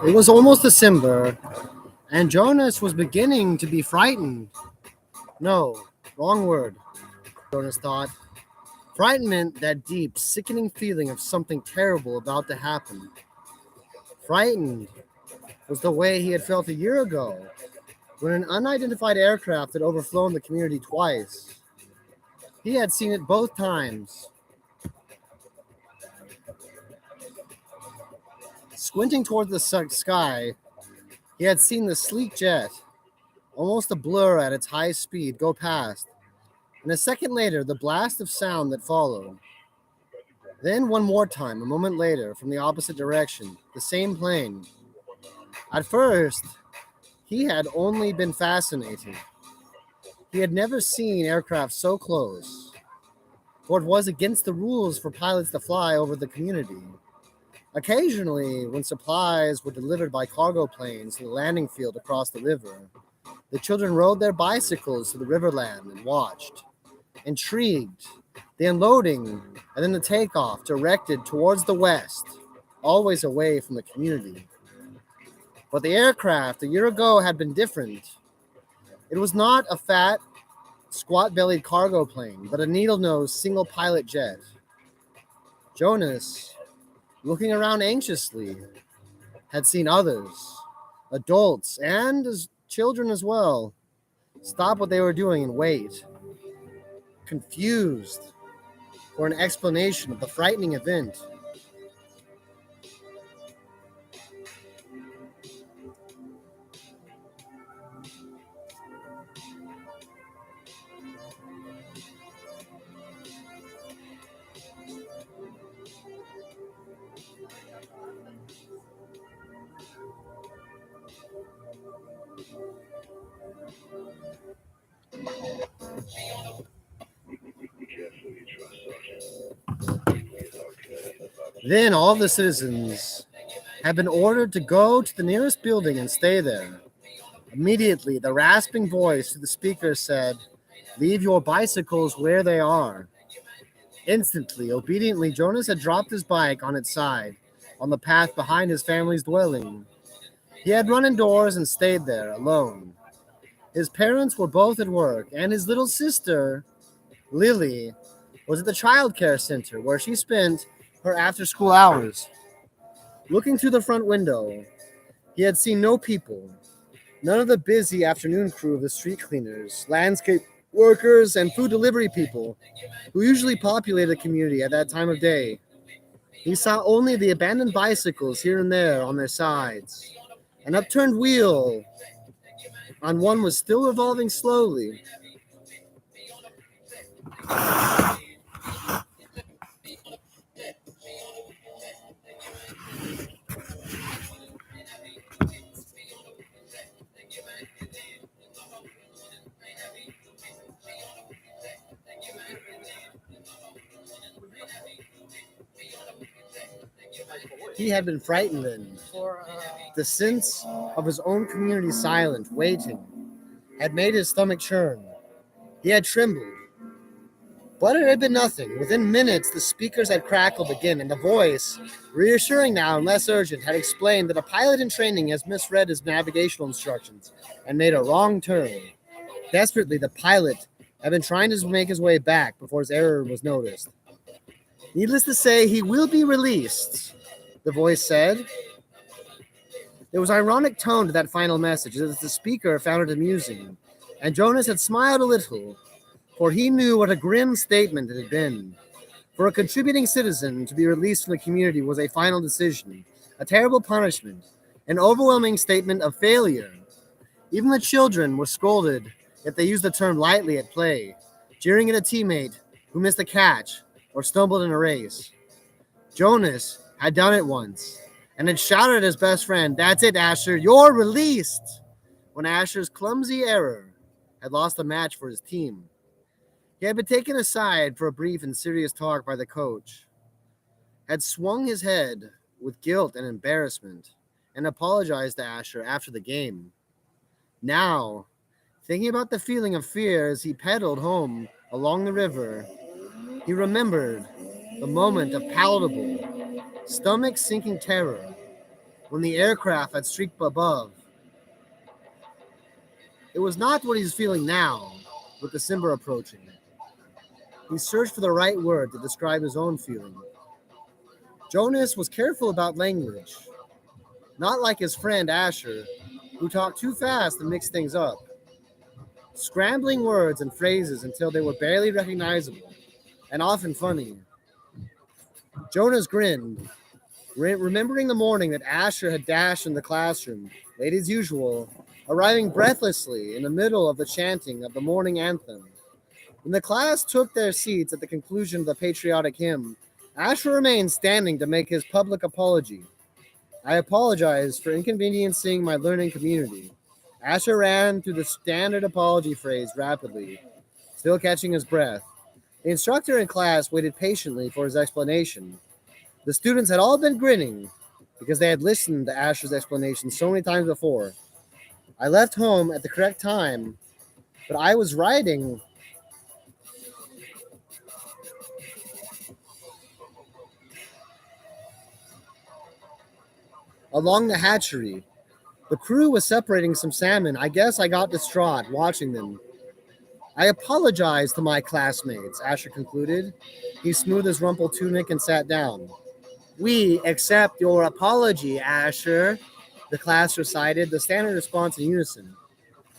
It was almost December, and Jonas was beginning to be frightened. No, wrong word, Jonas thought. Frightened meant that deep, sickening feeling of something terrible about to happen. Frightened was the way he had felt a year ago, when an unidentified aircraft had overflown the community twice. He had seen it both times. Squinting toward the sky, he had seen the sleek jet, almost a blur at its high speed, go past, and a second later, the blast of sound that followed. Then one more time, a moment later, from the opposite direction, the same plane. At first, he had only been fascinated. He had never seen aircraft so close, for it was against the rules for pilots to fly over the community. Occasionally, when supplies were delivered by cargo planes to the landing field across the river, the children rode their bicycles to the riverland and watched, intrigued, the unloading and then the takeoff directed towards the west, always away from the community. But the aircraft a year ago had been different. It was not a fat, squat-bellied cargo plane, but a needle-nosed single-pilot jet. Jonas, looking around anxiously, had seen others, adults and children as well, stop what they were doing and wait, confused for an explanation of the frightening event. Then all the citizens had been ordered to go to the nearest building and stay there. Immediately, the rasping voice to the speaker said, "Leave your bicycles where they are." Instantly, obediently, Jonas had dropped his bike on its side, on the path behind his family's dwelling. He had run indoors and stayed there, alone. His parents were both at work, and his little sister, Lily, was at the child care center where she spent her after-school hours. Looking through the front window, he had seen no people, none of the busy afternoon crew of the street cleaners, landscape workers, and food delivery people who usually populate the community at that time of day. He saw only the abandoned bicycles here and there on their sides. An upturned wheel on one was still revolving slowly. He had been frightened then. The sense of his own community silent, waiting, had made his stomach churn. He had trembled. But it had been nothing. Within minutes, the speakers had crackled again, and the voice, reassuring now and less urgent, had explained that a pilot in training has misread his navigational instructions and made a wrong turn. Desperately, the pilot had been trying to make his way back before his error was noticed. "Needless to say, he will be released," the voice said. There was ironic tone to that final message, as the speaker found it amusing, and Jonas had smiled a little, for he knew what a grim statement it had been. For a contributing citizen to be released from the community was a final decision, a terrible punishment, an overwhelming statement of failure. Even the children were scolded if they used the term lightly at play, jeering at a teammate who missed a catch or stumbled in a race. Jonas had done it once and had shouted at his best friend, "That's it, Asher, you're released," when Asher's clumsy error had lost a match for his team. He had been taken aside for a brief and serious talk by the coach, had swung his head with guilt and embarrassment, and apologized to Asher after the game. Now, thinking about the feeling of fear as he pedaled home along the river, he remembered the moment of palatable, stomach-sinking terror. when the aircraft had streaked above. It was not what he's feeling now, with December approaching. He searched for the right word to describe his own feeling. Jonas was careful about language, not like his friend Asher, who talked too fast and mixed things up, scrambling words and phrases until they were barely recognizable and often funny. Jonas grinned, remembering the morning that Asher had dashed in the classroom, late as usual, arriving breathlessly in the middle of the chanting of the morning anthem. When the class took their seats at the conclusion of the patriotic hymn, Asher remained standing to make his public apology. I apologize for inconveniencing my learning community. Asher ran through the standard apology phrase rapidly, still catching his breath. The instructor in class waited patiently for his explanation. The students had all been grinning because they had listened to Asher's explanation so many times before. I left home at the correct time, but I was riding along the hatchery. The crew was separating some salmon. I guess I got distraught watching them. I apologized to my classmates, Asher concluded. He smoothed his rumpled tunic and sat down. We accept your apology, Asher, the class recited, the standard response in unison.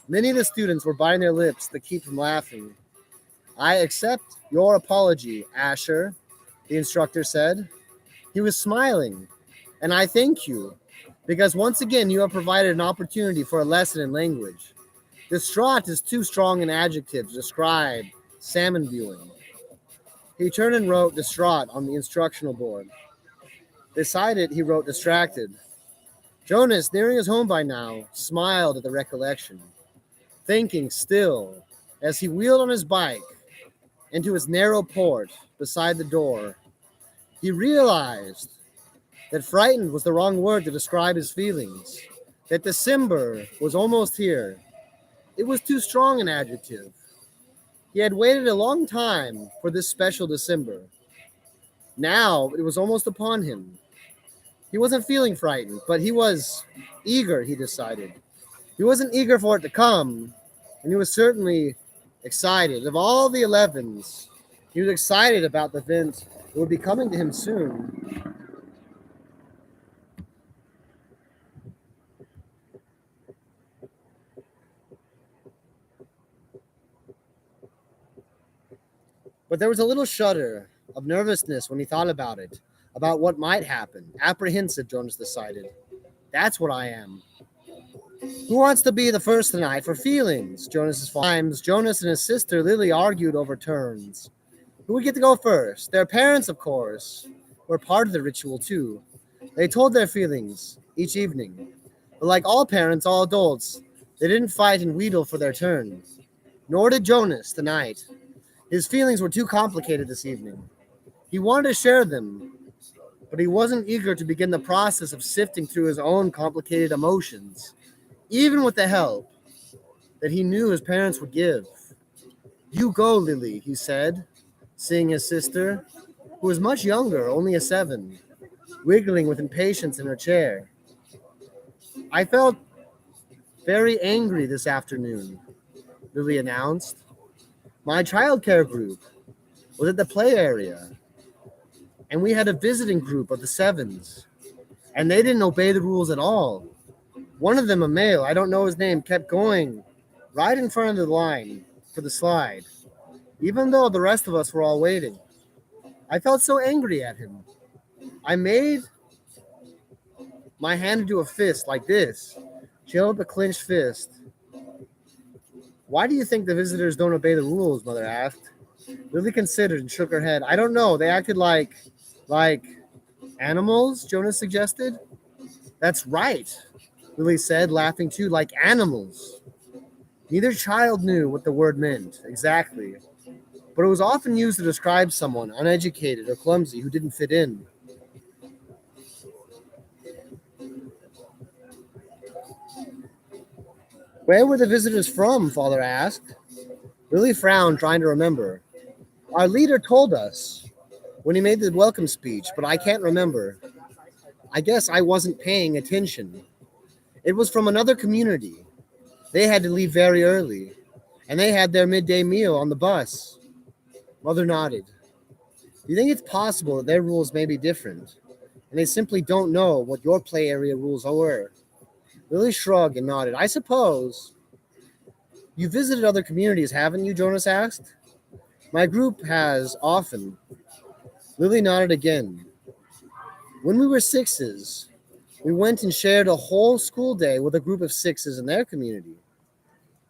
Many of the students were biting their lips to keep from laughing. I accept your apology, Asher, the instructor said. He was smiling, and I thank you, because once again you have provided an opportunity for a lesson in language. Distraught is too strong an adjective to describe salmon viewing. He turned and wrote distraught on the instructional board. Beside it, he wrote distracted. Jonas, nearing his home by now, smiled at the recollection, thinking still as he wheeled on his bike into his narrow port beside the door. He realized that frightened was the wrong word to describe his feelings, that December was almost here. It was too strong an adjective. He had waited a long time for this special December. Now it was almost upon him. He wasn't feeling frightened, but he was eager, he decided. He wasn't eager for it to come, and he was certainly excited. Of all the 11s, he was excited about the event that would be coming to him soon. But there was a little shudder of nervousness when he thought about it, about what might happen. Apprehensive, Jonas decided. That's what I am. Who wants to be the first tonight for feelings? Jonas and his sister Lily argued over turns. Who would get to go first? Their parents, of course, were part of the ritual too. They told their feelings each evening. But like all parents, all adults, they didn't fight and wheedle for their turn. Nor did Jonas tonight. His feelings were too complicated this evening. He wanted to share them, but he wasn't eager to begin the process of sifting through his own complicated emotions, even with the help that he knew his parents would give. You go, Lily, he said, seeing his sister, who was much younger, only a 7, wiggling with impatience in her chair. I felt very angry this afternoon, Lily announced. My childcare group was at the play area, and we had a visiting group of the 7s, and they didn't obey the rules at all. One of them, a male, I don't know his name, kept going right in front of the line for the slide, even though the rest of us were all waiting. I felt so angry at him. I made my hand into a fist like this. She held up a clenched fist. Why do you think the visitors don't obey the rules? Mother asked. Lily considered and shook her head. I don't know. They acted like animals, Jonas suggested. That's right, Lily said, laughing too, like animals. Neither child knew what the word meant exactly, but it was often used to describe someone uneducated or clumsy who didn't fit in. Where were the visitors from? Father asked. Lily frowned, trying to remember. Our leader told us when he made the welcome speech, but I can't remember. I guess I wasn't paying attention. It was from another community. They had to leave very early, and they had their midday meal on the bus. Mother nodded. Do you think it's possible that their rules may be different, and they simply don't know what your play area rules were? Lily shrugged and nodded. I suppose. You visited other communities, haven't you? Jonas asked. My group has often. Lily nodded again. When we were sixes, we went and shared a whole school day with a group of sixes in their community.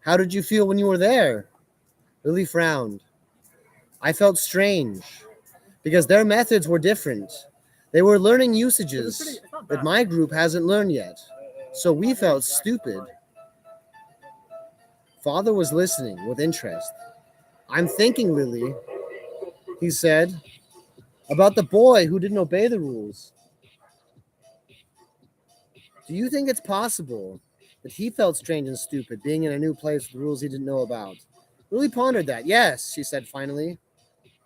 How did you feel when you were there? Lily frowned. I felt strange because their methods were different. They were learning usages that my group hasn't learned yet. So we felt stupid. Father was listening with interest. I'm thinking, Lily, he said, about the boy who didn't obey the rules. Do you think it's possible that he felt strange and stupid being in a new place with rules he didn't know about? Lily pondered that. Yes, she said finally.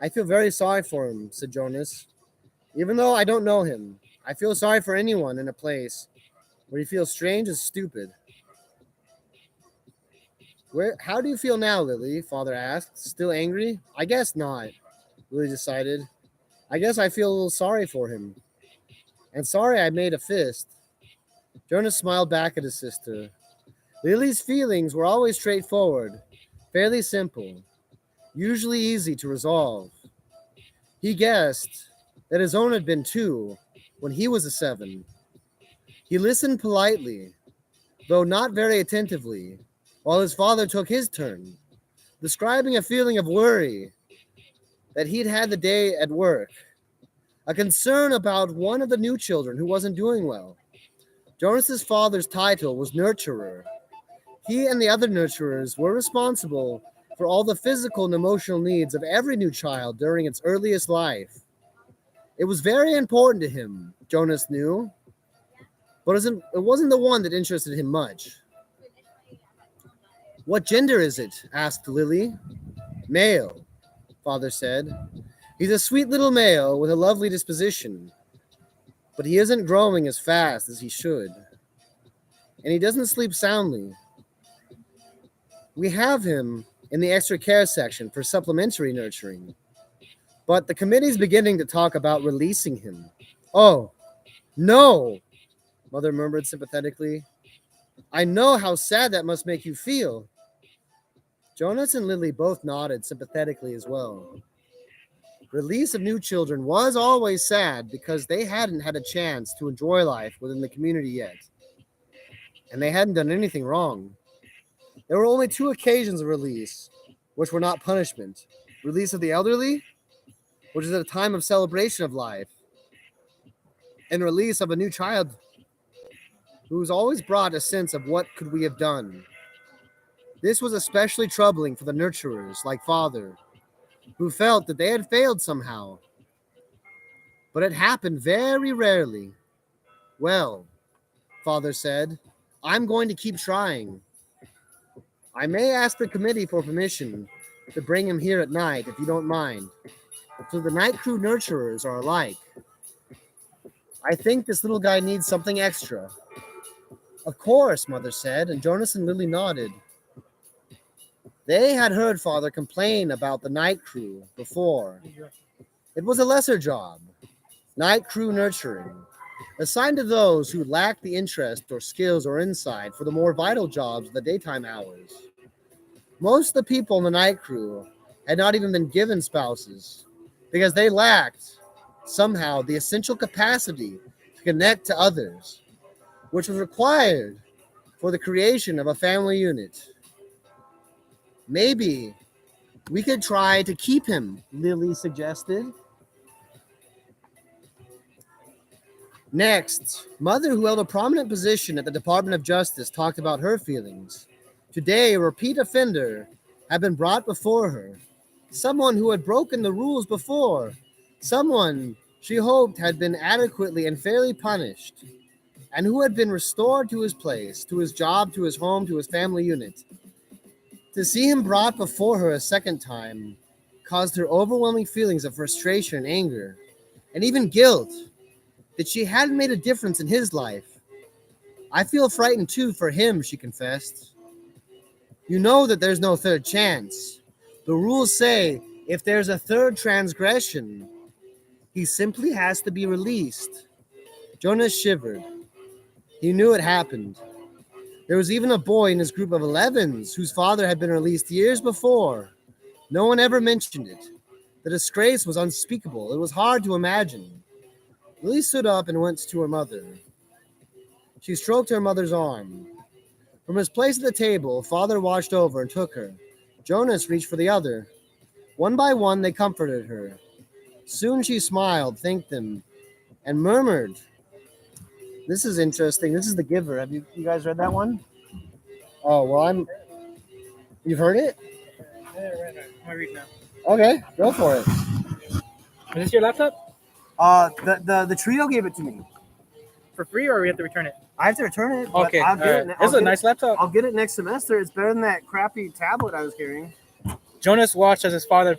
I feel very sorry for him, said Jonas. Even though I don't know him, I feel sorry for anyone in a place where he feels strange and stupid. How do you feel now, Lily? Father asked. Still angry? I guess not, Lily decided. I guess I feel a little sorry for him. And sorry I made a fist. Jonas smiled back at his sister. Lily's feelings were always straightforward, fairly simple, usually easy to resolve. He guessed that his own had been too when he was a 7. He listened politely, though not very attentively, while his father took his turn, describing a feeling of worry that he'd had the day at work, a concern about one of the new children who wasn't doing well. Jonas's father's title was nurturer. He and the other nurturers were responsible for all the physical and emotional needs of every new child during its earliest life. It was very important to him, Jonas knew, but it wasn't the one that interested him much. What gender is it? Asked Lily. Male, Father said. He's a sweet little male with a lovely disposition, but he isn't growing as fast as he should, and he doesn't sleep soundly. We have him in the extra care section for supplementary nurturing, but the committee's beginning to talk about releasing him. Oh, no, Mother murmured sympathetically. I know how sad that must make you feel. Jonas and Lily both nodded sympathetically as well. Release of new children was always sad because they hadn't had a chance to enjoy life within the community yet, and they hadn't done anything wrong. There were only 2 occasions of release, which were not punishment. Release of the elderly, which is at a time of celebration of life, and release of a new child who's always brought a sense of what could we have done. This was especially troubling for the nurturers, like Father, who felt that they had failed somehow. But it happened very rarely. Well, Father said, I'm going to keep trying. I may ask the committee for permission to bring him here at night, if you don't mind. So the night crew nurturers are alike. I think this little guy needs something extra. Of course, Mother said, and Jonas and Lily nodded. They had heard Father complain about the night crew before. It was a lesser job, night crew nurturing, assigned to those who lacked the interest or skills or insight for the more vital jobs of the daytime hours. Most of the people in the night crew had not even been given spouses because they lacked, somehow, the essential capacity to connect to others, which was required for the creation of a family unit. Maybe we could try to keep him, Lily suggested. Next, Mother, who held a prominent position at the Department of Justice, talked about her feelings. Today, a repeat offender had been brought before her. Someone who had broken the rules before. Someone she hoped had been adequately and fairly punished, and who had been restored to his place, to his job, to his home, to his family unit. To see him brought before her a second time caused her overwhelming feelings of frustration and anger, and even guilt. that she hadn't made a difference in his life. I feel frightened too for him, she confessed. You know that there's no third chance. The rules say if there's a third transgression, he simply has to be released. Jonas shivered. He knew it happened. There was even a boy in his group of 11s whose father had been released years before. No one ever mentioned it. The disgrace was unspeakable. It was hard to imagine. Lily stood up and went to her mother. She stroked her mother's arm. From his place at the table, father watched over and took her. Jonas reached for the other. One by one, they comforted her. Soon she smiled, thanked them, and murmured. This is interesting. This is The Giver. Have you guys read that one? Oh, well, You've heard it? Yeah, right now. I'm gonna read now. Okay, go for it. Is this your laptop? The trio gave it to me. For free, or we have to return it? I have to return it. But Okay, I'll get it. This is a nice laptop. I'll get it next semester. It's better than that crappy tablet I was carrying. Jonas watched as his father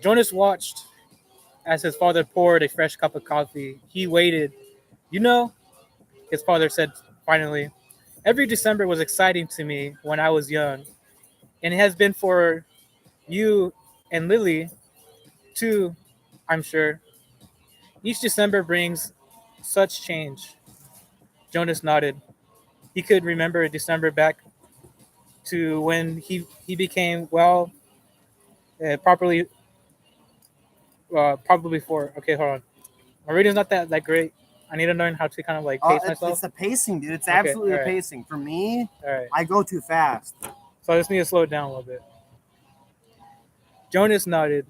Jonas watched as his father poured a fresh cup of coffee. He waited. You know, his father said finally, every December was exciting to me when I was young, and it has been for you and Lily too, I'm sure. Each December brings such change. Jonas nodded. He could remember December back to when he became probably before. Okay, hold on. My reading's not that great. I need to learn how to kind of like pace myself. It's the pacing, dude. It's Okay, absolutely the alright. pacing. For me, All right. I go too fast. So I just need to slow it down a little bit. Jonas nodded.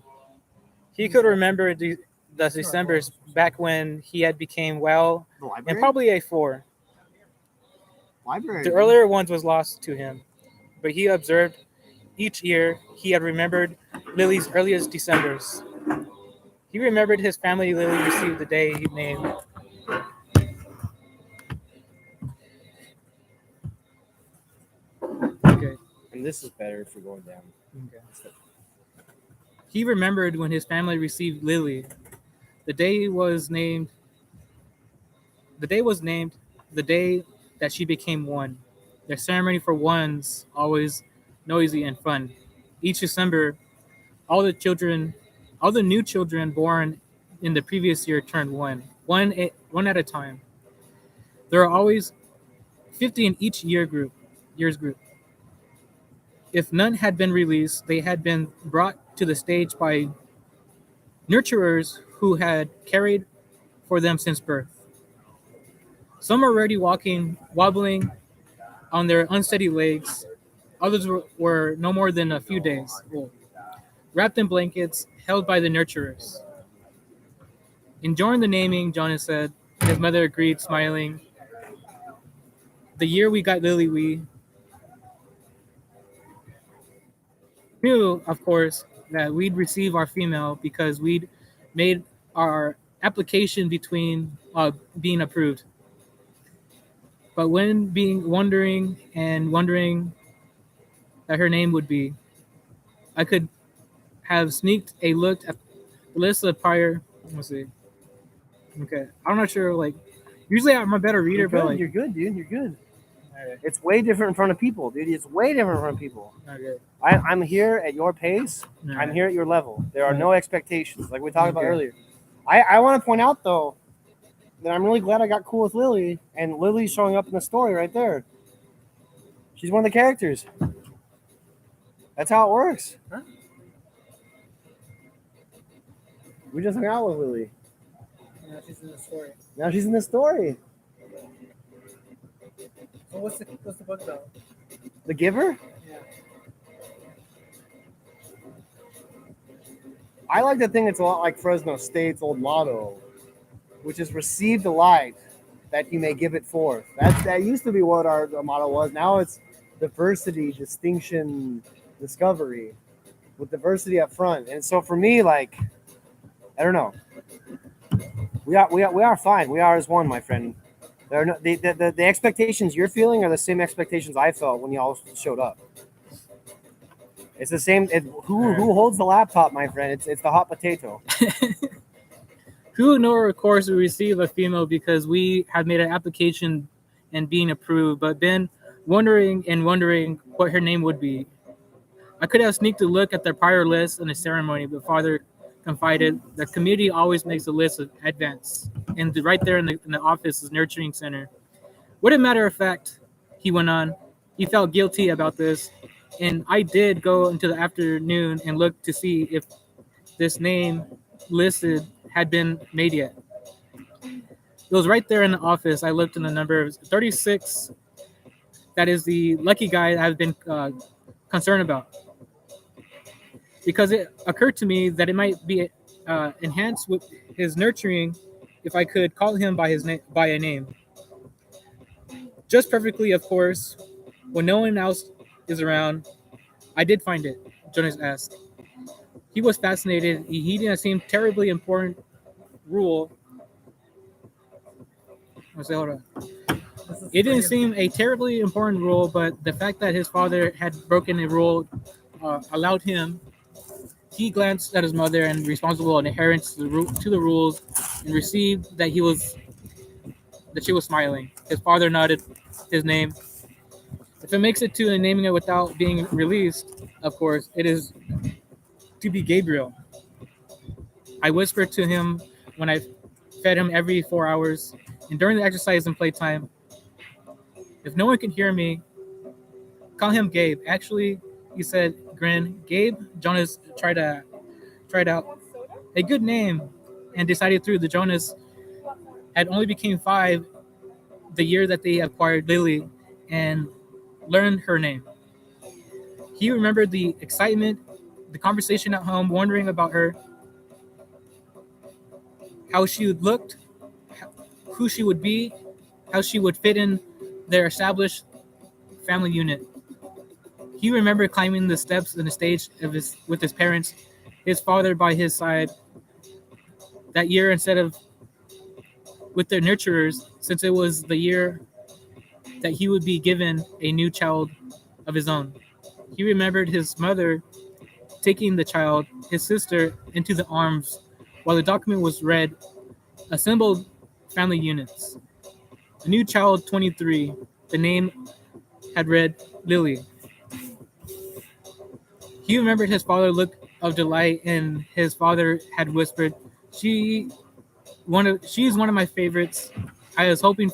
He could remember the Decembers back when he had became The and library? probably a 4. Library. The earlier ones was lost to him, but he observed each year he had remembered Lily's earliest Decembers. He remembered his family Lily received the day he named. Okay. And this is better if we're going down. Okay. He remembered when his family received Lily. The day was named the day that she became one. Their ceremony for ones always noisy and fun. Each December, all the new children born in the previous year turned one at a time. There are always 50 in each year's group. If none had been released, they had been brought to the stage by nurturers who had cared for them since birth. Some were already wobbling on their unsteady legs. Others were no more than a few days old, wrapped in blankets, held by the nurturers. Enjoying the naming, Jonas said. His mother agreed, smiling. The year we got Lily, we knew, of course, that we'd receive our female because we'd made our application between being approved. But when being wondering that her name would be, I could have sneaked a look at the list of prior. Let's see. Okay, I'm not sure. Like, usually I'm a better reader, but like, You're good, dude. You're good. okay. It's way different in front of people, dude. It's way different in front of people. Okay. I'm here at your pace. All I'm right. here at your level. There are no expectations, like we talked about Okay. earlier. I want to point out, though, that I'm really glad I got cool with Lily, and Lily's showing up in the story right there. She's one of the characters. That's how it works. Huh? We just hung out with Lily. Now she's in the story. Now she's in the story. So what's the book about? The Giver? Yeah. I like to think it's a lot like Fresno State's old motto, which is receive the light that you may give it forth. That used to be what our motto was. Now it's diversity, distinction, discovery, with diversity up front. And so for me, like, I don't know. We are fine. We are as one, my friend. There are no, the expectations you're feeling are the same expectations I felt when y'all showed up. It's the same. Who holds the laptop, my friend? It's the hot potato. Who nor of course will receive a female because we have made an application and being approved, but been wondering what her name would be. I could have sneaked a look at their prior list in the ceremony, but father confided the community always makes a list of advance, and right there in the office is nurturing center. What a matter of fact, he went on. He felt guilty about this, and I did go into the afternoon and look to see if this name listed had been made yet. It was right there in the office. I looked in the number 36. That is the lucky guy I've been concerned about. Because it occurred to me that it might be enhanced with his nurturing if I could call him by by a name. Just perfectly, of course, when no one else is around. I did find it, Jonas asked. He was fascinated. He didn't seem terribly important rule. I'll say, hold on. It didn't seem a terribly important rule, but the fact that his father had broken a rule allowed him. He glanced at his mother and responsible and adherence to the rules, and received that she was smiling. His father nodded his name. If it makes it to naming it without being released, of course, it is to be Gabriel. I whispered to him when I fed him every 4 hours, and during the exercise and playtime. If no one can hear me, call him Gabe. Actually, he said, grin. Gabe, Jonas tried out a good name and decided through the Jonas had only became 5 the year that they acquired Lily and learned her name. He remembered the excitement, the conversation at home, wondering about her, how she looked, who she would be, how she would fit in their established family unit. He remembered climbing the steps on the stage with his parents, his father by his side, that year instead of with their nurturers, since it was the year that he would be given a new child of his own. He remembered his mother taking the child, his sister, into the arms while the document was read, assembled family units. A new child, 23. The name had read Lily. He remembered his father's look of delight, and his father had whispered, she's one of my favorites. I was hoping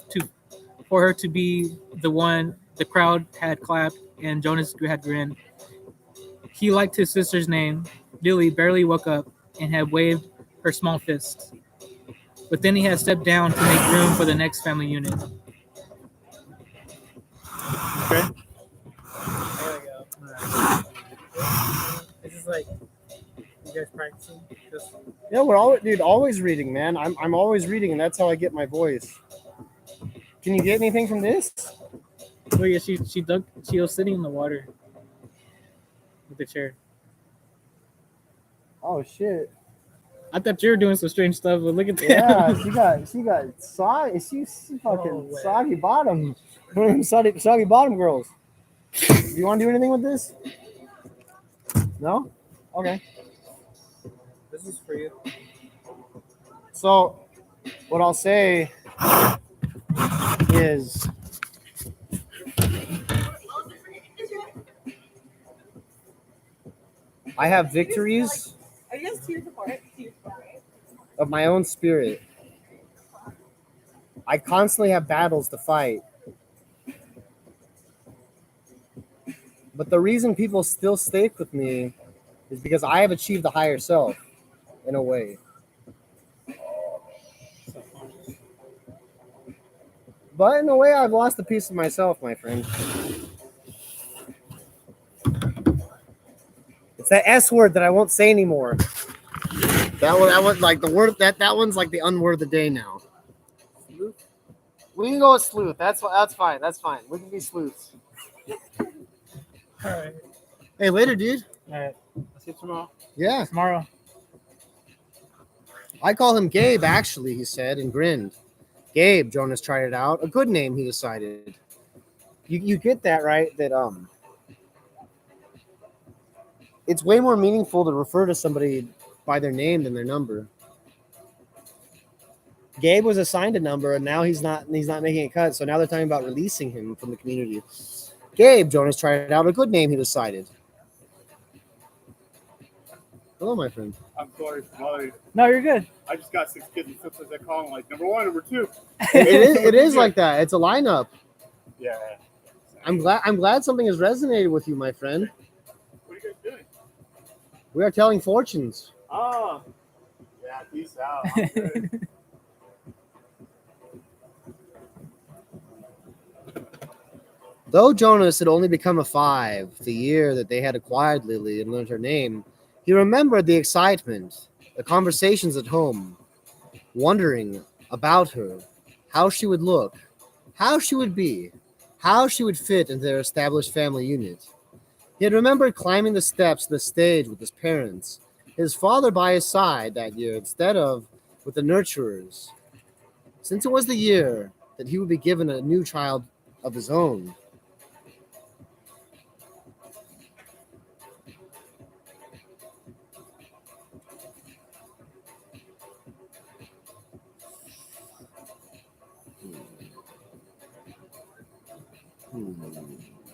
for her to be the one." The crowd had clapped, and Jonas had grinned. He liked his sister's name. Lily barely woke up and had waved her small fist. But then he had stepped down to make room for the next family unit. Okay. There we go. This is like you guys practicing. Just Yeah, we're always reading, man. I'm always reading, and that's how I get my voice. Can you get anything from this? Oh yeah, she was sitting in the water with the chair. Oh shit! I thought you were doing some strange stuff, but look at that. Yeah, she got soggy. She fucking soggy bottom. Soggy bottom girls. Do you want to do anything with this? No. Okay. this is for you. So, what I'll say is, I have victories of my own spirit. I constantly have battles to fight. But the reason people still stick with me is because I have achieved the higher self, in a way. But in a way, I've lost a piece of myself, my friend. It's that S word that I won't say anymore. That one, like the word that one's like the unword of the day now. Sleuth? We can go with sleuth. That's fine. That's fine. We can be sleuths. All right. Hey, later, dude. All right, I'll see you tomorrow. Yeah. tomorrow. I call him Gabe, actually, he said, and grinned. Gabe, Jonas tried it out. A good name, he decided. You get that, right? That it's way more meaningful to refer to somebody by their name than their number. Gabe was assigned a number, and now he's not making a cut. So now they're talking about releasing him from the community. Gabe, Jonas tried out a good name. He decided. Hello, my friend. I'm sorry for bothering you. No, you're good. I just got 6 kids, and sometimes I call them like number 1, number 2. It is like that. It's a lineup. Yeah. I'm glad something has resonated with you, my friend. What are you guys doing? We are telling fortunes. Oh. Yeah, peace out. I'm good. Though Jonas had only become a 5 the year that they had acquired Lily and learned her name, he remembered the excitement, the conversations at home, wondering about her, how she would look, how she would be, how she would fit into their established family unit. He had remembered climbing the steps of the stage with his parents, his father by his side that year instead of with the nurturers, since it was the year that he would be given a new child of his own.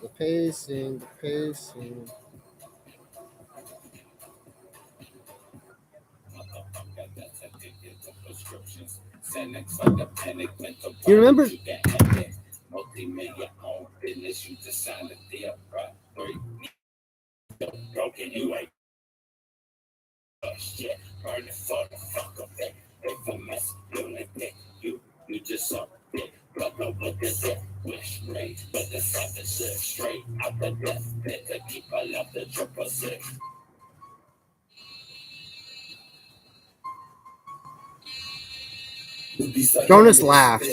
The pacing. You remember? Jonas laughed.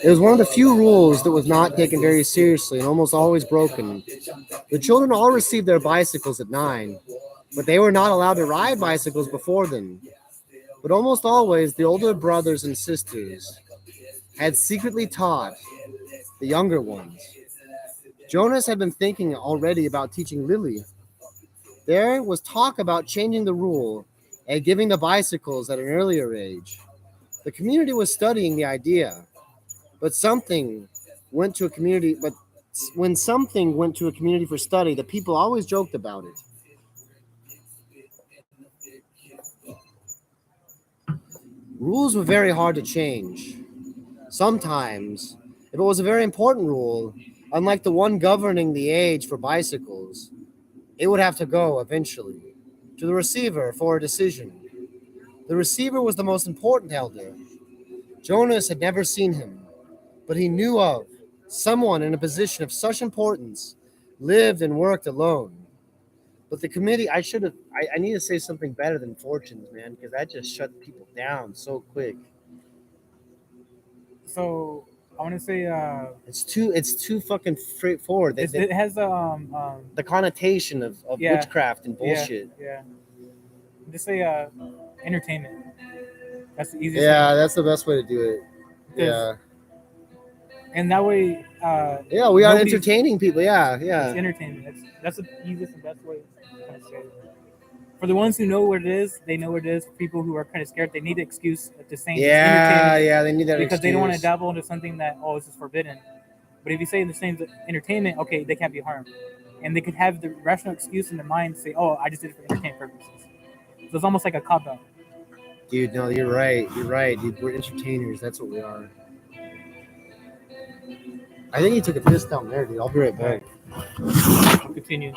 It was one of the few rules that was not taken very seriously and almost always broken. The children all received their bicycles at 9, but they were not allowed to ride bicycles before then. But almost always, the older brothers and sisters had secretly taught the younger ones. Jonas had been thinking already about teaching Lily. There was talk about changing the rule and giving the bicycles at an earlier age. The community was studying the idea, but when something went to a community for study, the people always joked about it. Rules were very hard to change. Sometimes, if it was a very important rule, unlike the one governing the age for bicycles, it would have to go eventually to the receiver for a decision. The receiver was the most important elder. Jonas had never seen him, but he knew of someone in a position of such importance, lived and worked alone. But the committee, I need to say something better than fortunes, man, because that just shut people down so quick. So I want to say It's too fucking straightforward. it has The connotation of Yeah. witchcraft and bullshit. Yeah. Just say entertainment. That's the easiest. Yeah, that's the best way to do it. Yeah. And that way. Yeah, we are nobody's- entertaining people. Yeah, It's yeah. entertainment. That's the easiest and best way to kind of say it. For the ones who know what it is, they know what it is. For people who are kind of scared, they need an excuse to say it's Yeah, entertainment yeah, they need that because they don't want to excuse. dabble into something that this is forbidden. But if you say the same entertainment, okay, they can't be harmed, and they could have the rational excuse in their mind to say, "Oh, I just did it for entertainment purposes." So it's almost like a cop out. Dude, no, you're right. You're right, dude. We're entertainers. That's what we are. I think he took a piss down there, dude. I'll be right back. I'll continue.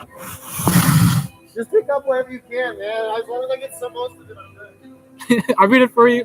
Just pick up wherever you can, man. As long as I get some most of it, I'm good. I'll read it for you.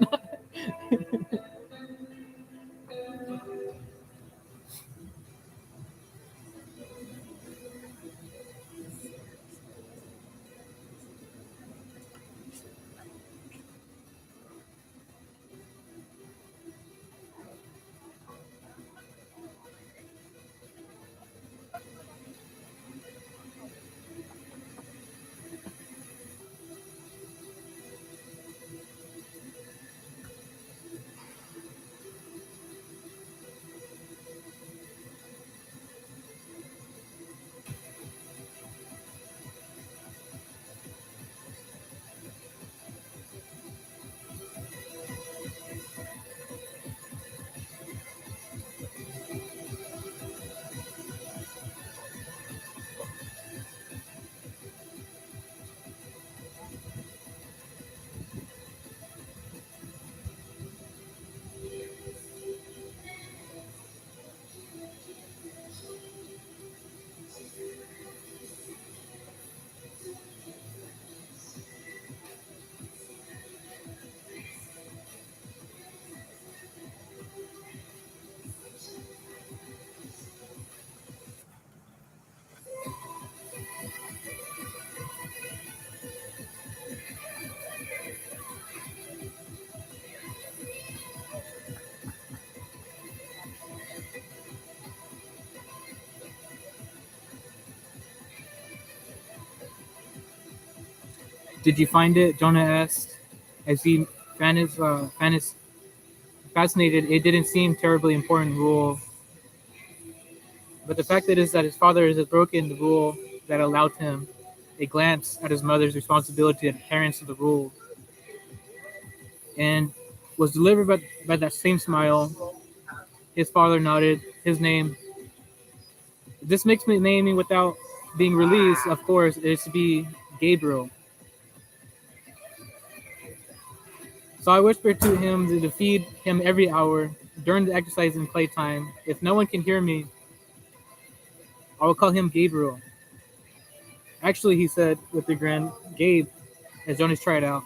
Did you find it? Jonah asked as he fascinated. It didn't seem terribly important rule, but the fact that is that his father has broken the rule that allowed him a glance at his mother's responsibility adherence to the rule, and was delivered by that same smile. His father nodded. His name. This makes me naming without being released. Of course, is to be Gabriel. So I whispered to him to feed him every hour during the exercise and playtime. If no one can hear me, I will call him Gabriel. Actually, he said with a grin, Gabe, as Jonas tried out.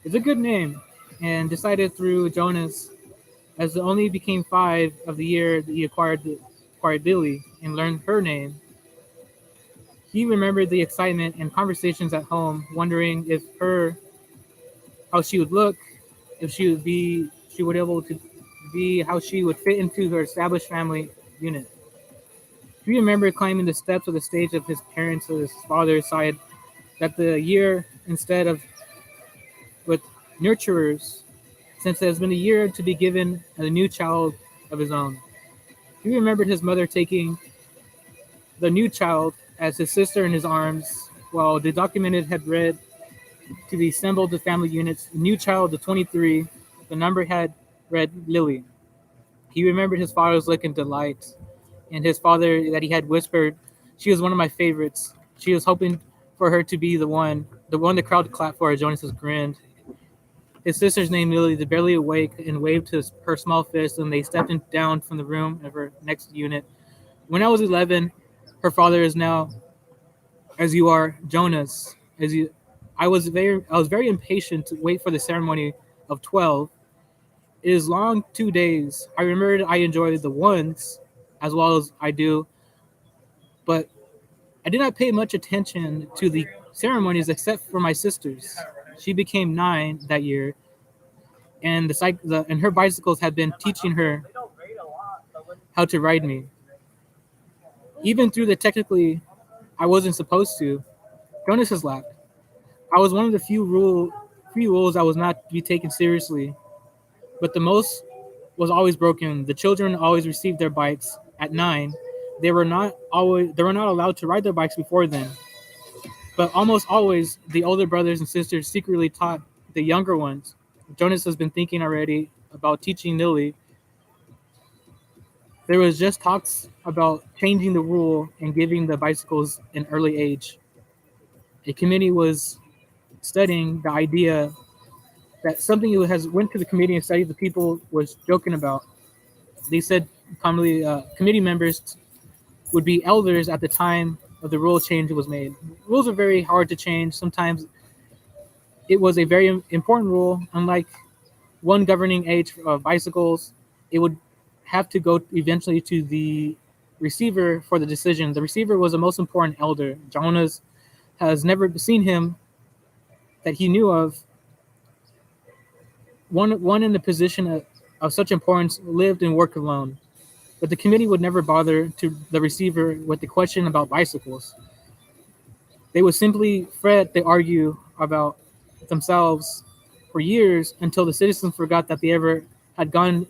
It's a good name, and decided through Jonas, as the only became 5 of the year that he acquired Lily and learned her name. He remembered the excitement and conversations at home, wondering if how she would look, if she would able to be, how she would fit into her established family unit. He remembered climbing the steps of the stage of his parents' or his father's side that the year instead of with nurturers, since it has been a year to be given a new child of his own. He remembered his mother taking the new child as his sister in his arms, while the documented had read to the assembled the family units, the new child, the 23, the number had read Lily. He remembered his father's look in delight, and his father that he had whispered, she was one of my favorites. She was hoping for her to be the one the crowd clapped for. Jonas grinned. His sister's name Lily, the barely awake, and waved to her small fist, and they stepped down from the room of her next unit. When I was 11, her father is now, as you are, Jonas. As you, I was very impatient to wait for the ceremony of 12. It is long 2 days. I remembered I enjoyed the ones as well as I do, but I did not pay much attention to the ceremonies except for my sister's. She became 9 that year, and and her bicycles had been teaching her how to ride me. Even through the technically I wasn't supposed to. Jonas has laughed. I was one of the few rules that was not to be taken seriously, but the most was always broken. The children always received their bikes at 9. They were not allowed to ride their bikes before then. But almost always the older brothers and sisters secretly taught the younger ones. Jonas has been thinking already about teaching Lily. There was just talks about changing the rule and giving the bicycles an early age. A committee was studying the idea that something who has went to the committee and studied the people was joking about. They said commonly committee members would be elders at the time of the rule change was made. Rules are very hard to change. Sometimes it was a very important rule. Unlike one governing age of bicycles, it would have to go eventually to the receiver for the decision. The receiver was the most important elder. Jonas has never seen him that he knew of. One in the position of such importance lived and worked alone. But the committee would never bother to the receiver with the question about bicycles. They would simply fret, they argue about themselves for years until the citizens forgot that they ever had gone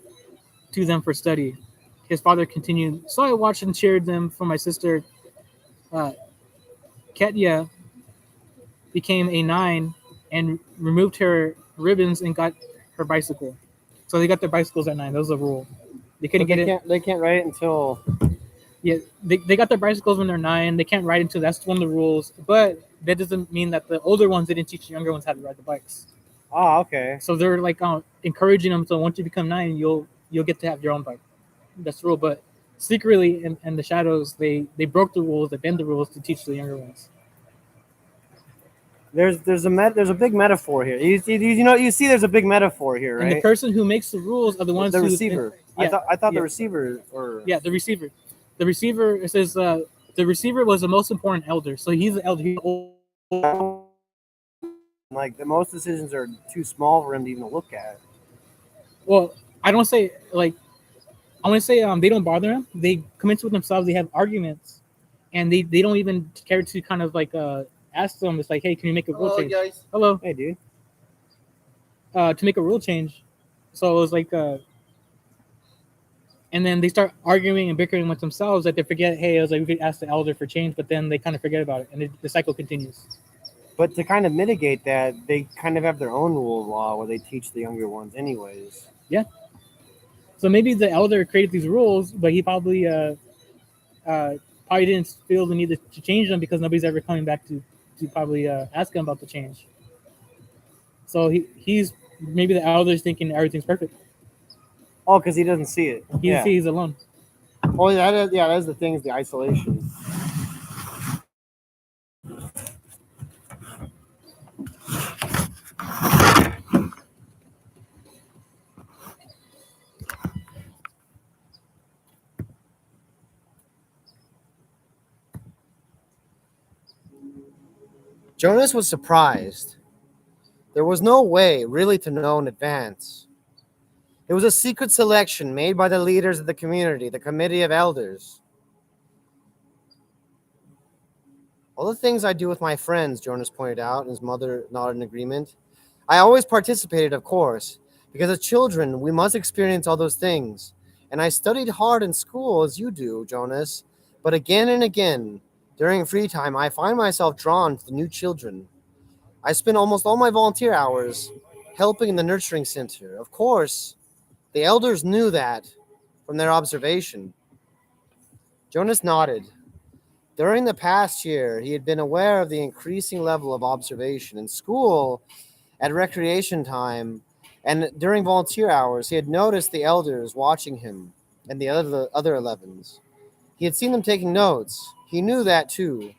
to them for study. His father continued, so I watched and cheered them for my sister. Uh, Ketya became a 9 and removed her ribbons and got her bicycle. So they got their bicycles at 9. That was the rule. They couldn't get it. They can't ride it until. Yeah, they got their bicycles when they're 9. They can't ride until that's one of the rules. But that doesn't mean that the older ones didn't teach the younger ones how to ride the bikes. Oh, okay. So they're like encouraging them. So once you become 9, you'll get to have your own bike. That's the rule. But secretly in the shadows, they broke the rules. They bend the rules to teach the younger ones. There's a big metaphor here. You see there's a big metaphor here, right? And the person who makes the rules are the ones the who receiver. Yeah, I thought yeah. the receiver or Yeah, the receiver. The receiver, it says the receiver was the most important elder. So he's the elder. He's old. Like the most decisions are too small for him to even look at. Well, I don't say like I want to say they don't bother him. They come into it themselves. They have arguments, and they don't even care to kind of like asked them, it's like, hey, can you make a rule Hello, change? guys. Hello. Hey, dude. To make a rule change. So it was like, and then they start arguing and bickering with themselves that they forget, hey, it was like we could ask the elder for change, but then they kind of forget about it, and the cycle continues. But to kind of mitigate that, they kind of have their own rule of law where they teach the younger ones, anyways. So maybe the elder created these rules, but he probably didn't feel the need to change them because nobody's ever coming back to probably ask him about the change. So he's maybe the elder's thinking everything's perfect. Oh, because he doesn't see it. He's alone. Oh, that's the thing, is the isolation. Jonas was surprised. There was no way really to know in advance. It was a secret selection made by the leaders of the community, the committee of elders. All the things I do with my friends, Jonas pointed out, and his mother nodded in agreement. I always participated, of course, because as children, we must experience all those things. And I studied hard in school as you do, Jonas. But again and again, during free time, I find myself drawn to the new children. I spend almost all my volunteer hours helping in the nurturing center. Of course, the elders knew that from their observation. Jonas nodded. During the past year, he had been aware of the increasing level of observation. In school, at recreation time, and during volunteer hours, he had noticed the elders watching him and the other 11s. He had seen them taking notes. He knew that too.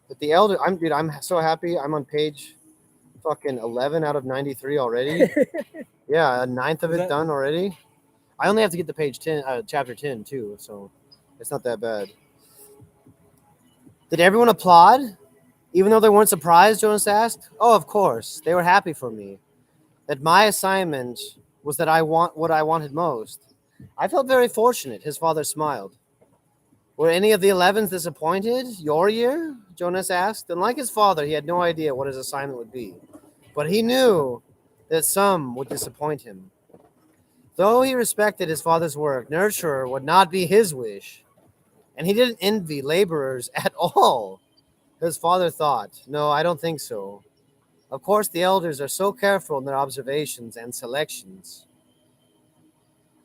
But the elder, I'm so happy. I'm on page fucking 11 out of 93 already. Yeah, a ninth of it done already. I only have to get to page 10, chapter 10 too, so it's not that bad. Did everyone applaud? Even though they weren't surprised, Jonas asked. Oh, of course. They were happy for me. That my assignment was that I want what I wanted most. I felt very fortunate, his father smiled. Were any of the 11s disappointed your year? Jonas asked. And like his father, he had no idea what his assignment would be. But he knew that some would disappoint him. Though he respected his father's work, nurturer would not be his wish. And he didn't envy laborers at all. His father thought, no, I don't think so. Of course, the elders are so careful in their observations and selections.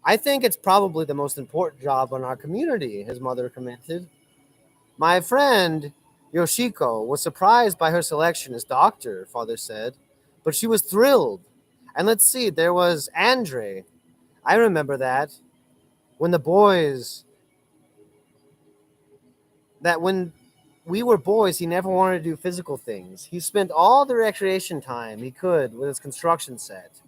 I think it's probably the most important job in our community, his mother commented. My friend Yoshiko was surprised by her selection as doctor, father said, but she was thrilled. And let's see, there was Andre. I remember that. When we were boys, he never wanted to do physical things. He spent all the recreation time he could with his construction set.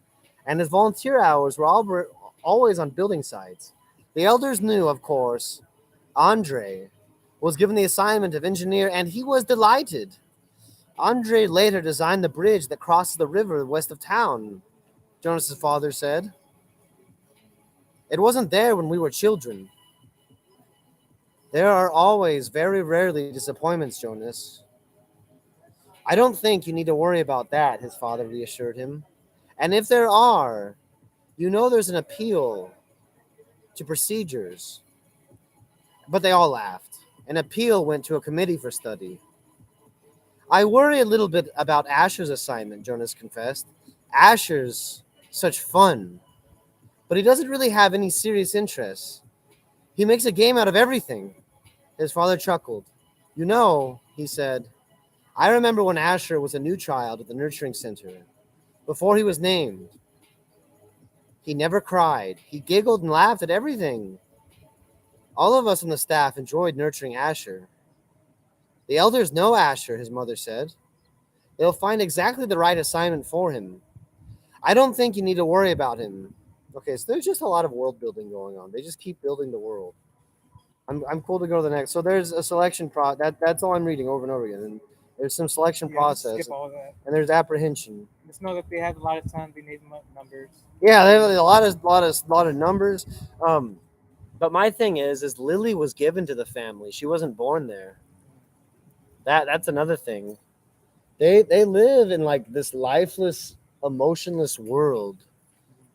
And his volunteer hours were always on building sites. The elders knew, of course, Andre was given the assignment of engineer, and he was delighted. Andre later designed the bridge that crosses the river west of town, Jonas's father said. It wasn't there when we were children. There are always, very rarely, disappointments, Jonas. I don't think you need to worry about that, his father reassured him. And if there are, you know there's an appeal to procedures. But they all laughed. An appeal went to a committee for study. I worry a little bit about Asher's assignment, Jonas confessed. Asher's such fun. But he doesn't really have any serious interests. He makes a game out of everything. His father chuckled. You know, he said, I remember when Asher was a new child at the nurturing center. Before he was named. He never cried. He giggled and laughed at everything. All of us on the staff enjoyed nurturing Asher. The elders know Asher, his mother said. They'll find exactly the right assignment for him. I don't think you need to worry about him. Okay, so there's just a lot of world building going on. They just keep building the world. I'm cool to go to the next. So there's a selection that's all I'm reading over and over again. And there's some selection process. Skip all that. And there's apprehension. Just know that they have a lot of time. They need numbers. Yeah, they have a lot of numbers. But my thing is Lily was given to the family. She wasn't born there. That's another thing. They live in like this lifeless, emotionless world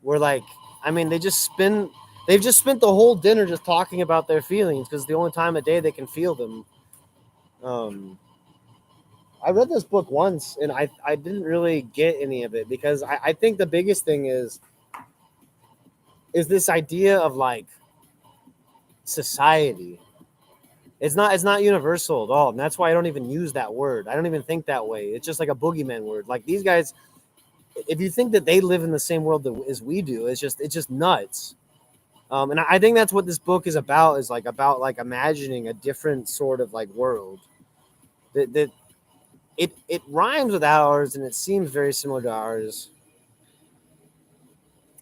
where like I mean they've just spent the whole dinner just talking about their feelings because the only time of day they can feel them. Um, I read this book once and I didn't really get any of it because I think the biggest thing is this idea of like society. It's not universal at all, and that's why I don't even use that word. I don't even think that way. It's just like a boogeyman word. Like these guys, if you think that they live in the same world as we do, it's just nuts. And I think that's what this book is about. Is like about like imagining a different sort of like world that it rhymes with ours and it seems very similar to ours.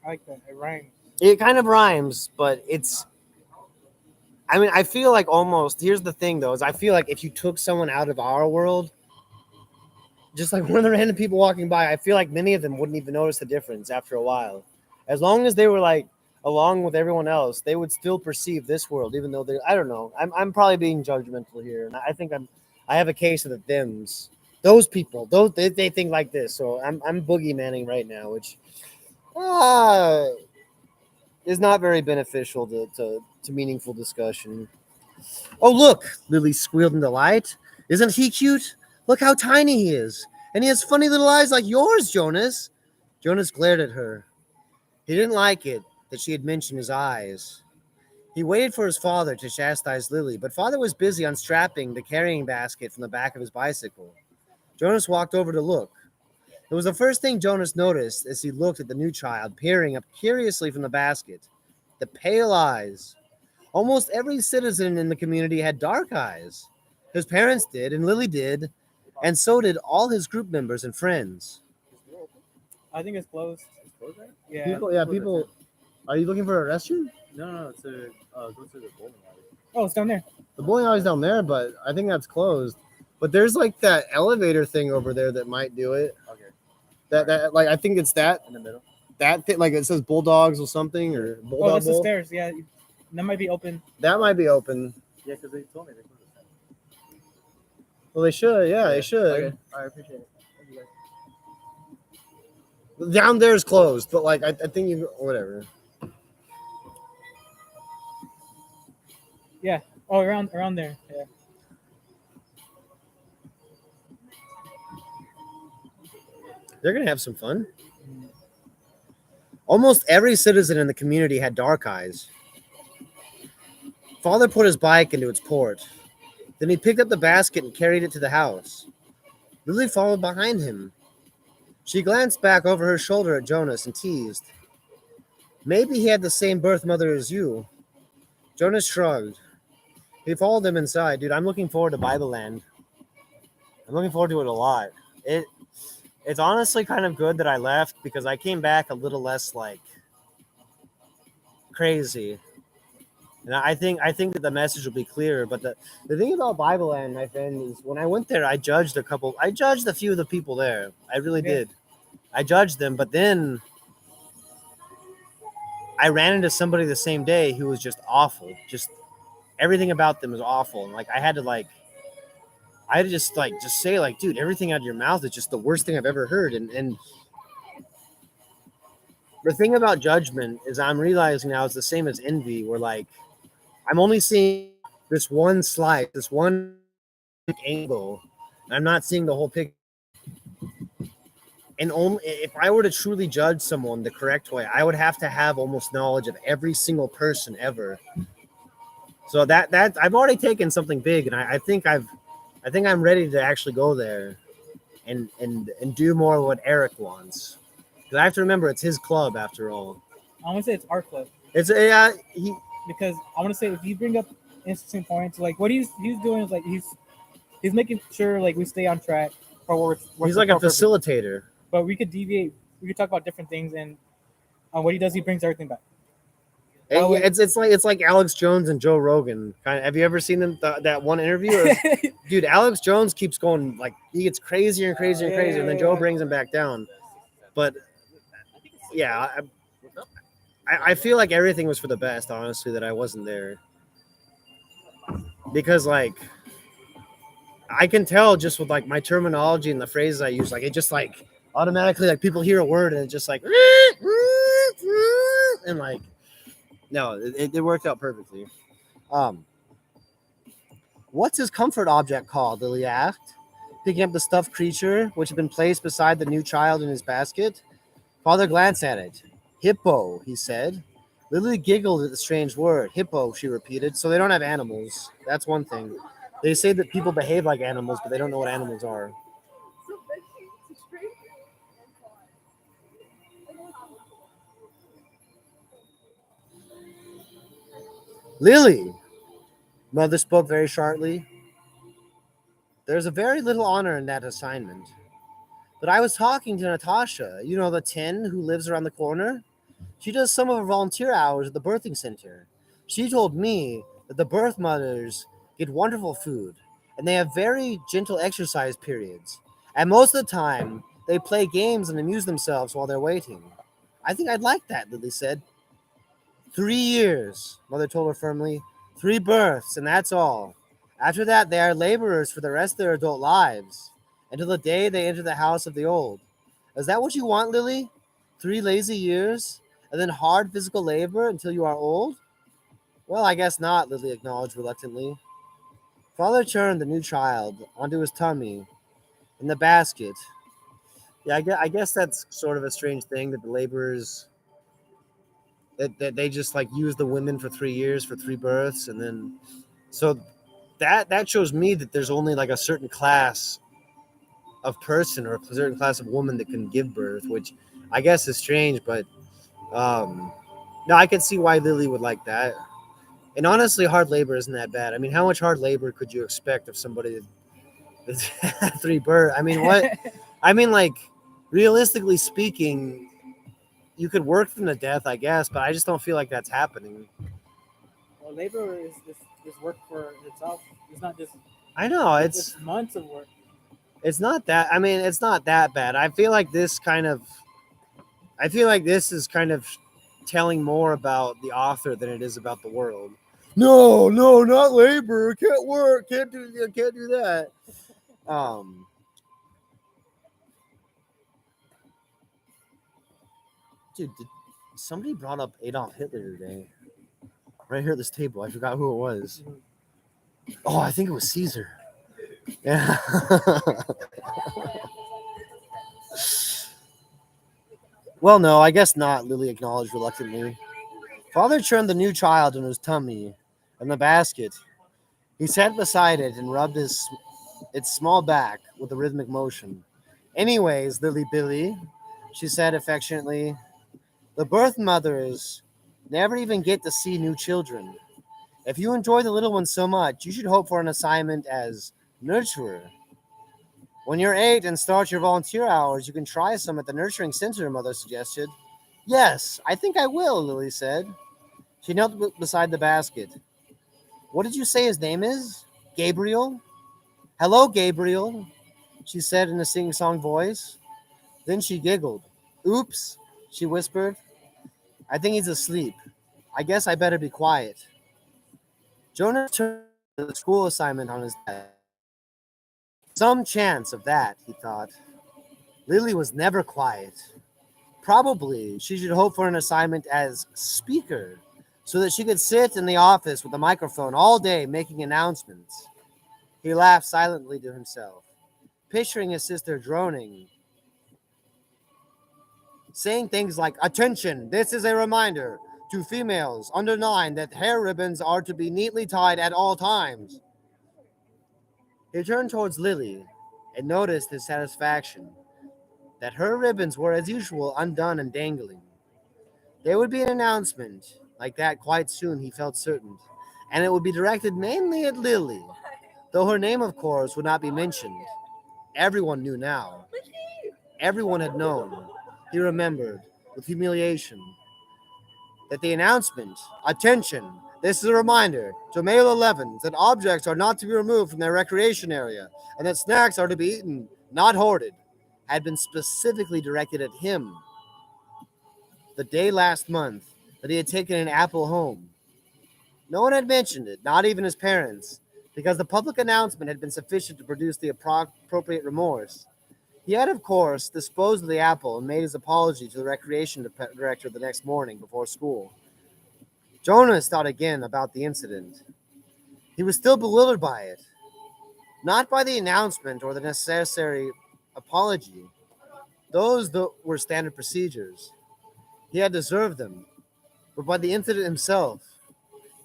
I like that. It rhymes. It kind of rhymes, but it's. I mean, I feel like almost. Here's the thing, though: is I feel like if you took someone out of our world, just like one of the random people walking by, I feel like many of them wouldn't even notice the difference after a while. As long as they were like along with everyone else, they would still perceive this world, even though they. I don't know. I'm probably being judgmental here, and I think I have a case of the thems. Those people, they think like this. So I'm boogeymanning right now, which uh, is not very beneficial to meaningful discussion. Oh, look, Lily squealed in delight. Isn't he cute? Look how tiny he is. And he has funny little eyes like yours, Jonas. Jonas glared at her. He didn't like it that she had mentioned his eyes. He waited for his father to chastise Lily, but father was busy unstrapping the carrying basket from the back of his bicycle. Jonas walked over to look. It was the first thing Jonas noticed as he looked at the new child peering up curiously from the basket. The pale eyes. Almost every citizen in the community had dark eyes. His parents did, and Lily did, and so did all his group members and friends. I think it's closed. It's closed, right? Yeah. People. Are you looking for a restroom? No, to go to the bowling alley. Oh, it's down there. The bowling alley's down there, but I think that's closed. But there's like that elevator thing over there that might do it. Okay. That like I think it's that In the middle. that thing like it says Bulldogs or something or Oh, Bulldog that's the Bowl. stairs. Yeah, that might be open. That might be open. Yeah, because they told me they closed it. Well, they should. Yeah, they should. Okay. I appreciate it. Thank you guys. Down there's closed, but like I think you whatever. Yeah. Oh, around there. Yeah. They're gonna have some fun. Almost every citizen in the community had dark eyes. Father put his bike into its port. Then he picked up the basket and carried it to the house. Lily followed behind him. She glanced back over her shoulder at Jonas and teased. Maybe he had the same birth mother as you. Jonas shrugged. He followed them inside. Dude, I'm looking forward to Bible Land. I'm looking forward to it a lot. It's honestly kind of good that I left because I came back a little less like crazy. And I think that the message will be clearer. But the thing about Bible Land, my friend, is when I went there, I judged a few of the people there. I really did. I judged them, but then I ran into somebody the same day who was just awful. Just everything about them was awful. And like I had to just say like, dude, everything out of your mouth is just the worst thing I've ever heard. And the thing about judgment is I'm realizing now it's the same as envy, where like I'm only seeing this one slice, this one angle. And I'm not seeing the whole picture. And only if I were to truly judge someone the correct way, I would have to have almost knowledge of every single person ever. So that I've already taken something big, and I think I'm ready to actually go there and do more of what Eric wants. Because I have to remember it's his club after all. I want to say it's our club. It's Because I want to say if you bring up interesting points, like what he's doing is like he's making sure like we stay on track for what he's like a facilitator. But we could deviate. We could talk about different things, and what he does, he brings everything back. It's like Alex Jones and Joe Rogan. Have you ever seen them that one interview? Dude, Alex Jones keeps going like he gets crazier and crazier and crazier, and then Joe brings him back down. But yeah, I feel like everything was for the best, honestly, that I wasn't there. Because like I can tell just with like my terminology and the phrases I use, like it just like automatically like people hear a word and it's just like and like no, it worked out perfectly. Um, what's his comfort object called? Lily asked, picking up the stuffed creature which had been placed beside the new child in his basket. Father glanced at it. Hippo, he said. Lily giggled at the strange word. Hippo, she repeated. So they don't have animals. That's one thing. They say that people behave like animals, but they don't know what animals are. Lily, Mother spoke very sharply. There's a very little honor in that assignment. But I was talking to Natasha, you know, the 10 who lives around the corner. She does some of her volunteer hours at the birthing center. She told me that the birth mothers get wonderful food and they have very gentle exercise periods. And most of the time, they play games and amuse themselves while they're waiting. I think I'd like that, Lily said. 3 years, Mother told her firmly. 3 births, and that's all. After that, they are laborers for the rest of their adult lives, until the day they enter the house of the old. Is that what you want, Lily? 3 lazy years, and then hard physical labor until you are old? Well, I guess not, Lily acknowledged reluctantly. Father turned the new child onto his tummy in the basket. Yeah, I guess that's sort of a strange thing that the laborers that they just like use the women for 3 years for 3 births, and then so that shows me that there's only like a certain class of person or a certain class of woman that can give birth, which I guess is strange, but um, no, I can see why Lily would like that. And honestly, hard labor isn't that bad. I mean, how much hard labor could you expect of somebody that's had 3 births? I mean, what? I mean, like realistically speaking, you could work them to death, I guess, but I just don't feel like that's happening. Well, labor is work for itself. It's not just I know it's months of work. it's not that. I mean, it's not that bad. I feel like this is kind of telling more about the author than it is about the world. No, no, not labor. Can't work. Can't do that. Um, dude, somebody brought up Adolf Hitler today. Right here at this table. I forgot who it was. Oh, I think it was Caesar. Yeah. Well, no, I guess not, Lily acknowledged reluctantly. Father turned the new child in his tummy in the basket. He sat beside it and rubbed its small back with a rhythmic motion. Anyways, Lily Billy, she said affectionately, the birth mothers never even get to see new children. If you enjoy the little ones so much, you should hope for an assignment as nurturer. When you're 8 and start your volunteer hours, you can try some at the nurturing center, Mother suggested. Yes, I think I will, Lily said. She knelt beside the basket. What did you say his name is? Gabriel? Hello, Gabriel, she said in a sing-song voice. Then she giggled. Oops, she whispered. I think he's asleep. I guess I better be quiet. Jonas turned to the school assignment on his desk. Some chance of that, he thought. Lily was never quiet. Probably she should hope for an assignment as speaker so that she could sit in the office with a microphone all day making announcements. He laughed silently to himself, picturing his sister droning, saying things like, Attention, this is a reminder to females under 9 that hair ribbons are to be neatly tied at all times. He turned towards Lily and noticed his satisfaction that her ribbons were as usual undone and dangling. There would be an announcement like that quite soon, he felt certain, and it would be directed mainly at Lily, though her name, of course, would not be mentioned. Everyone knew now. Everyone had known. He remembered, with humiliation, that the announcement, Attention, this is a reminder to male 11s that objects are not to be removed from their recreation area and that snacks are to be eaten, not hoarded, had been specifically directed at him the day last month that he had taken an apple home. No one had mentioned it, not even his parents, because the public announcement had been sufficient to produce the appropriate remorse. He had, of course, disposed of the apple and made his apology to the recreation director the next morning before school. Jonas thought again about the incident. He was still bewildered by it, not by the announcement or the necessary apology. Those were standard procedures. He had deserved them, but by the incident himself.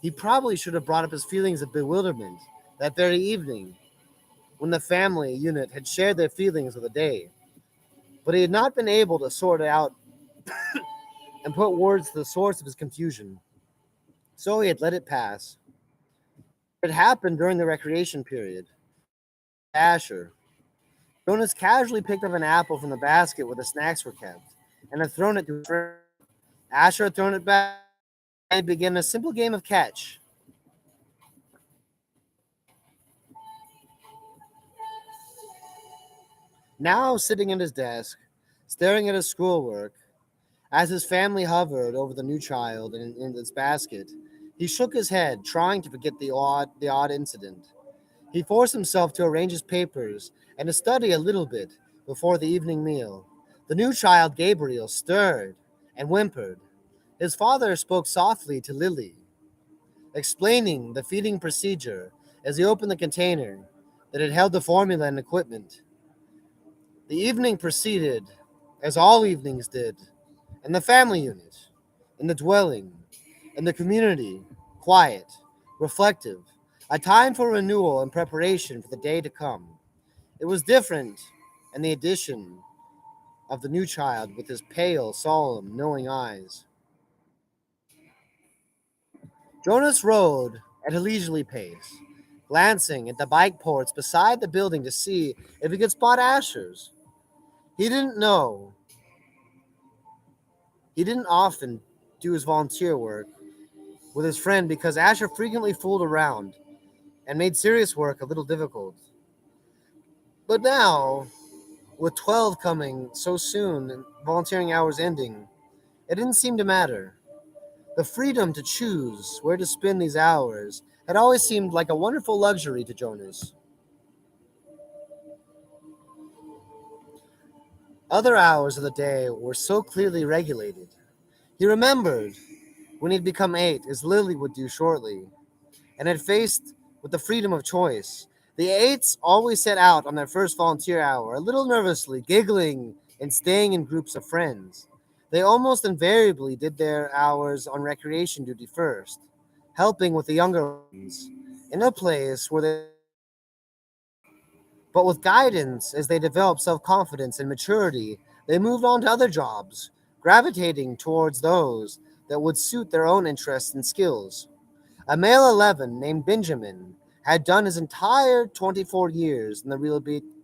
He probably should have brought up his feelings of bewilderment that very evening when the family unit had shared their feelings of the day. But he had not been able to sort it out and put words to the source of his confusion. So he had let it pass. It happened during the recreation period. Asher. Jonas casually picked up an apple from the basket where the snacks were kept and had thrown it to his friend. Asher had thrown it back and began a simple game of catch. Now sitting at his desk, staring at his schoolwork, as his family hovered over the new child in its basket, he shook his head, trying to forget the odd incident. He forced himself to arrange his papers and to study a little bit before the evening meal. The new child, Gabriel, stirred and whimpered. His father spoke softly to Lily, explaining the feeding procedure as he opened the container that had held the formula and equipment. The evening proceeded, as all evenings did, in the family unit, in the dwelling, in the community, quiet, reflective, a time for renewal and preparation for the day to come. It was different in the addition of the new child with his pale, solemn, knowing eyes. Jonas rode at a leisurely pace, glancing at the bike ports beside the building to see if he could spot Asher's. He didn't know. He didn't often do his volunteer work with his friend because Asher frequently fooled around and made serious work a little difficult. But now, with 12 coming so soon and volunteering hours ending, it didn't seem to matter. The freedom to choose where to spend these hours had always seemed like a wonderful luxury to Jonas. Other hours of the day were so clearly regulated. He remembered when he'd become 8, as Lily would do shortly, and had faced with the freedom of choice. The 8s always set out on their first volunteer hour, a little nervously, giggling and staying in groups of friends. They almost invariably did their hours on recreation duty first, helping with the younger ones in a place where they, but with guidance as they developed self-confidence and maturity, they moved on to other jobs, gravitating towards those that would suit their own interests and skills. A male 11 named Benjamin had done his entire 24 years in the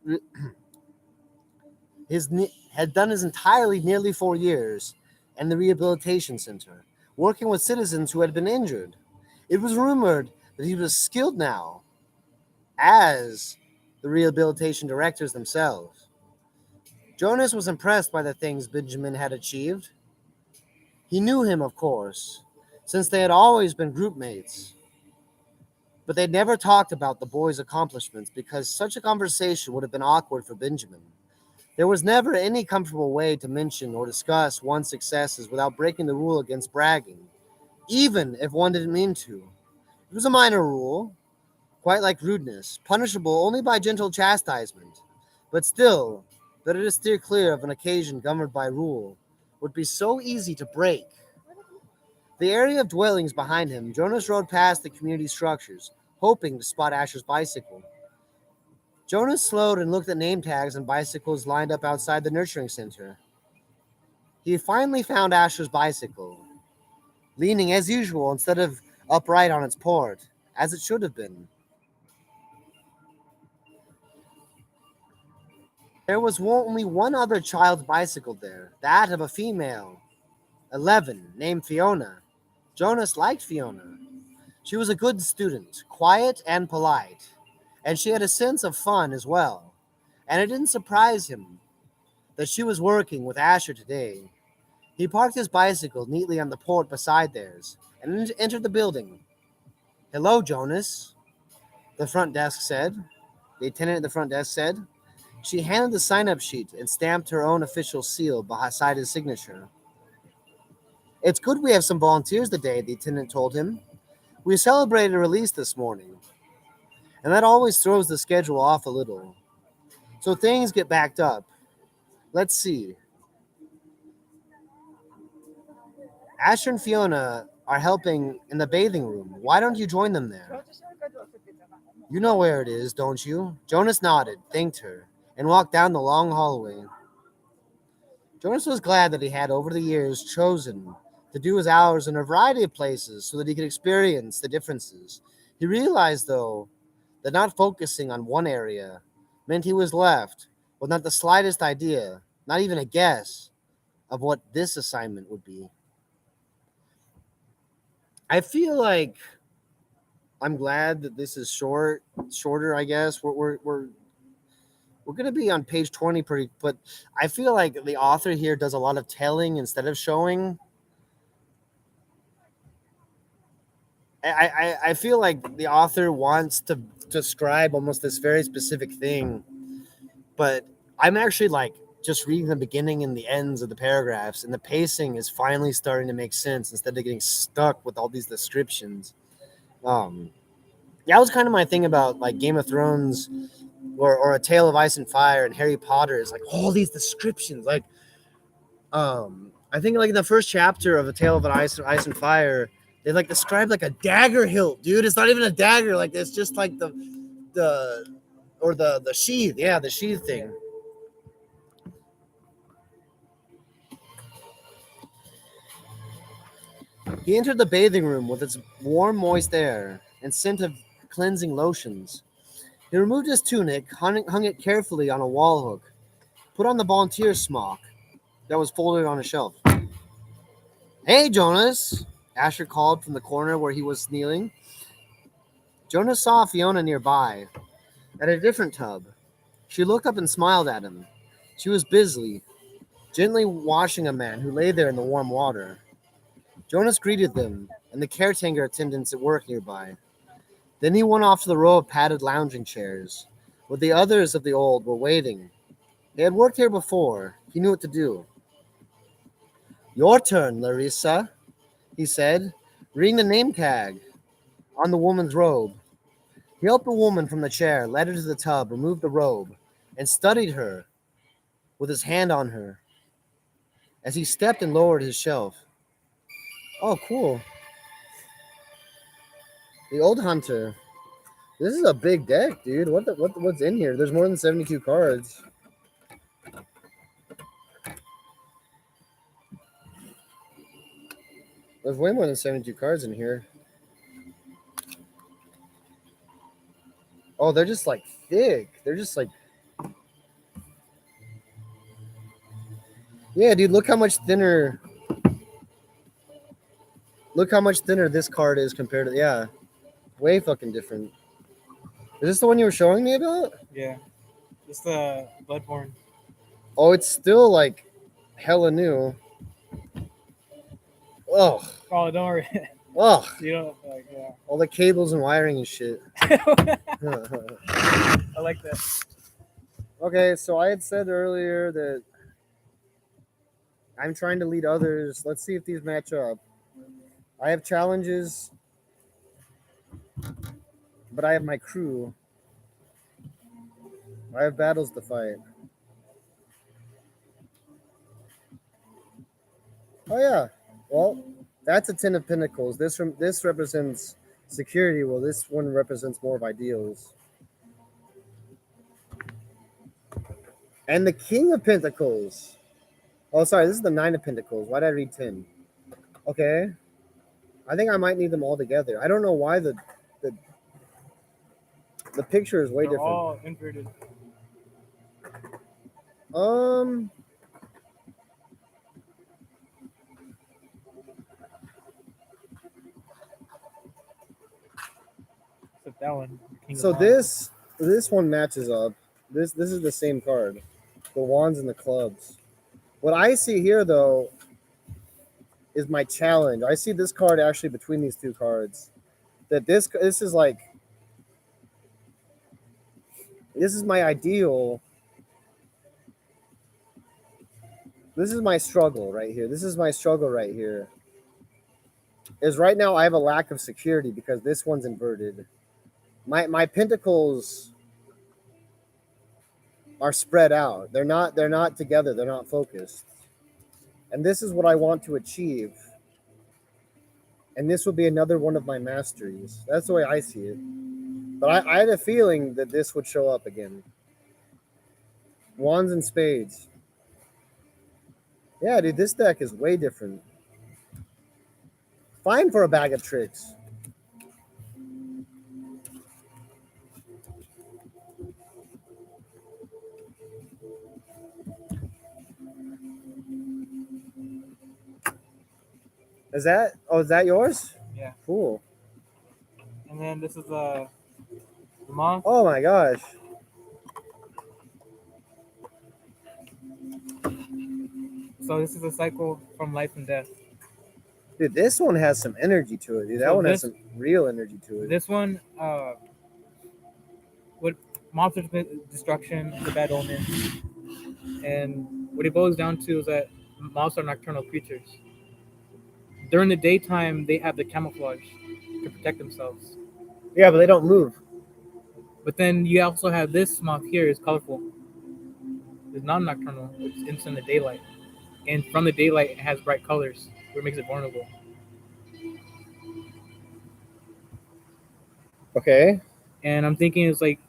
had done his entirely nearly 4 years in the rehabilitation center, working with citizens who had been injured. It was rumored that he was skilled now as the rehabilitation directors themselves. Jonas was impressed by the things Benjamin had achieved. He knew him, of course, since they had always been group mates, but they'd never talked about the boy's accomplishments because such a conversation would have been awkward for Benjamin. There was never any comfortable way to mention or discuss one's successes without breaking the rule against bragging, even if one didn't mean to. It was a minor rule, quite like rudeness, punishable only by gentle chastisement, but still, better to steer clear of an occasion governed by rule would be so easy to break. The area of dwellings behind him, Jonas rode past the community structures, hoping to spot Asher's bicycle. Jonas slowed and looked at name tags and bicycles lined up outside the nurturing center. He finally found Asher's bicycle, leaning as usual instead of upright on its port, as it should have been. There was only one other child's bicycle there, that of a female, 11, named Fiona. Jonas liked Fiona. She was a good student, quiet and polite, and she had a sense of fun as well. And it didn't surprise him that she was working with Asher today. He parked his bicycle neatly on the port beside theirs and entered the building. "Hello, Jonas." The front desk said. The attendant at the front desk said. She handed the sign-up sheet and stamped her own official seal beside his signature. It's good we have some volunteers today, the attendant told him. We celebrated a release this morning, and that always throws the schedule off a little. So things get backed up. Let's see. Asher and Fiona are helping in the bathing room. Why don't you join them there? You know where it is, don't you? Jonas nodded, thanked her, and walked down the long hallway. Jonas was glad that he had, over the years, chosen to do his hours in a variety of places so that he could experience the differences. He realized, though, that not focusing on one area meant he was left with not the slightest idea, not even a guess, of what this assignment would be. I feel like I'm glad that this is shorter, I guess. We're going to be on page 20 but I feel like the author here does a lot of telling instead of showing. I feel like the author wants to describe almost this very specific thing, but I'm actually like just reading the beginning and the ends of the paragraphs, and the pacing is finally starting to make sense instead of getting stuck with all these descriptions. That was kind of my thing about like Game of Thrones or A Tale of Ice and Fire and Harry Potter, is like all these descriptions. Like, I think like in the first chapter of A Tale of Ice and Fire, they like describe like a dagger hilt, dude. It's not even a dagger. Like it's just like the sheath. Yeah, the sheath thing. He entered the bathing room with its warm, moist air and scent of cleansing lotions. He removed his tunic, hung it carefully on a wall hook, put on the volunteer smock that was folded on a shelf. Hey, Jonas, Asher called from the corner where he was kneeling. Jonas saw Fiona nearby, at a different tub. She looked up and smiled at him. She was busy, gently washing a man who lay there in the warm water. Jonas greeted them and the caretaker attendants at work nearby. Then he went off to the row of padded lounging chairs, where the others of the old were waiting. They had worked here before. He knew what to do. Your turn, Larissa, he said, reading the name tag on the woman's robe. He helped the woman from the chair, led her to the tub, removed the robe, and studied her with his hand on her as he stepped and lowered his shelf. Oh, cool. The Old Hunter. This is a big deck, dude. What's in here? There's more than 72 cards. There's way more than 72 cards in here. Oh, they're just like thick. They're just like... Yeah, dude, look how much thinner... Look how much thinner this card is compared to... Yeah, way fucking different. Is this the one you were showing me about? Yeah. It's the Bloodborne. Oh, it's still like hella new. Oh. Oh, don't worry. Oh. You don't like, yeah. All the cables and wiring and shit. I like that. Okay, so I had said earlier that I'm trying to lead others. Let's see if these match up. I have challenges, but I have my crew. I have battles to fight. Oh yeah. Well, that's a 10 of Pentacles. This represents security. Well, this one represents more of ideals. And the King of Pentacles. Oh, sorry. This is the 9 of Pentacles. Why did I read 10? Okay. I think I might need them all together. I don't know why the picture is way They're different. all inverted. Except that one. So this one matches up. This is the same card. The wands and the clubs. What I see here though is my challenge. I see this card actually between these two cards. That this is like This is my ideal. This is my struggle right here. This is my struggle right here. Is right now I have a lack of security because this one's inverted. My pentacles are spread out. They're not together. They're not focused. And this is what I want to achieve. And this will be another one of my masteries. That's the way I see it. But I had a feeling that this would show up again. Wands and spades. Yeah, dude, this deck is way different. Fine for a bag of tricks. Is that yours? Yeah. Cool. And then this is the moth. Oh my gosh. So this is a cycle from life and death. Dude, this one has some energy to it, dude. That So one has some real energy to it. This one, what monster destruction is a bad omen, and what it boils down to is that moths are nocturnal creatures. During the daytime, they have the camouflage to protect themselves. Yeah, but they don't move. But then you also have this moth here is colorful. It's not nocturnal. It's in the daylight, and from the daylight, it has bright colors, which makes it vulnerable. Okay. And I'm thinking it's like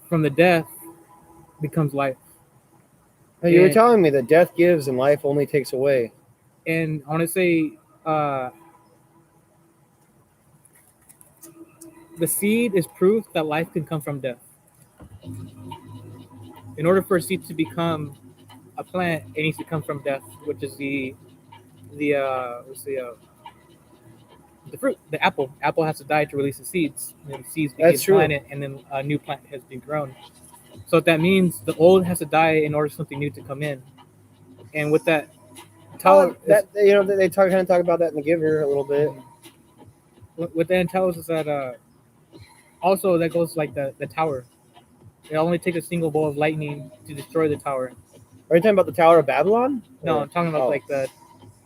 from the death becomes life. Hey, you were And- telling me that death gives and life only takes away. And I want to say the seed is proof that life can come from death. In order for a seed to become a plant, it needs to come from death, which is the fruit, the apple. Apple has to die to release the seeds, and then the seeds become That's true. planted, and then a new plant has been grown. So that means the old has to die in order for something new to come in. And with that, That they kind of talk about that in the Giver a little bit. what that tells us is that also that goes like the tower. It only takes a single bolt of lightning to destroy the tower. Are you talking about the Tower of Babylon? No, Or- I'm talking about oh. like the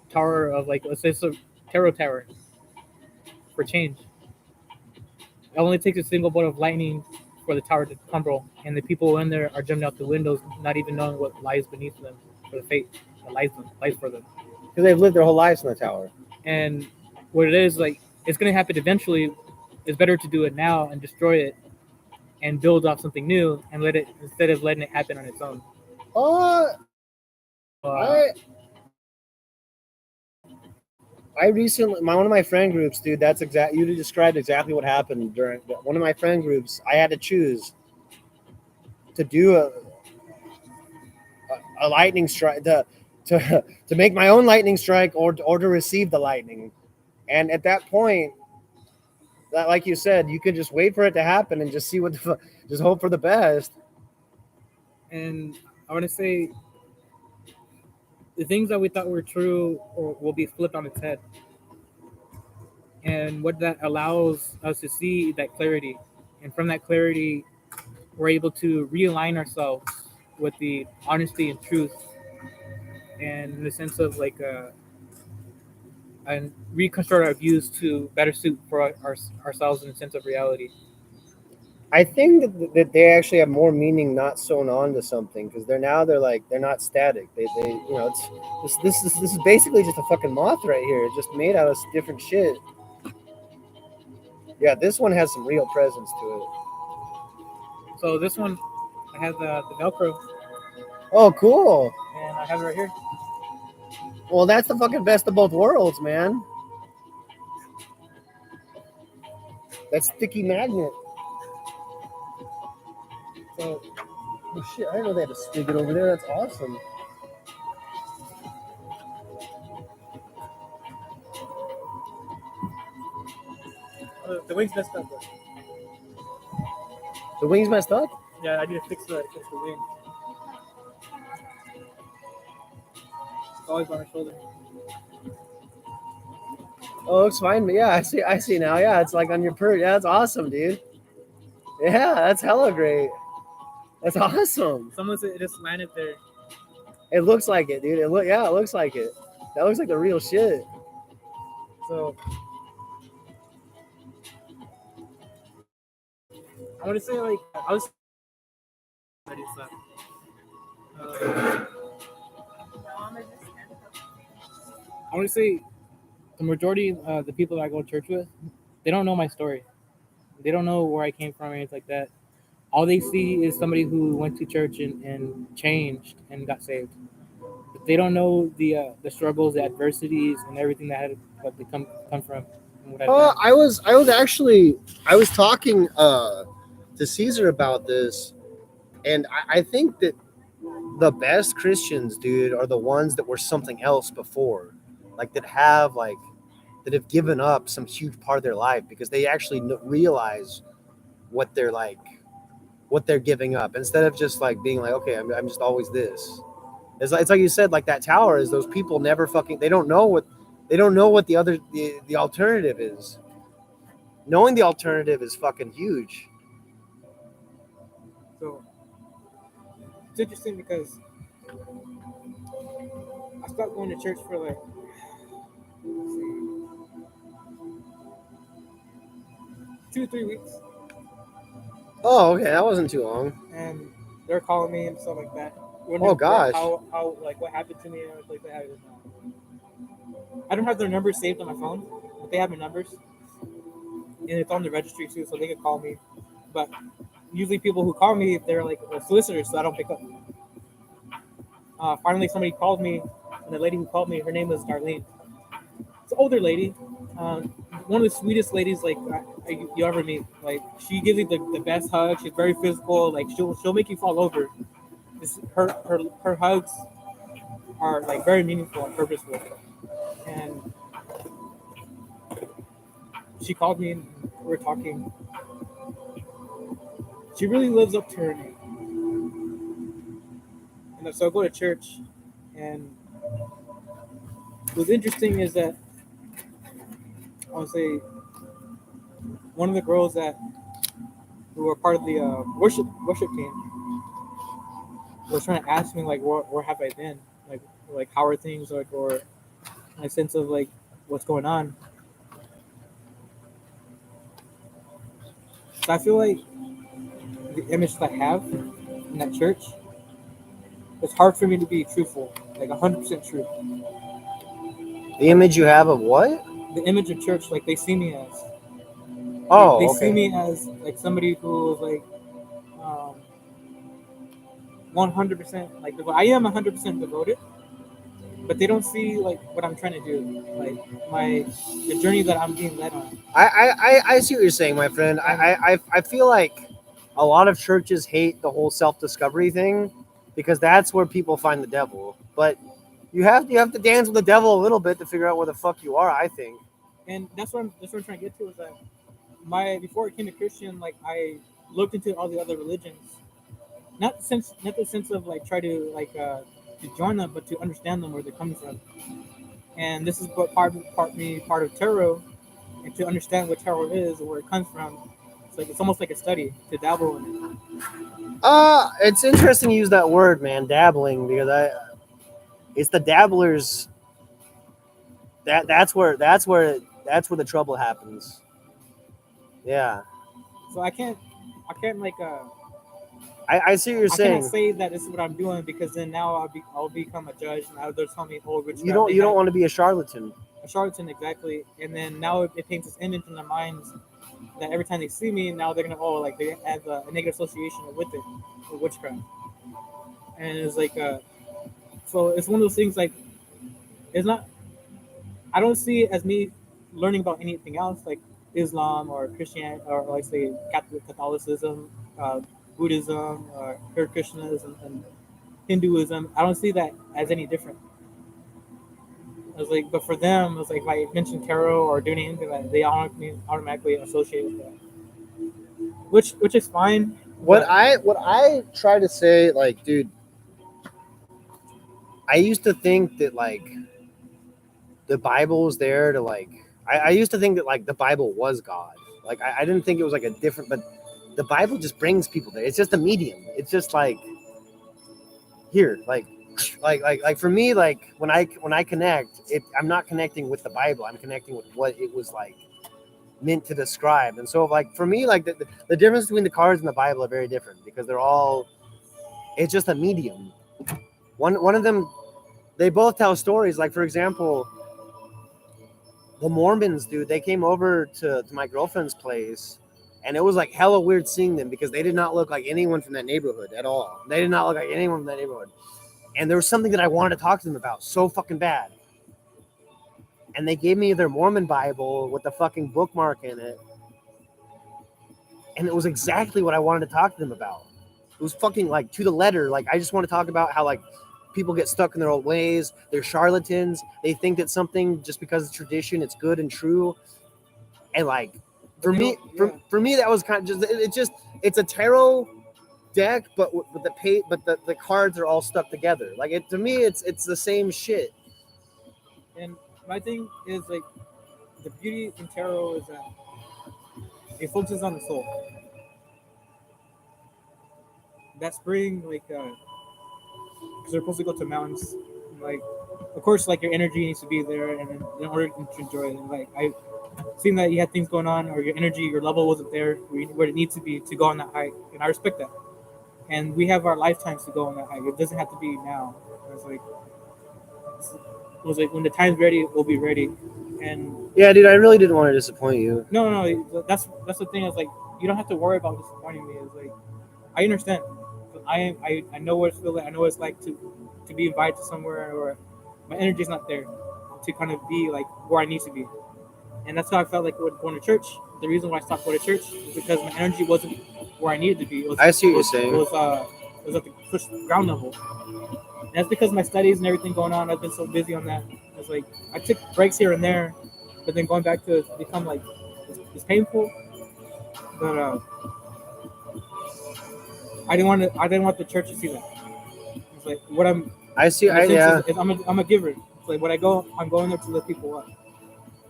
tower of like let's say it's a tarot tower for change. It only takes a single bolt of lightning for the tower to crumble, and the people in there are jumping out the windows, not even knowing what lies beneath them, for the fate that lies for them. Because they've lived their whole lives in the tower. And what it is like, it's going to happen eventually. It's better to do it now and destroy it, and build off something new, and let it instead of letting it happen on its own. I recently, one of my friend groups, dude. That's you described exactly what happened during one of my friend groups. I had to choose to do a lightning strike to make my own lightning strike or to receive the lightning. And at that point, that like you said, you can just wait for it to happen and just see just hope for the best. And I want to say the things that we thought were true will be flipped on its head. And what that allows us to see that clarity. And from that clarity, we're able to realign ourselves with the honesty and truth. And in the sense of like and reconstruct our views to better suit for ourselves in the sense of reality. I think that they actually have more meaning not sewn on to something because they're not static. They this is basically just a fucking moth right here. It's just made out of different shit. Yeah, this one has some real presence to it. So this one, I have the Velcro, Oh, cool. and I have it right here. Well, that's the fucking best of both worlds, man. That sticky magnet. So, oh shit, I didn't know they had a spigot over there. That's awesome. The wing's messed up. But The wing's messed up? yeah, I need to fix the wing. It's always on my shoulder. Oh, it looks fine. But yeah, I see now. Yeah, it's like on your perch. Yeah, that's awesome, dude. Yeah, that's hella great. That's awesome. Someone said it just landed there. It looks like it, dude. It looks like it. That looks like the real shit. So I want to say like I was. I want to say the majority of the people that I go to church with, they don't know my story. They don't know where I came from or anything like that. All they see is somebody who went to church and changed and got saved. But they don't know the struggles, the adversities, and everything that had what they come from. And what I've done. I was talking to Caesar about this, and I think that the best Christians, dude, are the ones that were something else before, like that have given up some huge part of their life because they actually realize what they're like, what they're giving up, instead of just like being like, okay, I'm just always this. It's like you said, like that tower is those people never fucking they don't know what the alternative is. Knowing the alternative is fucking huge. So it's interesting because I stopped going to church for like 2 or 3 weeks, Oh, okay, that wasn't too long. and they're calling me and stuff like that. Oh, gosh. How like what happened to me and like that. I don't have their numbers saved on my phone, but they have my numbers, and it's on the registry too, so they can call me. But usually, people who call me, they're like solicitors, so I don't pick up. Finally, somebody called me, and the lady who called me, her name was Darlene. It's an older lady, one of the sweetest ladies like you ever meet. Like she gives you the best hug. She's very physical. Like she'll make you fall over. Her hugs are like very meaningful and purposeful. And she called me and we were talking. She really lives up to her name. And so I go to church, and what's interesting is that I would say one of the girls that who were part of the worship team was trying to ask me like where have I been, like how are things, like, or my sense of like what's going on. So I feel like the image that I have in that church, it's hard for me to be truthful, like 100% true. The image you have of what? The image of church, like they see me as, Oh, they okay. see me as like somebody who is like 100% like I am 100% devoted, but they don't see like what I'm trying to do, like the journey that I'm being led on. I see what you're saying, my friend. I feel like a lot of churches hate the whole self-discovery thing because that's where people find the devil. But you have to dance with the devil a little bit to figure out where the fuck you are, I think. And that's what I'm trying to get to is that before I became a Christian, like I looked into all the other religions, not the sense of like try to like to join them, but to understand them, where they're coming from. And this is what part of tarot, and to understand what tarot is and where it comes from. It's almost like a study to dabble in it. It's interesting you use that word, man, dabbling, because it's the dabblers that's where the trouble happens. Yeah. So I can't like I see what you're I cannot saying. say that this is what I'm doing, because then now I'll become a judge, and now they're telling me, oh, You don't want to be a charlatan. a charlatan, exactly. And then now it paints this image in their minds that every time they see me, now they're gonna like they have a negative association with it, with witchcraft. And it's like so it's one of those things like it's not. I don't see it as me learning about anything else like Islam or Christianity, or like say Catholicism, Buddhism, or Hare Krishnaism and Hinduism. I don't see that as any different. I was like, but for them, it's like if I mention tarot or doing anything like that, they automatically associate with that, which is fine. What I try to say, like, dude, I used to think that like the Bible was there to like. I used to think that like the Bible was God. Like I didn't think it was like a different, but the Bible just brings people there. It's just a medium. It's just like here, like for me, like when I connect, I'm not connecting with the Bible. I'm connecting with what it was like meant to describe. And so like for me, like the difference between the cards and the Bible are very different because they're all, it's just a medium. One of them, they both tell stories. Like for example, the Mormons, dude, they came over to my girlfriend's place, and it was like hella weird seeing them because they did not look like anyone from that neighborhood at all. They did not look like anyone from that neighborhood. And there was something that I wanted to talk to them about so fucking bad. And they gave me their Mormon Bible with the fucking bookmark in it. And it was exactly what I wanted to talk to them about. It was fucking like to the letter. Like I just want to talk about how like people get stuck in their old ways. They're charlatans. They think that something just because it's tradition, it's good and true. And like for me, that was kind of it's a tarot deck, but with the cards are all stuck together. Like to me, it's the same shit. And my thing is like the beauty in tarot is that it focuses on the soul. That spring, like, because they're supposed to go to mountains, like, of course, like your energy needs to be there, and in order to enjoy it, and, like I seen that you had things going on, or your energy, your level wasn't there where it needs to be to go on that hike, and I respect that. And we have our lifetimes to go on that hike. It doesn't have to be now. It was like when the time's ready, we'll be ready. And yeah, dude, I really didn't want to disappoint you. No, that's the thing. Is like you don't have to worry about disappointing me. It's like I understand. I know what it's feeling. I know what it's like to be invited to somewhere, or my energy's not there to kind of be like where I need to be. And that's how I felt like going to church. The reason why I stopped going to church is because my energy wasn't where I needed to be. I see what you're saying. It was at the first ground level. And that's because of my studies and everything going on. I've been so busy on that. It's like I took breaks here and there, but then going back to it become like it's painful. But I didn't want the church to see that. It's like what I'm. I see. Is I'm a giver. It's like when I go, I'm going there to lift people up.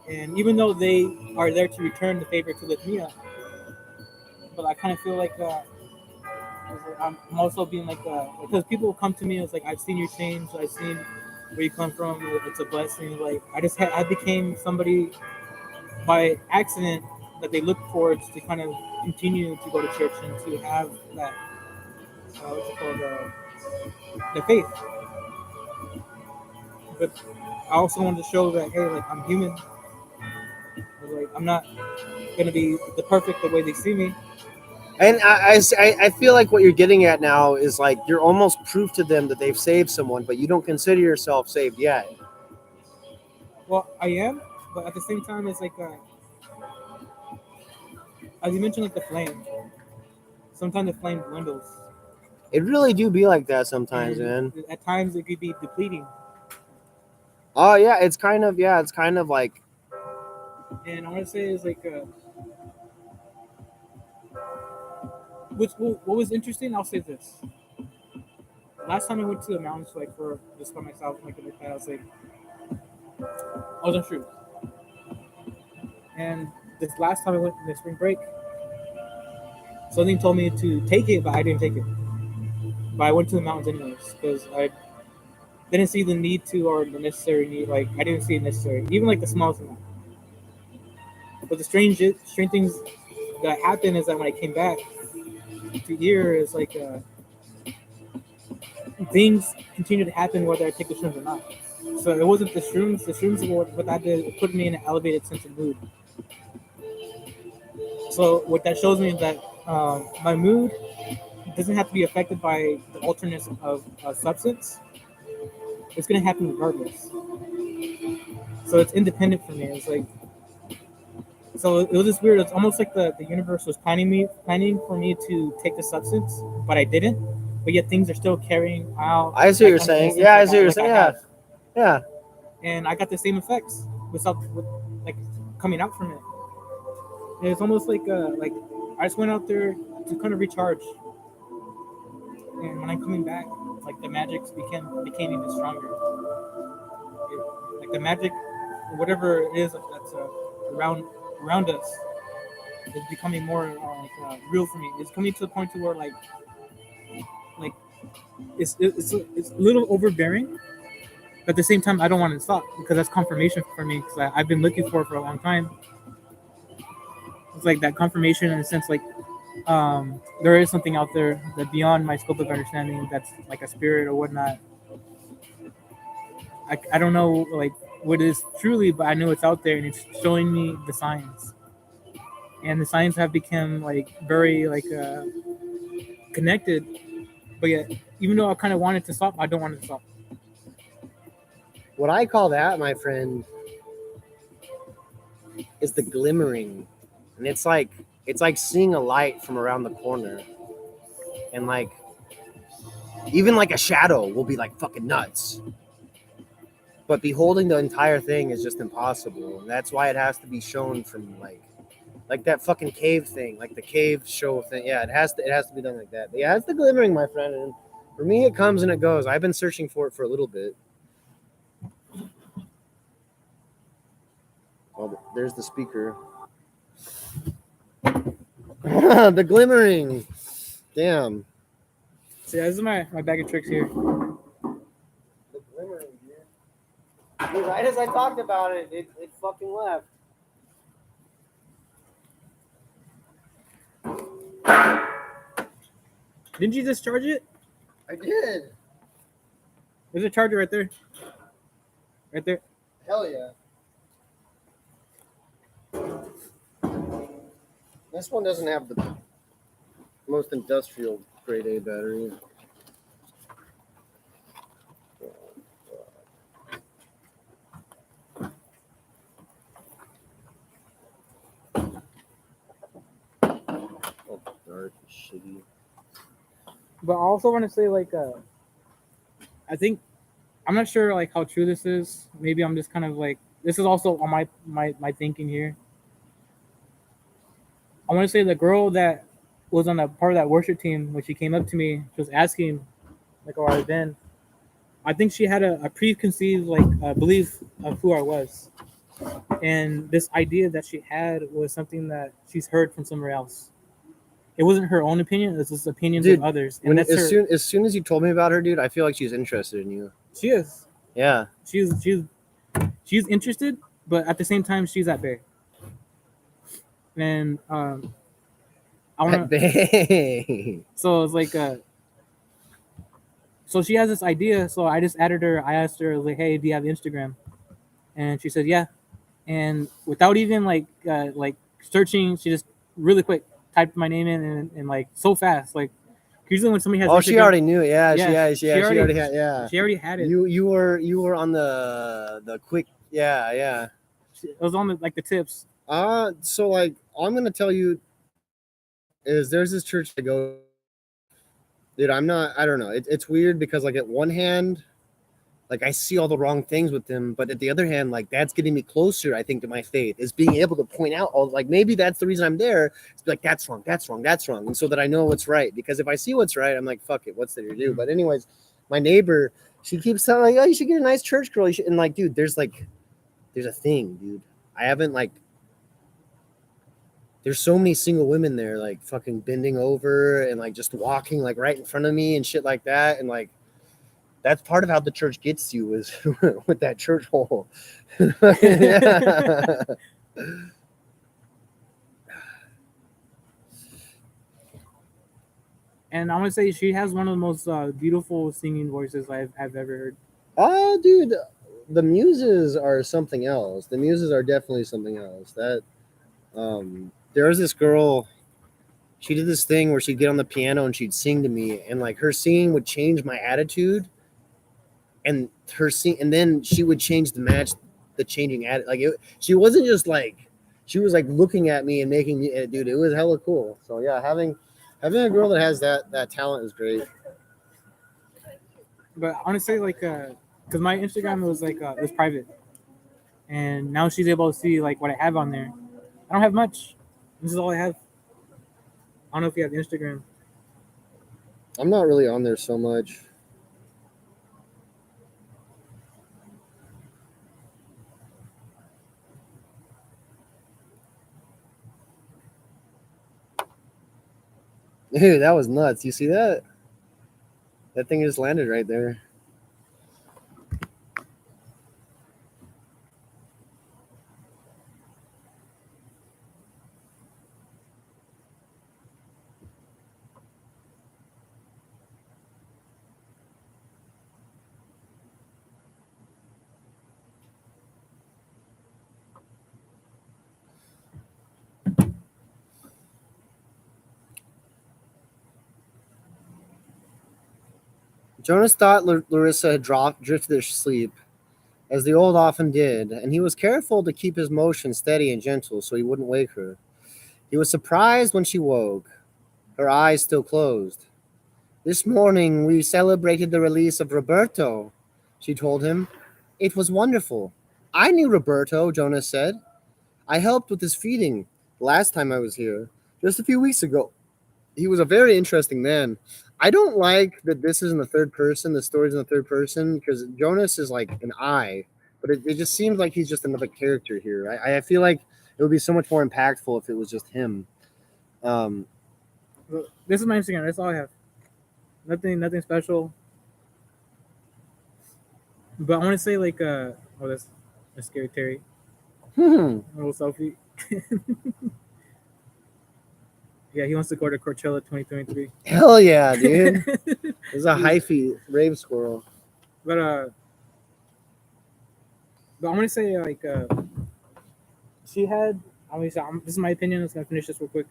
And even though they are there to return the favor to lift me up, but I kind of feel like I'm also being like because people will come to me. It's like I've seen your change. I've seen where you come from. It's a blessing. Like I became somebody by accident that they look forward to kind of continue to go to church and to have that what's it called the faith. But I also wanted to show that hey, like I'm human. Like I'm not gonna be the perfect the way they see me. And I feel like what you're getting at now is like you're almost proof to them that they've saved someone, but you don't consider yourself saved yet. Well, I am, but at the same time, it's like as you mentioned, like the flame. Sometimes the flame dwindles. It really do be like that sometimes, and man. At times, it could be depleting. Oh yeah, it's kind of like. And I want to say is like, what was interesting. I'll say this. Last time I went to the mountains, like for just by myself, like I was like, I was unsure. And this last time I went in the spring break, something told me to take it, but I didn't take it. But I went to the mountains anyways because I didn't see the need to or the necessary need. Like I didn't see it necessary, even like the smallest amount. But the strange things that happened is that when I came back to here, it's like things continue to happen whether I take the shrooms or not. So it wasn't the shrooms. The shrooms were what that did. It put me in an elevated sense of mood. So what that shows me is that my mood doesn't have to be affected by the alterness of a substance. It's going to happen regardless. So it's independent for me. It's like, so it was just weird. It's almost like the universe was planning for me to take the substance, but I didn't. But yet things are still carrying out. I see what you're saying. Yeah, I see what you're saying. Yeah. And I got the same effects with like coming out from it. And it's almost like I just went out there to kind of recharge. And when I'm coming back, like the magic became even stronger. Like the magic, whatever it is that's around us, is becoming more real for me. It's coming to the point to where like it's a little overbearing, but at the same time I don't want it to stop because that's confirmation for me because I've been looking for it for a long time. It's like that confirmation in a sense like there is something out there that beyond my scope of understanding that's like a spirit or whatnot. I don't know like what it is truly, but I know it's out there and it's showing me the signs. And the signs have become like very like connected, but yet even though I kind of want it to stop, I don't want it to stop. What I call that, my friend, is the glimmering, and it's like seeing a light from around the corner, and like even like a shadow will be like fucking nuts. But beholding the entire thing is just impossible, and that's why it has to be shown from like that fucking cave thing, like the cave show thing. Yeah, it has to be done like that. But yeah, it's the glimmering, my friend. And for me, it comes and it goes. I've been searching for it for a little bit. Well, there's the speaker. The glimmering. Damn. So yeah, this is my bag of tricks here. The glimmering, dude. Right as I talked about it, it fucking left. Didn't you just charge it? I did. There's a charger right there. Right there. Hell yeah. This one doesn't have the most industrial grade A battery. Oh, dark, shitty. But I also want to say like I think I'm not sure like how true this is. Maybe I'm just kind of like this is also on my thinking here. I want to say the girl that was on the part of that worship team when she came up to me, she was asking like who I was in. I think she had a preconceived like belief of who I was, and this idea that she had was something that she's heard from somewhere else. It wasn't her own opinion; it was just opinions Dude, of others. And When, that's as her. soon as you told me about her, dude, I feel like she's interested in you. She is. Yeah. She's interested, but at the same time, she's at bay. And I want to. So it's like so she has this idea. So I just added her. I asked her like, "Hey, do you have Instagram?" And she said, "Yeah." And without even like searching, she just really quick typed my name in and like so fast. Like usually when somebody has Oh, Instagram, she already knew. Yeah, Yeah, she already had. Yeah. she already had it. You were on the quick. Yeah. It was on the tips. So like all I'm gonna tell you is there's this church I go. Dude, I don't know. It's weird because like at one hand, like I see all the wrong things with them, but at the other hand, like that's getting me closer, I think, to my faith, is being able to point out all like maybe that's the reason I'm there. It's like that's wrong, and so that I know what's right. Because if I see what's right, I'm like, fuck it, what's there to do? But anyways, my neighbor, she keeps telling like, oh, you should get a nice church girl. And like, dude, there's a thing, dude. I haven't like. There's so many single women there, like fucking bending over and like just walking like right in front of me and shit like that, and like. That's part of how the church gets you is with that church hole. Yeah. And I want to say she has one of the most beautiful singing voices I've ever heard. Oh, dude, the muses are something else. The muses are definitely something else. That there was this girl. She did this thing where she'd get on the piano and she'd sing to me, and like her singing would change my attitude. And and then she would change the match, the changing at like it. She wasn't just like she was like looking at me and making me, dude. It was hella cool. So yeah, having a girl that has that talent is great. But I want to say like because my Instagram was like it was private, and now she's able to see like what I have on there. I don't have much. This is all I have. I don't know if you have Instagram. I'm not really on there so much. Dude, that was nuts. You see that? That thing just landed right there. Jonas thought Larissa had drifted asleep, as the old often did, and he was careful to keep his motion steady and gentle so he wouldn't wake her. He was surprised when she woke, her eyes still closed. This morning we celebrated the release of Roberto, she told him. It was wonderful. I knew Roberto, Jonas said. I helped with his feeding last time I was here, just a few weeks ago. He was a very interesting man. I don't like that this is in the third person, the story's in the third person, because Jonas is like an I, but it just seems like he's just another character here. I feel like it would be so much more impactful if it was just him. Well, this is my Instagram. That's all I have. Nothing special. But I want to say like oh, that's scary Terry. Hmm. A little selfie. Yeah, he wants to go to Coachella 2023. Hell yeah, dude. There's a hyphy rave squirrel. But I want to say like she had. This is my opinion. Let's gonna finish this real quick.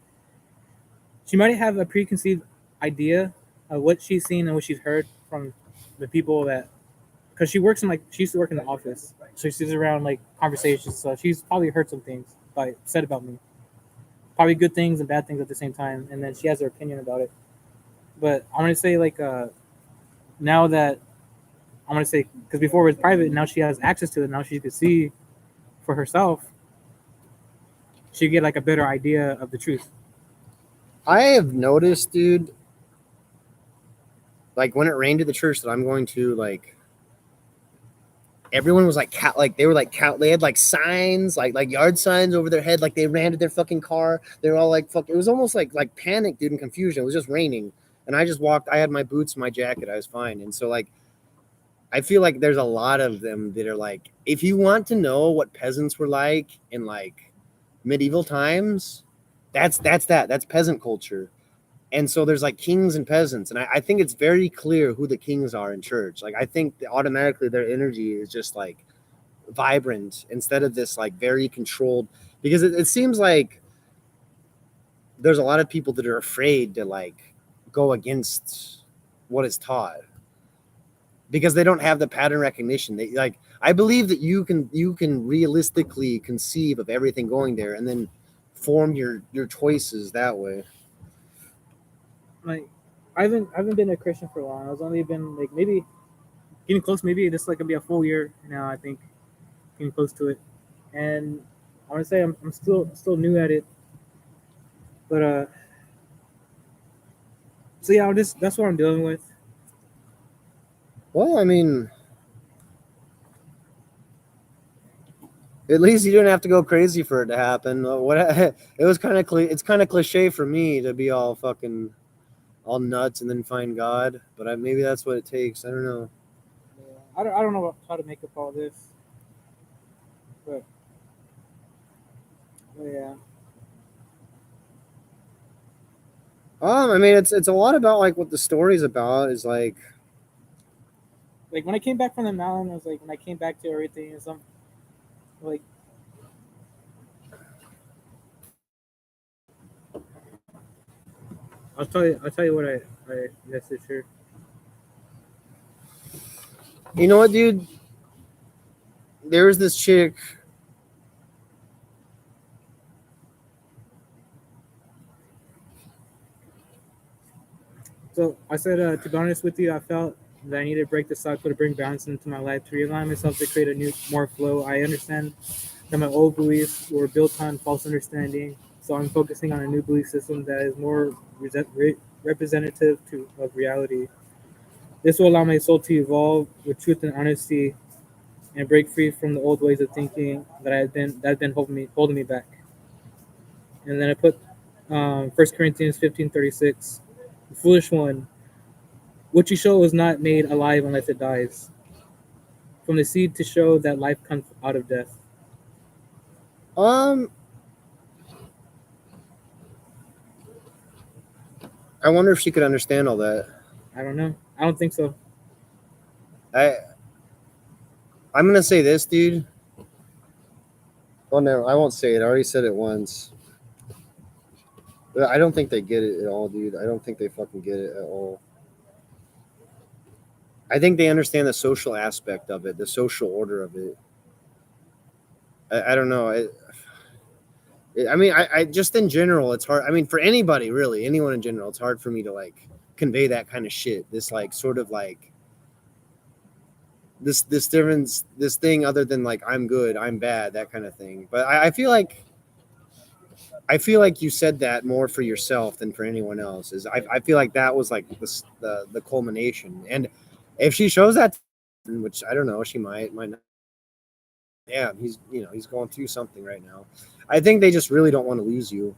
She might have a preconceived idea of what she's seen and what she's heard from the people that, because she works in like she used to work in the office, so she's around like conversations. So she's probably heard some things said about me, probably good things and bad things at the same time, and then she has her opinion about it. But I want to say like now that I want to say, because before it was private, now she has access to it. Now she could see for herself. She get like a better idea of the truth. I have noticed, dude, like when it rained at the church that I'm going to, like everyone was like they were like they had like signs, like yard signs over their head, like they ran to their fucking car. They were all like fuck. It was almost like panic, dude, and confusion. It was just raining, and I just walked. I had my boots, my jacket. I was fine, and so like I feel like there's a lot of them that are like, if you want to know what peasants were like in like medieval times, that's peasant culture. And so there's like kings and peasants, and I think it's very clear who the kings are in church. Like I think that automatically their energy is just like vibrant instead of this like very controlled, because it seems like there's a lot of people that are afraid to like go against what is taught because they don't have the pattern recognition. They like, I believe that you can realistically conceive of everything going there and then form your choices that way. Like I haven't been a Christian for long. I was only been like maybe getting close. Maybe this like gonna be a full year now. I think getting close to it, and I want to say I'm still new at it. But so yeah, that's what I'm dealing with. Well, I mean, at least you didn't have to go crazy for it to happen. What it was it's kind of cliche for me to be all fucking all nuts and then find God, but maybe that's what it takes. I don't know. Yeah, I don't know how to make up all this, but yeah. I mean, it's a lot about like what the story's about is like When I came back from the mountain, I was like when I came back to everything and some like. I'll tell you what I messaged her. You know what, dude? There was this chick. So I said, to be honest with you, I felt that I needed to break the cycle to bring balance into my life, to realign myself to create a new, more flow. I understand that my old beliefs were built on false understanding, so I'm focusing on a new belief system that is more representative of reality. This will allow my soul to evolve with truth and honesty, and break free from the old ways of thinking that have been holding me back. And then I put 1 Corinthians 15:36. Foolish one. What you show was not made alive unless it dies. From the seed to show that life comes out of death. I wonder if she could understand all that. I don't know. I don't think so. I'm gonna say this, dude. Oh no, I won't say it. I already said it once. But I don't think they get it at all, dude. I don't think they fucking get it at all. I think they understand the social aspect of it, the social order of it. I don't know. I just in general, it's hard. I mean, for anybody, really, anyone in general, it's hard for me to like convey that kind of shit. This like sort of like this difference, this thing other than like I'm good, I'm bad, that kind of thing. But I feel like you said that more for yourself than for anyone else. I feel like that was like the culmination. And if she shows that, which I don't know, she might not. Yeah, he's going through something right now. I think they just really don't want to lose you.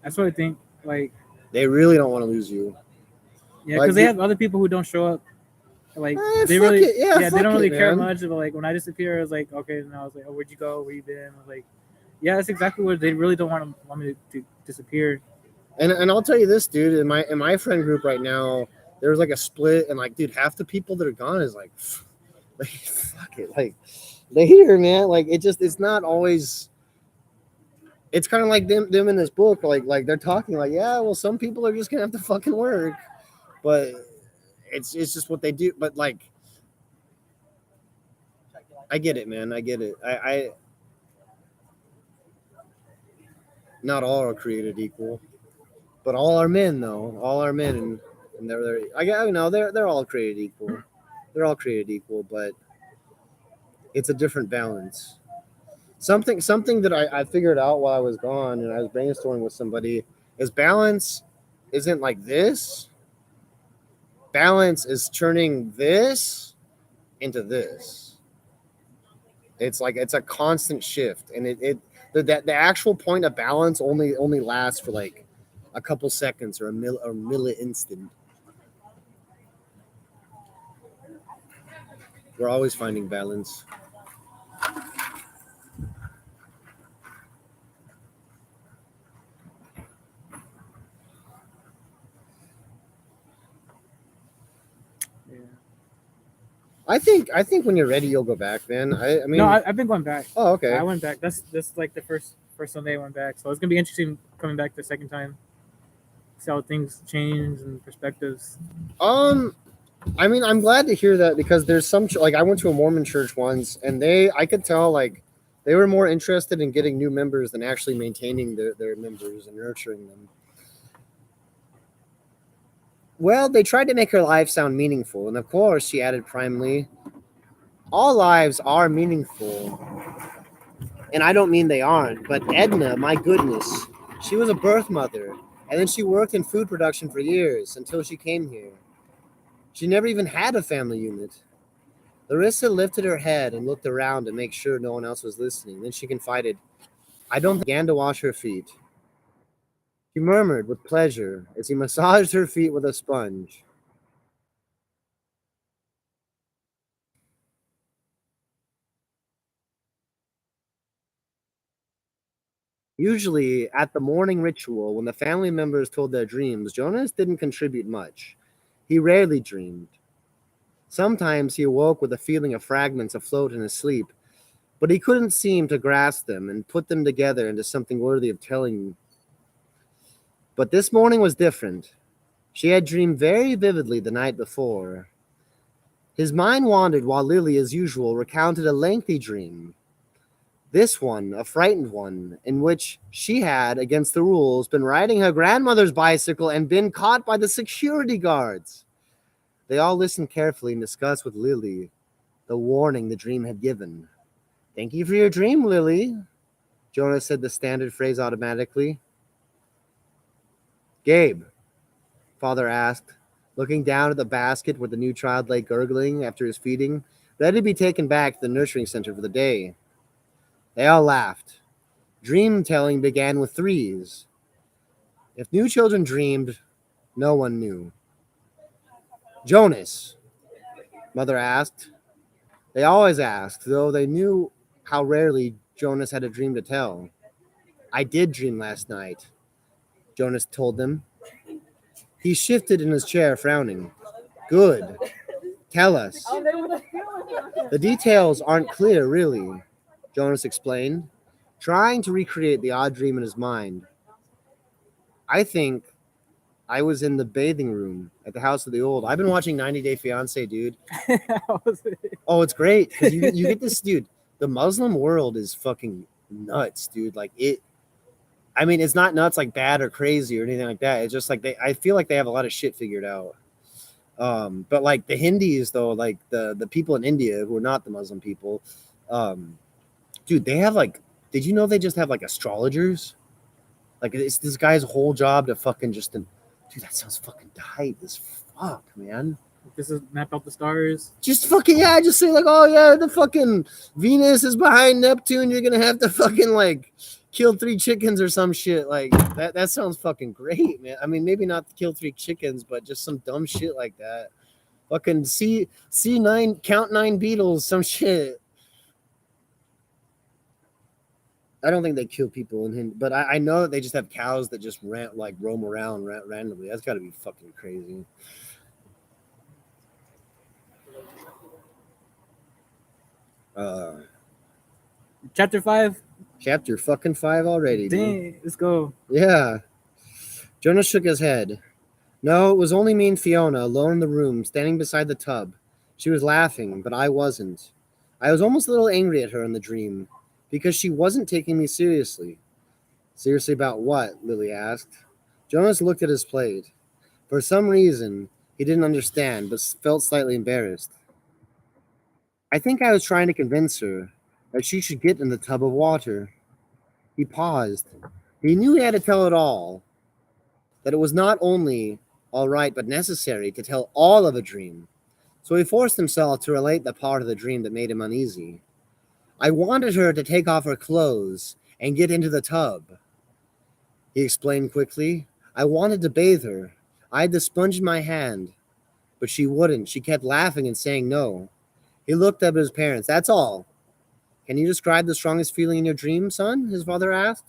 That's what I think. Like, they really don't want to lose you. Yeah, because they have other people who don't show up. Like they really, they don't really care much. But like when I disappear, I was like, okay, and I was like, oh, where'd you go? Where you been? I was like, yeah, that's exactly what they really don't want me to disappear. And I'll tell you this, dude. In my friend group right now, there's like a split, and like, dude, half the people that are gone is like fuck it, like later, man. Like it's not always. It's kind of like them in this book, like they're talking like, yeah, well, some people are just gonna have to fucking work, but it's just what they do. But like, I get it, man. I get it. I not all are created equal, but all are men, though. All are men, and they're all created equal. They're all created equal, but it's a different balance. Something that I figured out while I was gone and I was brainstorming with somebody is balance isn't like this. Balance is turning this into this. It's like it's a constant shift, and the actual point of balance only lasts for like a couple seconds or a milli instant. We're always finding balance. I think when you're ready, you'll go back, man. I mean, no, I've been going back. Oh, okay. I went back. That's like the first Sunday I went back. So it's gonna be interesting coming back the second time. See how things change and perspectives. I mean, I'm glad to hear that because there's some like I went to a Mormon church once, and I could tell like they were more interested in getting new members than actually maintaining their members and nurturing them. Well, they tried to make her life sound meaningful, and of course, she added primely, all lives are meaningful. And I don't mean they aren't, but Edna, my goodness, she was a birth mother, and then she worked in food production for years until she came here. She never even had a family unit. Larissa lifted her head and looked around to make sure no one else was listening. Then she confided, I don't think, began to wash her feet. He murmured with pleasure as he massaged her feet with a sponge. Usually, at the morning ritual, when the family members told their dreams, Jonas didn't contribute much. He rarely dreamed. Sometimes he awoke with a feeling of fragments afloat in his sleep, but he couldn't seem to grasp them and put them together into something worthy of telling. But this morning was different. She had dreamed very vividly the night before. His mind wandered while Lily, as usual, recounted a lengthy dream. This one, a frightened one, in which she had, against the rules, been riding her grandmother's bicycle and been caught by the security guards. They all listened carefully and discussed with Lily the warning the dream had given. Thank you for your dream, Lily, Jonas said the standard phrase automatically. Gabe, Father asked, looking down at the basket where the new child lay gurgling after his feeding, ready to be taken back to the nurturing center for the day. They all laughed. Dream telling began with threes. If new children dreamed, No one knew. Jonas, Mother asked. They always asked, though they knew how rarely Jonas had a dream to tell. I did dream last night, Jonas told them. He shifted in his chair, frowning. Good. Tell us. The details aren't clear, really, Jonas explained, trying to recreate the odd dream in his mind. I think I was in the bathing room at the house of the old. I've been watching 90 Day Fiance, dude. Oh, it's great because you get this, dude. The Muslim world is fucking nuts, dude. Like it. I mean, it's not nuts like bad or crazy or anything like that. It's just like I feel like they have a lot of shit figured out. But like the Hindis, though, like the people in India who are not the Muslim people, dude, they have like. Did you know they just have like astrologers? Like it's this guy's whole job to fucking just. Dude, that sounds fucking tight as fuck, man. This is map out the stars. Just fucking yeah, just say like, oh yeah, the fucking Venus is behind Neptune. You're gonna have to fucking like kill 3 chickens or some shit. Like that sounds fucking great, man. I mean, maybe not to kill 3 chickens, but just some dumb shit like that. Fucking C9, count 9 beetles, some shit. I don't think they kill people in Hindi, but I know that they just have cows that just roam around randomly. That's got to be fucking crazy. Chapter 5. Chapter fucking 5 already. Dang, let's go. Yeah. Jonas shook his head. No, it was only me and Fiona alone in the room, standing beside the tub. She was laughing, but I wasn't. I was almost a little angry at her in the dream, because she wasn't taking me seriously. Seriously about what? Lily asked. Jonas looked at his plate. For some reason, he didn't understand, but felt slightly embarrassed. I think I was trying to convince her that she should get in the tub of water. He paused. He knew he had to tell it all, that it was not only all right but necessary to tell all of a dream. So he forced himself to relate the part of the dream that made him uneasy. I wanted her to take off her clothes and get into the tub, he explained quickly. I wanted to bathe her. I had the sponge in my hand, but she wouldn't. She kept laughing and saying no. He looked up at his parents. That's all. Can you describe the strongest feeling in your dream, son? His father asked.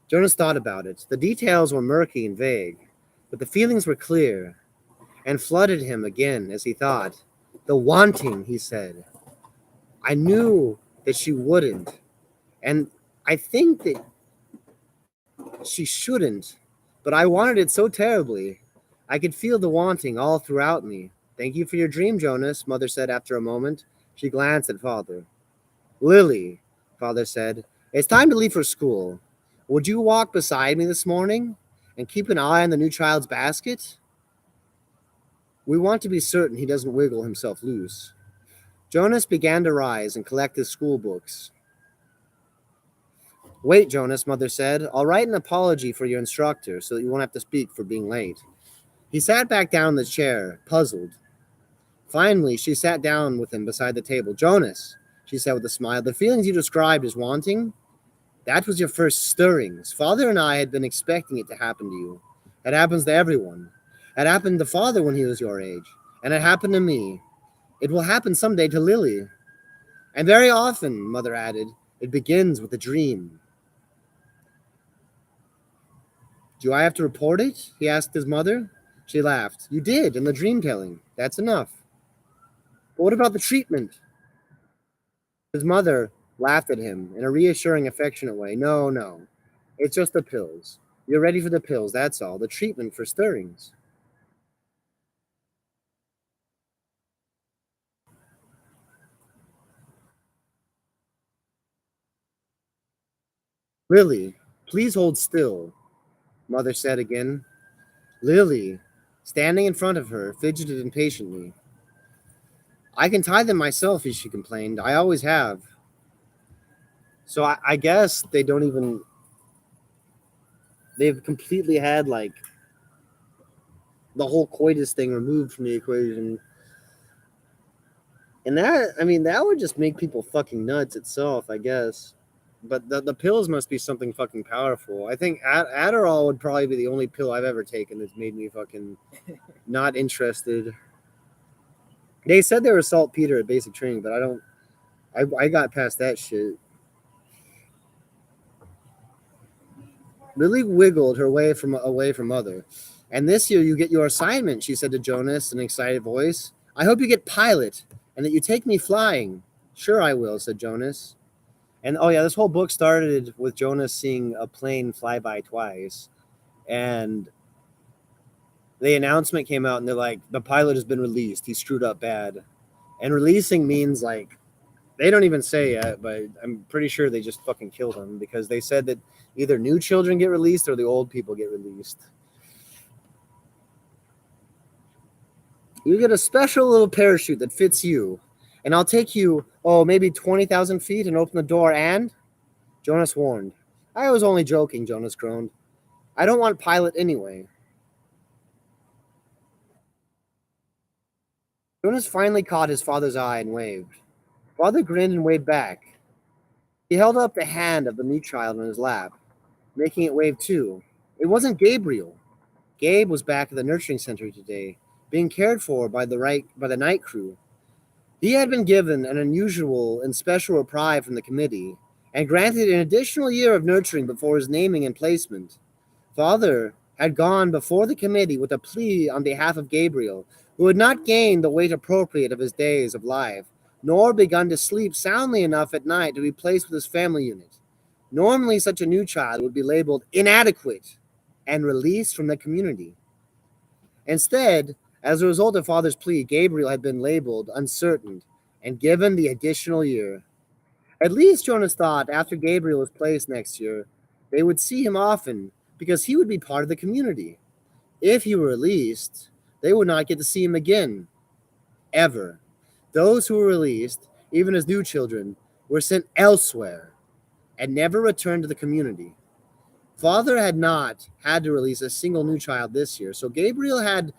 Jonas thought about it. The details were murky and vague, but the feelings were clear and flooded him again as he thought. The wanting, he said. I knew that she wouldn't, and I think that she shouldn't, but I wanted it so terribly. I could feel the wanting all throughout me. Thank you for your dream, Jonas, Mother said after a moment. She glanced at Father. Lily, Father said, it's time to leave for school. Would you walk beside me this morning and keep an eye on the new child's basket? We want to be certain he doesn't wiggle himself loose. Jonas began to rise and collect his school books. Wait, Jonas, Mother said. I'll write an apology for your instructor so that you won't have to speak for being late. He sat back down in the chair, puzzled. Finally, she sat down with him beside the table. Jonas, she said with a smile, the feelings you described as wanting, that was your first stirrings. Father and I had been expecting it to happen to you. It happens to everyone. It happened to Father when he was your age, and it happened to me. It will happen someday to Lily. And very often, Mother added, it begins with a dream. Do I have to report it? He asked his mother. She laughed. You did in the dream telling. That's enough. But what about the treatment? His mother laughed at him in a reassuring, affectionate way. No. It's just the pills. You're ready for the pills, that's all. The treatment for stirrings. Lily, please hold still, Mother said again. Lily, standing in front of her, fidgeted impatiently. I can tie them myself, she complained. I always have. So I guess they don't even... They've completely had, like, the whole coitus thing removed from the equation. And that, I mean, that would just make people fucking nuts itself, I guess. But the pills must be something fucking powerful. I think Adderall would probably be the only pill I've ever taken that's made me fucking not interested. They said they were saltpeter at basic training, but I got past that shit. Lily wiggled her way away from Mother. And this year you get your assignment, she said to Jonas in an excited voice. I hope you get pilot and that you take me flying. Sure I will, said Jonas. And oh yeah, this whole book started with Jonas seeing a plane fly by twice. And the announcement came out and they're like, the pilot has been released. He screwed up bad. And releasing means like, they don't even say yet, but I'm pretty sure they just fucking killed him because they said that either new children get released or the old people get released. You get a special little parachute that fits you, and I'll take you, maybe 20,000 feet and open the door and... Jonas warned. I was only joking, Jonas groaned. I don't want pilot anyway. Jonas finally caught his father's eye and waved. Father grinned and waved back. He held up the hand of the new child in his lap, making it wave too. It wasn't Gabriel. Gabe was back at the nurturing center today, being cared for by the night crew. He had been given an unusual and special reprieve from the committee, and granted an additional year of nurturing before his naming and placement. Father had gone before the committee with a plea on behalf of Gabriel, who had not gained the weight appropriate of his days of life, nor begun to sleep soundly enough at night to be placed with his family unit. Normally, such a new child would be labeled inadequate and released from the community. Instead, as a result of Father's plea, Gabriel had been labeled uncertain and given the additional year. At least, Jonas thought, after Gabriel was placed next year, they would see him often because he would be part of the community. If he were released, they would not get to see him again. Ever. Those who were released, even as new children, were sent elsewhere and never returned to the community. Father had not had to release a single new child this year, so Gabriel had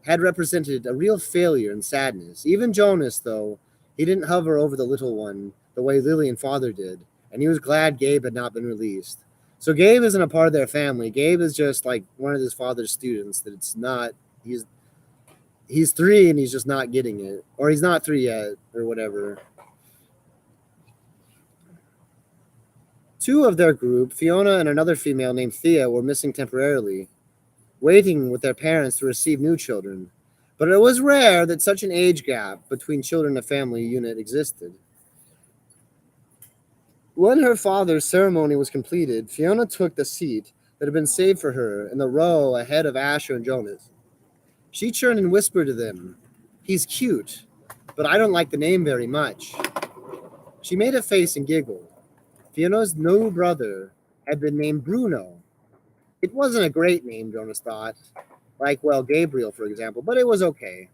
represented a real failure and sadness. Even Jonas, though, he didn't hover over the little one the way Lily and Father did, and he was glad Gabe had not been released. So Gabe isn't a part of their family. Gabe is just like one of his father's students that it's not, he's 3 and he's just not getting it. Or he's not 3 yet, or whatever. 2 of their group, Fiona and another female named Thea, were missing temporarily, waiting with their parents to receive new children. But it was rare that such an age gap between children in a family unit existed. When her father's ceremony was completed, Fiona took the seat that had been saved for her in the row ahead of Asher and Jonas. She turned and whispered to them, "He's cute, but I don't like the name very much." She made a face and giggled. Fiona's new brother had been named Bruno. It wasn't a great name, Jonas thought. Like, well, Gabriel, for example, but it was okay.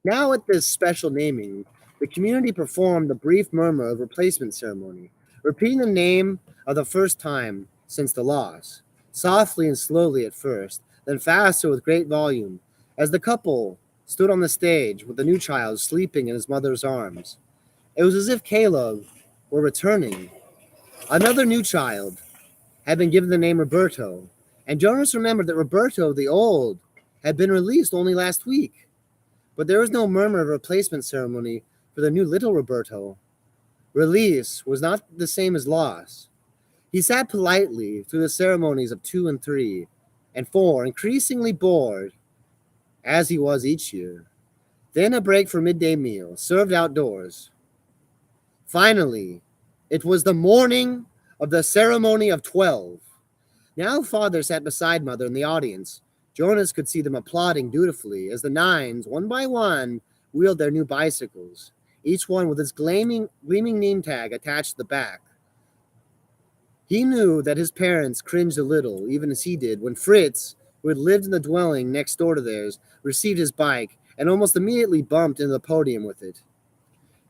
Now at this special naming, the community performed the brief murmur of replacement ceremony, repeating the name of the first time since the loss, softly and slowly at first, then faster with great volume, as the couple stood on the stage with the new child sleeping in his mother's arms. It was as if Caleb were returning. Another new child had been given the name Roberto, and Jonas remembered that Roberto, the old, had been released only last week. But there was no murmur of replacement ceremony for the new little Roberto. Release was not the same as loss. He sat politely through the ceremonies of 2 and 3 and 4, increasingly bored, as he was each year. Then a break for midday meal, served outdoors. Finally, it was the morning of the ceremony of 12. Now Father sat beside Mother in the audience. Jonas could see them applauding dutifully as the 9s, one by one, wheeled their new bicycles, each one with its gleaming name tag attached to the back. He knew that his parents cringed a little, even as he did, when Fritz, who had lived in the dwelling next door to theirs, received his bike and almost immediately bumped into the podium with it.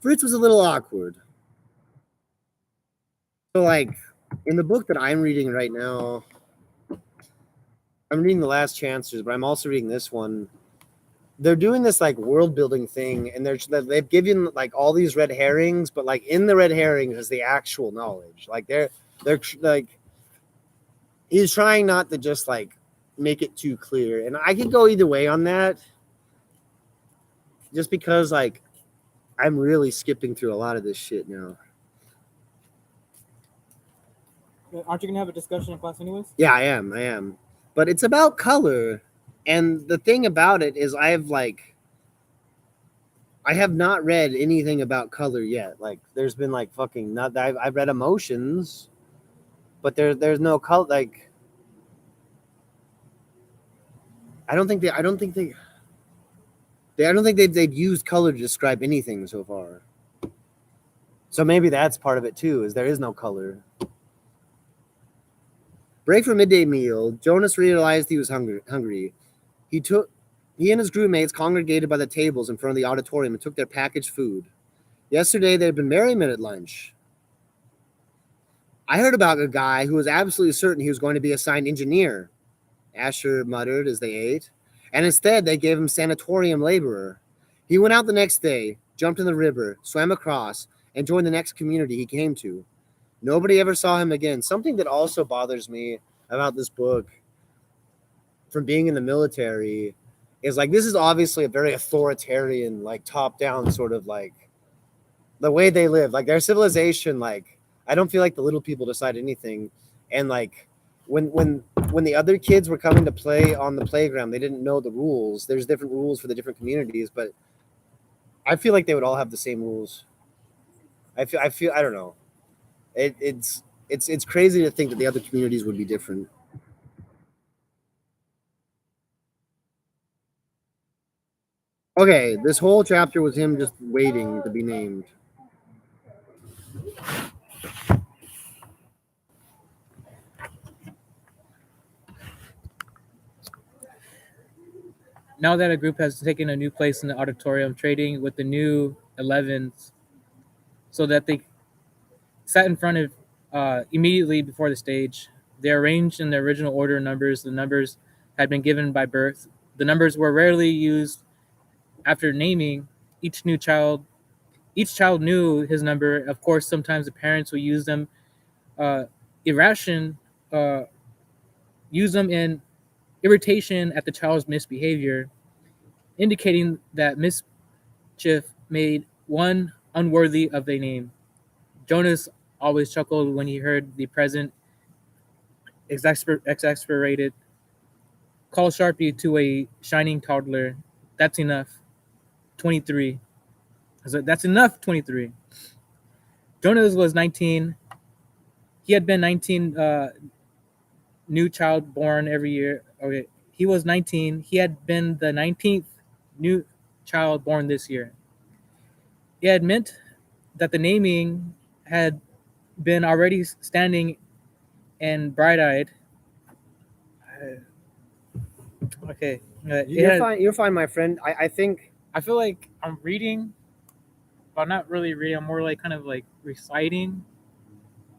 Fritz was a little awkward. So, like, in the book that I'm reading right now, I'm reading The Last Chancers, but I'm also reading this one. they're doing this like world building thing, and they've given like all these red herrings, but like in the red herrings is the actual knowledge. Like they're like he's trying not to just like make it too clear, and I could go either way on that, just because like I'm really skipping through a lot of this shit now. Aren't you gonna have a discussion in class anyways? Yeah, I am, but it's about color, and the thing about it is I have not read anything about color yet. Like, there's been like fucking not. I've read emotions, but there's no color. Like, I don't think they've used color to describe anything so far. So maybe that's part of it too. Is there is no color. Break for midday meal. Jonas realized he was hungry. He and his crew mates congregated by the tables in front of the auditorium and took their packaged food. Yesterday, there had been merriment at lunch. I heard about a guy who was absolutely certain he was going to be assigned engineer, Asher muttered as they ate, and instead they gave him sanatorium laborer. He went out the next day, jumped in the river, swam across, and joined the next community he came to. Nobody ever saw him again. Something that also bothers me about this book from being in the military is like, this is obviously a very authoritarian, like top-down sort of like the way they live, like their civilization. Like, I don't feel like the little people decide anything. And like when the other kids were coming to play on the playground, they didn't know the rules. There's different rules for the different communities, but I feel like they would all have the same rules. I feel I don't know. It's crazy to think that the other communities would be different. Okay, this whole chapter was him just waiting to be named. Now that a group has taken a new place in the auditorium, trading with the new 11s, so that they sat in front of immediately before the stage. They arranged in the original order numbers. The numbers had been given by birth. The numbers were rarely used after naming each new child. Each child knew his number. Of course, sometimes the parents would use them irration, use them in irritation at the child's misbehavior, indicating that mischief made one unworthy of a name. Jonas always chuckled when he heard the present exasperated call sharply to a shining toddler. That's enough. 23. So that's enough, 23. Jonas was 19. He had been 19 new child born every year. Okay. He was 19. He had been the 19th new child born this year. It had meant that the naming had been already standing and bright-eyed. Okay. You're fine, my friend. I think I feel like I'm reading, but I'm not really reading. I'm more like kind of like reciting,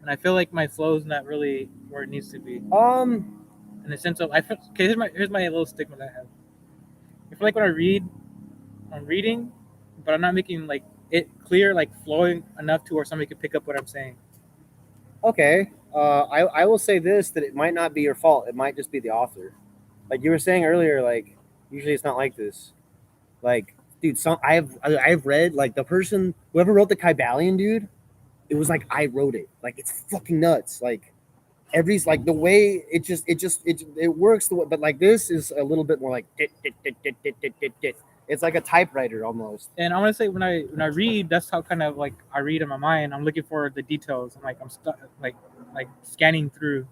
and I feel like my flow is not really where it needs to be. In the sense of I feel, okay. Here's my little stigma that I have. I feel like when I read, I'm reading, but I'm not making like it clear, like flowing enough to where somebody can pick up what I'm saying. okay. I will say this, that it might not be your fault. It might just be the author. Like you were saying earlier, like usually it's not like this. Like, dude, I've read like the person whoever wrote the Kybalion, dude. It was like I wrote it. Like it's fucking nuts. Like every like the way it works the way, but like this is a little bit more like dit, dit, dit, dit, dit, dit, dit, dit. It's like a typewriter almost. And I want to say when I read, that's how kind of like I read in my mind. I'm looking for the details. I'm like I'm stuck like scanning through.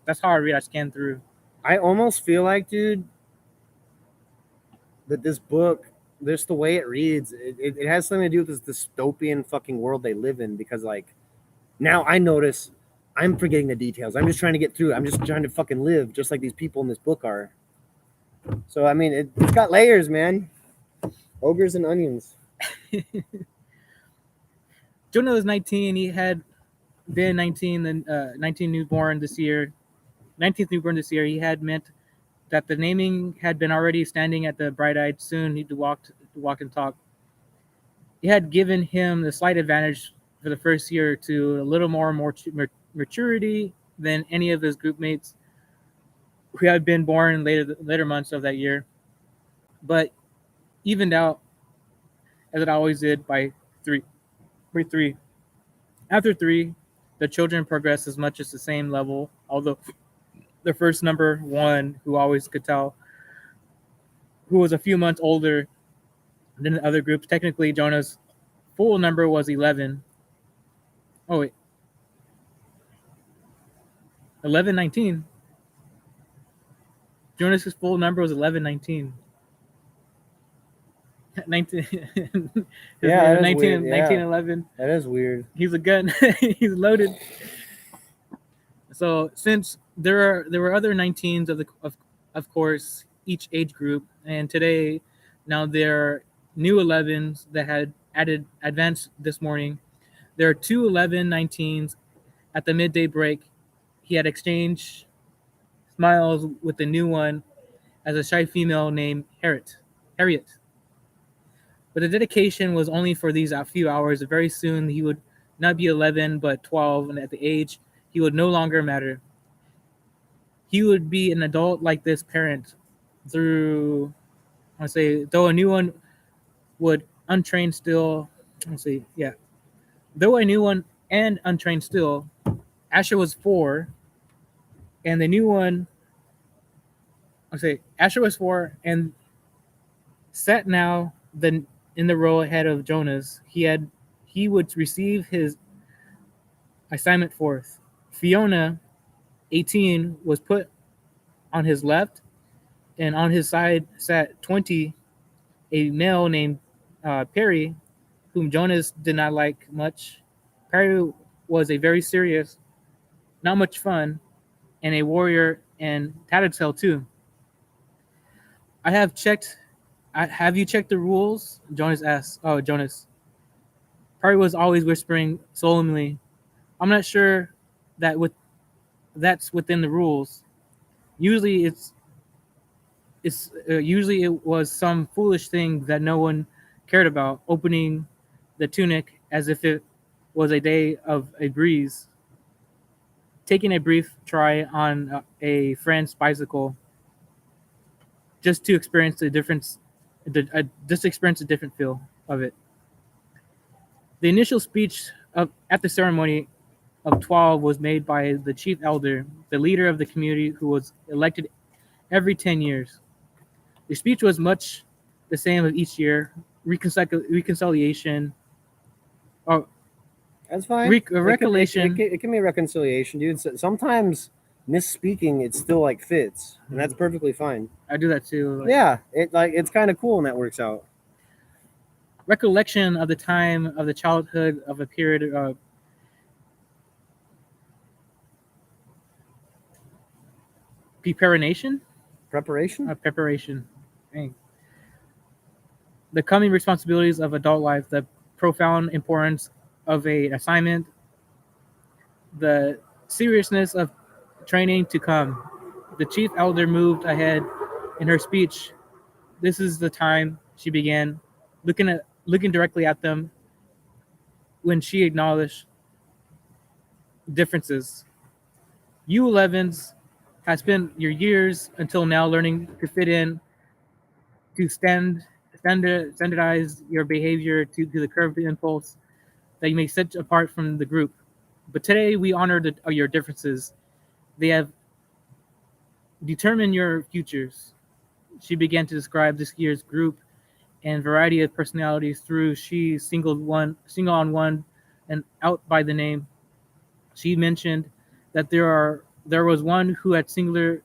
That's how I read. I scan through. I almost feel like, dude, that this book, just the way it reads, it has something to do with this dystopian fucking world they live in. Because like now I notice I'm forgetting the details. I'm just trying to get through. I'm just trying to fucking live just like these people in this book are. So I mean, it's got layers, man. Ogres and onions. Jonah was 19. He had been 19, then 19 newborn this year. 19th newborn this year. He had meant that the naming had been already standing at the bright-eyed. Soon he'd walk and talk. It had given him the slight advantage for the first year or two, a little more maturity than any of his group mates who had been born in later months of that year, but evened out as it always did by three. After three, the children progressed as much as the same level, although the first number one, who always could tell, who was a few months older than the other groups. Technically, Jonah's full number was 11. Oh, wait. 1119. Jonas's full number was 1119. 19, Yeah, that is 19, weird. Yeah. 1911. That is weird. He's a gun. He's loaded. So since there were other 19s of course, each age group, and today now there are new 11s that had added advanced this morning. There are two 19s at the midday break. He had exchanged smiles with the new one as a shy female named Harriet. But the dedication was only for these few hours. Very soon he would not be 11 but 12, and at the age he would no longer matter. He would be an adult like this parent through, I say, though a new one would untrained still. Let's see, yeah. Though a new one and untrained still, Asher was 4, and the new one, Asher was 4 and sat now in the row ahead of Jonas. He would receive his assignment forth. Fiona, 18, was put on his left, and on his side sat 20, a male named Perry, whom Jonas did not like much. Perry was a very serious, not much fun, and a warrior and tattletale too. Have you checked the rules? Jonas asked. Oh, Jonas. Perry was always whispering solemnly, I'm not sure that's within the rules. Usually usually it was some foolish thing that no one cared about, opening the tunic as if it was a day of a breeze, taking a brief try on a friend's bicycle just to experience the difference, just experience a different feel of it. The initial speech at the ceremony of 12 was made by the chief elder, the leader of the community, who was elected every 10 years. The speech was much the same of each year. Reconciliation. Or That's fine. Recollection. It can be reconciliation, dude. Sometimes misspeaking, it still like fits, and that's perfectly fine. I do that too. Yeah, it's kind of cool when that works out. Recollection of the time of the childhood of a period of preparation. Dang. The coming responsibilities of adult life, the profound importance of an assignment, the seriousness of training to come. The chief elder moved ahead in her speech. This is the time, she began, looking directly at them, when she acknowledged differences. You 11s have spent your years until now learning to fit in, to standardize your behavior to the curved impulse that you may set apart from the group. But today we honor your differences. They have determined your futures. She began to describe this year's group and variety of personalities through she single on one and out by the name. She mentioned that there was one who had singular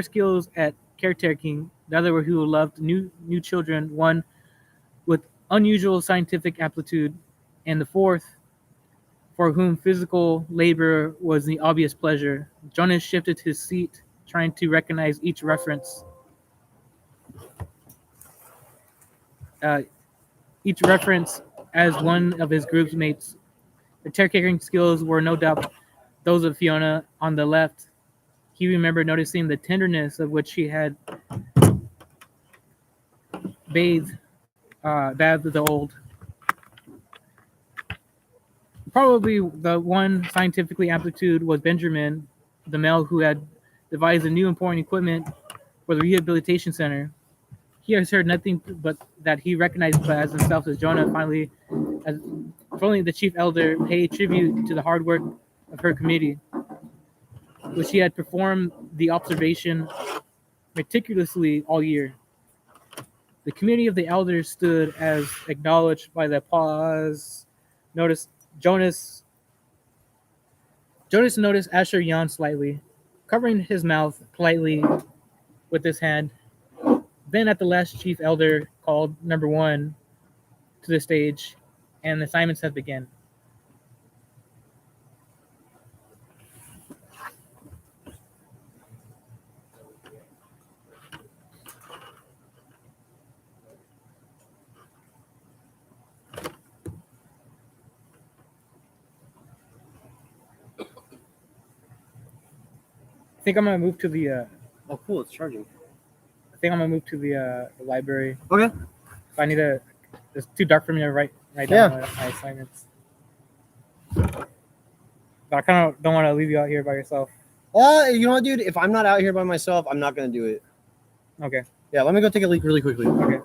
skills at caretaking, the other who loved new children, one with unusual scientific aptitude, and the fourth for whom physical labor was the obvious pleasure. Jonas shifted his seat, trying to recognize each reference. As one of his group's mates. The caretaking skills were no doubt those of Fiona on the left. He remembered noticing the tenderness of which he had bathed the old. Probably the one scientifically amplitude was Benjamin, the male who had devised a new important equipment for the rehabilitation center. He has heard nothing but that he recognized as himself as Jonah finally the chief elder paid tribute to the hard work of her committee, which he had performed the observation meticulously all year. The committee of the elders stood as acknowledged by the applause. Notice Jonas Jonas noticed Asher yawned slightly, covering his mouth politely with his hand. Then at the last chief elder called number one to the stage, and the assignments had begun. I think I'm gonna move to the. Oh, cool! It's charging. I think I'm gonna move to the library. Okay. I need to. It's too dark for me to write down my assignments. But I kind of don't want to leave you out here by yourself. You know what, dude? If I'm not out here by myself, I'm not gonna do it. Okay. Yeah, let me go take a leak really quickly. Okay.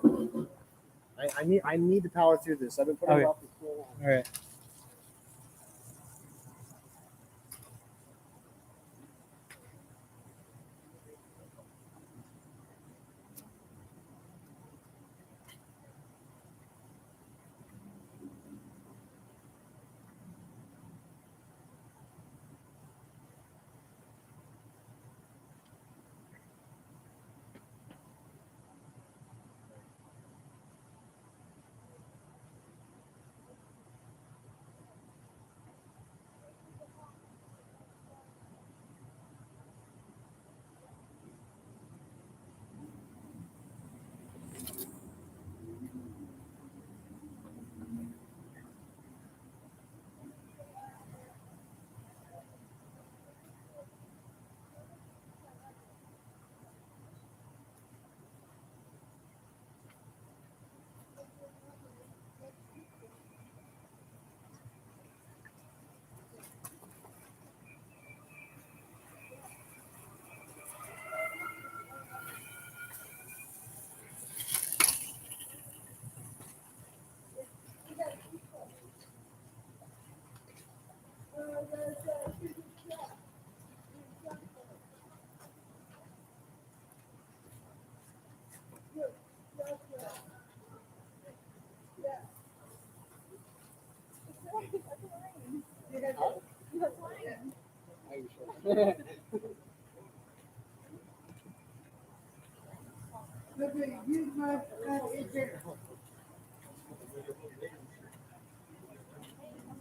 I need to power through this. I've been putting it off for so long. All right.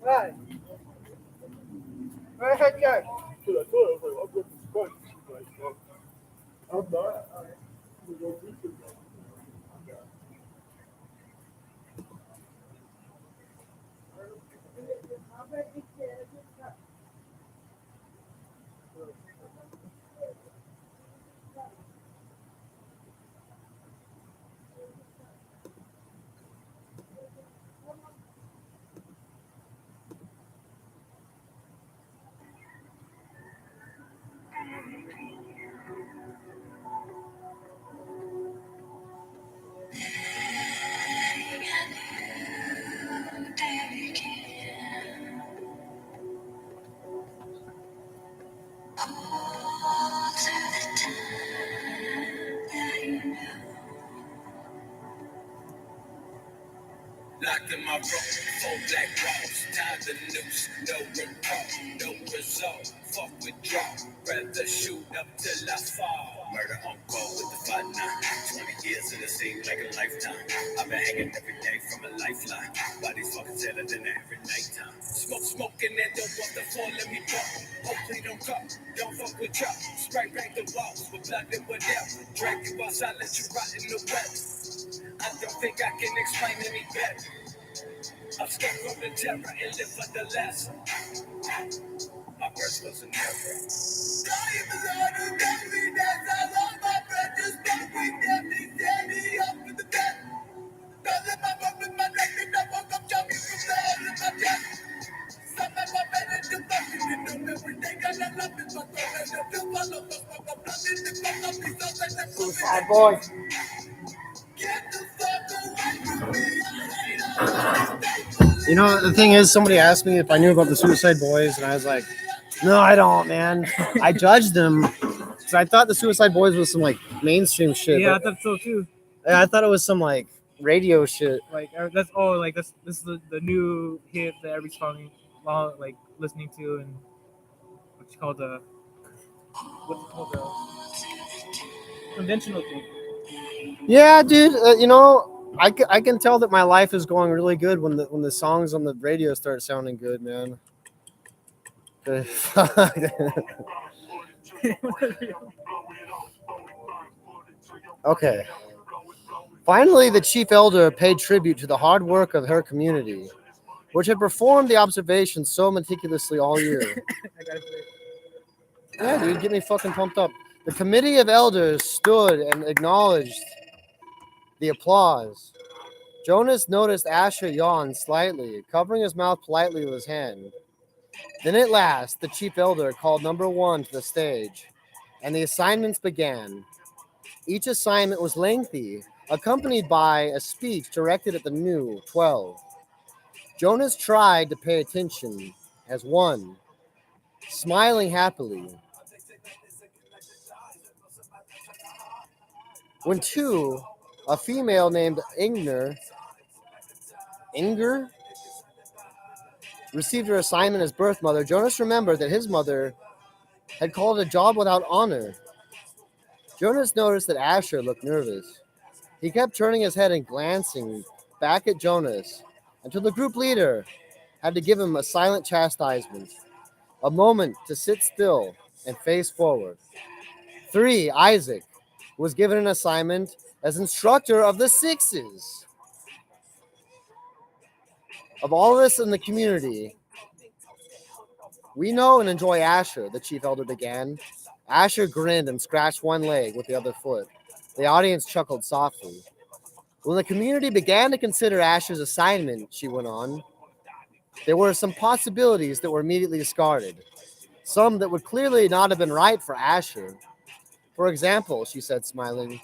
Right. Where head go? Dude, I thought I was like, I'll go to sponge. Like, I'm not. I'm gonna go do some. Locked in my room, 4 black walls, tied the noose, no recall, no result, fuck withdraw, rather shoot up till I fall. Murder on call with the 5-9, 20 years and it seemed like a lifetime. I've been hanging every day from a lifeline, bodies fucking sadder than every nighttime. Smoking and don't want the fall, let me drop. Hopefully don't come, don't fuck with y'all. Spray back the walls with blood and whatever. Drag you outside, let you rot in the wet. I don't think I can explain any better. I'm scared from the terror and live for the lesson. My words was never. Time is on the baby, that's how long my brothers back. We definitely standing up for the best. Doesn't matter with my neck, and I woke up jumping from the hell in my chest. Some of my better to fucking you know everything I love is my brother. The feel my love, my blood in the fuck up, he's up and the Suicide boy. get the fuck away from me. I hate all this. You know, the thing is, somebody asked me if I knew about the Suicide Boys, and I was like, no, I don't, man. I judged them because I thought the Suicide Boys was some like mainstream shit. Yeah, I but thought so too. I thought it was some like radio shit. Like this is the new hit that everybody's probably like listening to, and what's called the conventional thing. Yeah, dude. You know, I can tell that my life is going really good when the songs on the radio start sounding good, man. Okay. Finally, the chief elder paid tribute to the hard work of her community, which had performed the observations so meticulously all year. I gotta say. Yeah, dude, get me fucking pumped up. The committee of elders stood and acknowledged the applause. Jonas noticed Asher yawn slightly, covering his mouth politely with his hand. Then at last, the chief elder called number 1 to the stage, and the assignments began. Each assignment was lengthy, accompanied by a speech directed at the new 12. Jonas tried to pay attention as 1, smiling happily. When 2, a female named Inger, received her assignment as birth mother, Jonas remembered that his mother had called it a job without honor. Jonas noticed that Asher looked nervous. He kept turning his head and glancing back at Jonas until the group leader had to give him a silent chastisement, a moment to sit still and face forward. 3, Isaac was given an assignment as instructor of the 6s. Of all of us in the community, we know and enjoy Asher, the chief elder began. Asher grinned and scratched one leg with the other foot. The audience chuckled softly. When the community began to consider Asher's assignment, she went on, there were some possibilities that were immediately discarded, some that would clearly not have been right for Asher. For example, she said, smiling,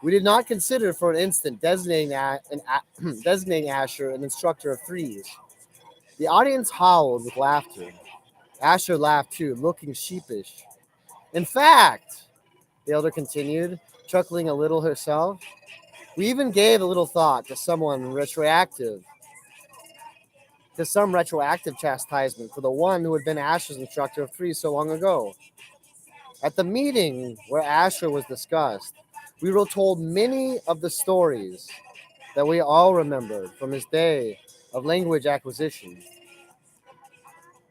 we did not consider for an instant designating Asher an instructor of 3s. The audience howled with laughter. Asher laughed too, looking sheepish. In fact, the elder continued, chuckling a little herself, we even gave a little thought to some retroactive chastisement for the one who had been Asher's instructor of 3 so long ago. At the meeting where Asher was discussed, we were told many of the stories that we all remembered from his day of language acquisition.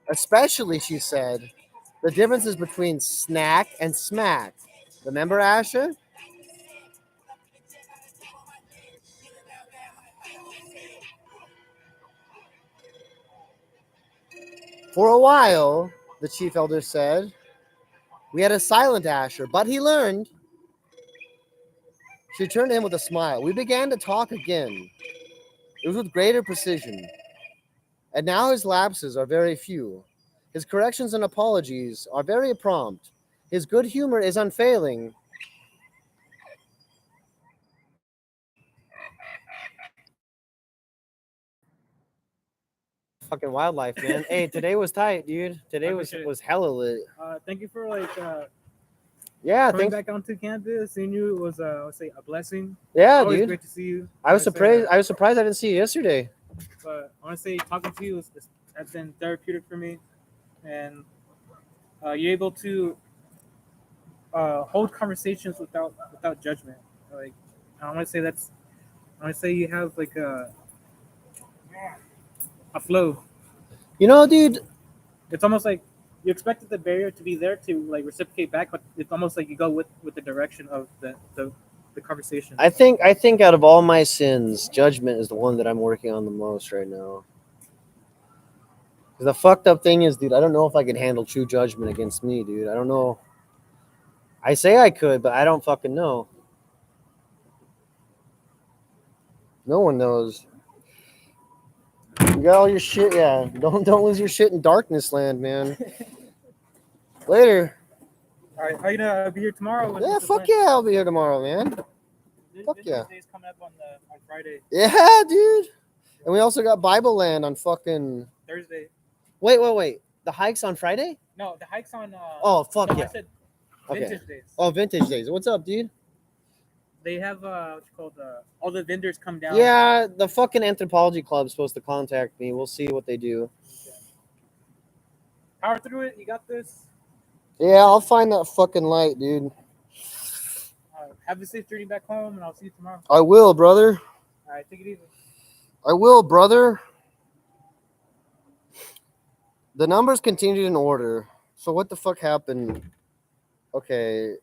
Especially, she said, the differences between snack and smack. Remember, Asher? For a while, the chief elder said, we had a silent Asher, but he learned. She turned to him with a smile. We began to talk again. It was with greater precision. And now his lapses are very few. His corrections and apologies are very prompt. His good humor is unfailing. Fucking wildlife, man. Hey, today was tight, dude. Today was hella lit. Thank you for Yeah, coming thanks. back onto campus. Seeing you was I would say a blessing. Yeah, Always dude. great to see you. I was surprised. I was surprised I didn't see you yesterday. But I want to say talking to you has been therapeutic for me, and you're able to hold conversations without judgment. Like I want to say you have like a flow. You know, dude. It's almost like you expected the barrier to be there to like reciprocate back, but it's almost like you go with the direction of the conversation. I think out of all my sins, judgment is the one that I'm working on the most right now. The fucked up thing is, dude, I don't know if I can handle true judgment against me, dude. I don't know. I say I could, but I don't fucking know. No one knows. You got all your shit, yeah. Don't lose your shit in darkness land, man. Later. All right, are you gonna be here tomorrow? Yeah, fuck yeah, I'll be here tomorrow, man. Fuck yeah. Day's coming up on Friday, Yeah, dude. And we also got Bible Land on fucking Thursday. Wait. The hike's on Friday? No, the hike's on. Oh, fuck no, yeah. I said Okay. vintage days. Oh, vintage days. What's up, dude? They have what's it called all the vendors come down. Yeah, the fucking anthropology club's supposed to contact me. We'll see what they do. Power through it. You got this. Yeah, I'll find that fucking light, dude. Have a safe journey back home, and I'll see you tomorrow. I will, brother. All right, take it easy. I will, brother. The numbers continued in order. So what the fuck happened? Okay.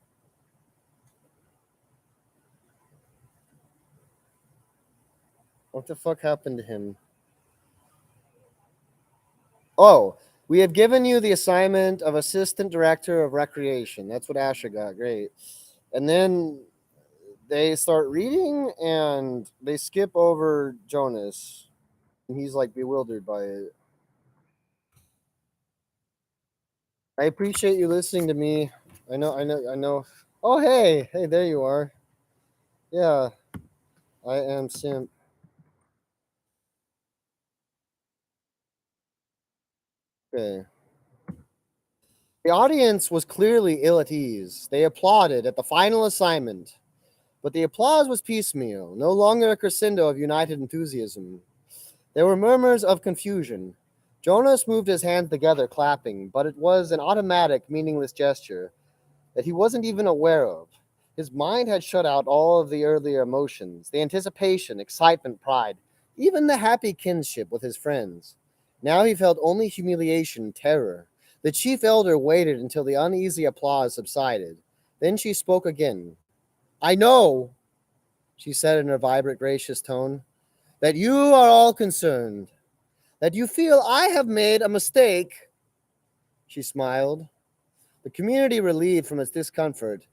What the fuck happened to him? Oh, we have given you the assignment of assistant director of recreation. That's what Asher got. Great. And then they start reading and they skip over Jonas. And he's like bewildered by it. I appreciate you listening to me. I know. Oh, hey, there you are. Yeah, I am Simp. Okay. The audience was clearly ill at ease. They applauded at the final assignment, but the applause was piecemeal, no longer a crescendo of united enthusiasm. There were murmurs of confusion. Jonas moved his hands together, clapping, but it was an automatic, meaningless gesture that he wasn't even aware of. His mind had shut out all of the earlier emotions, the anticipation, excitement, pride, even the happy kinship with his friends. Now he felt only humiliation, terror. The chief elder waited until the uneasy applause subsided. Then she spoke again. I know, she said in her vibrant, gracious tone, that you are all concerned, that you feel I have made a mistake. She smiled. The community, relieved from its discomfort,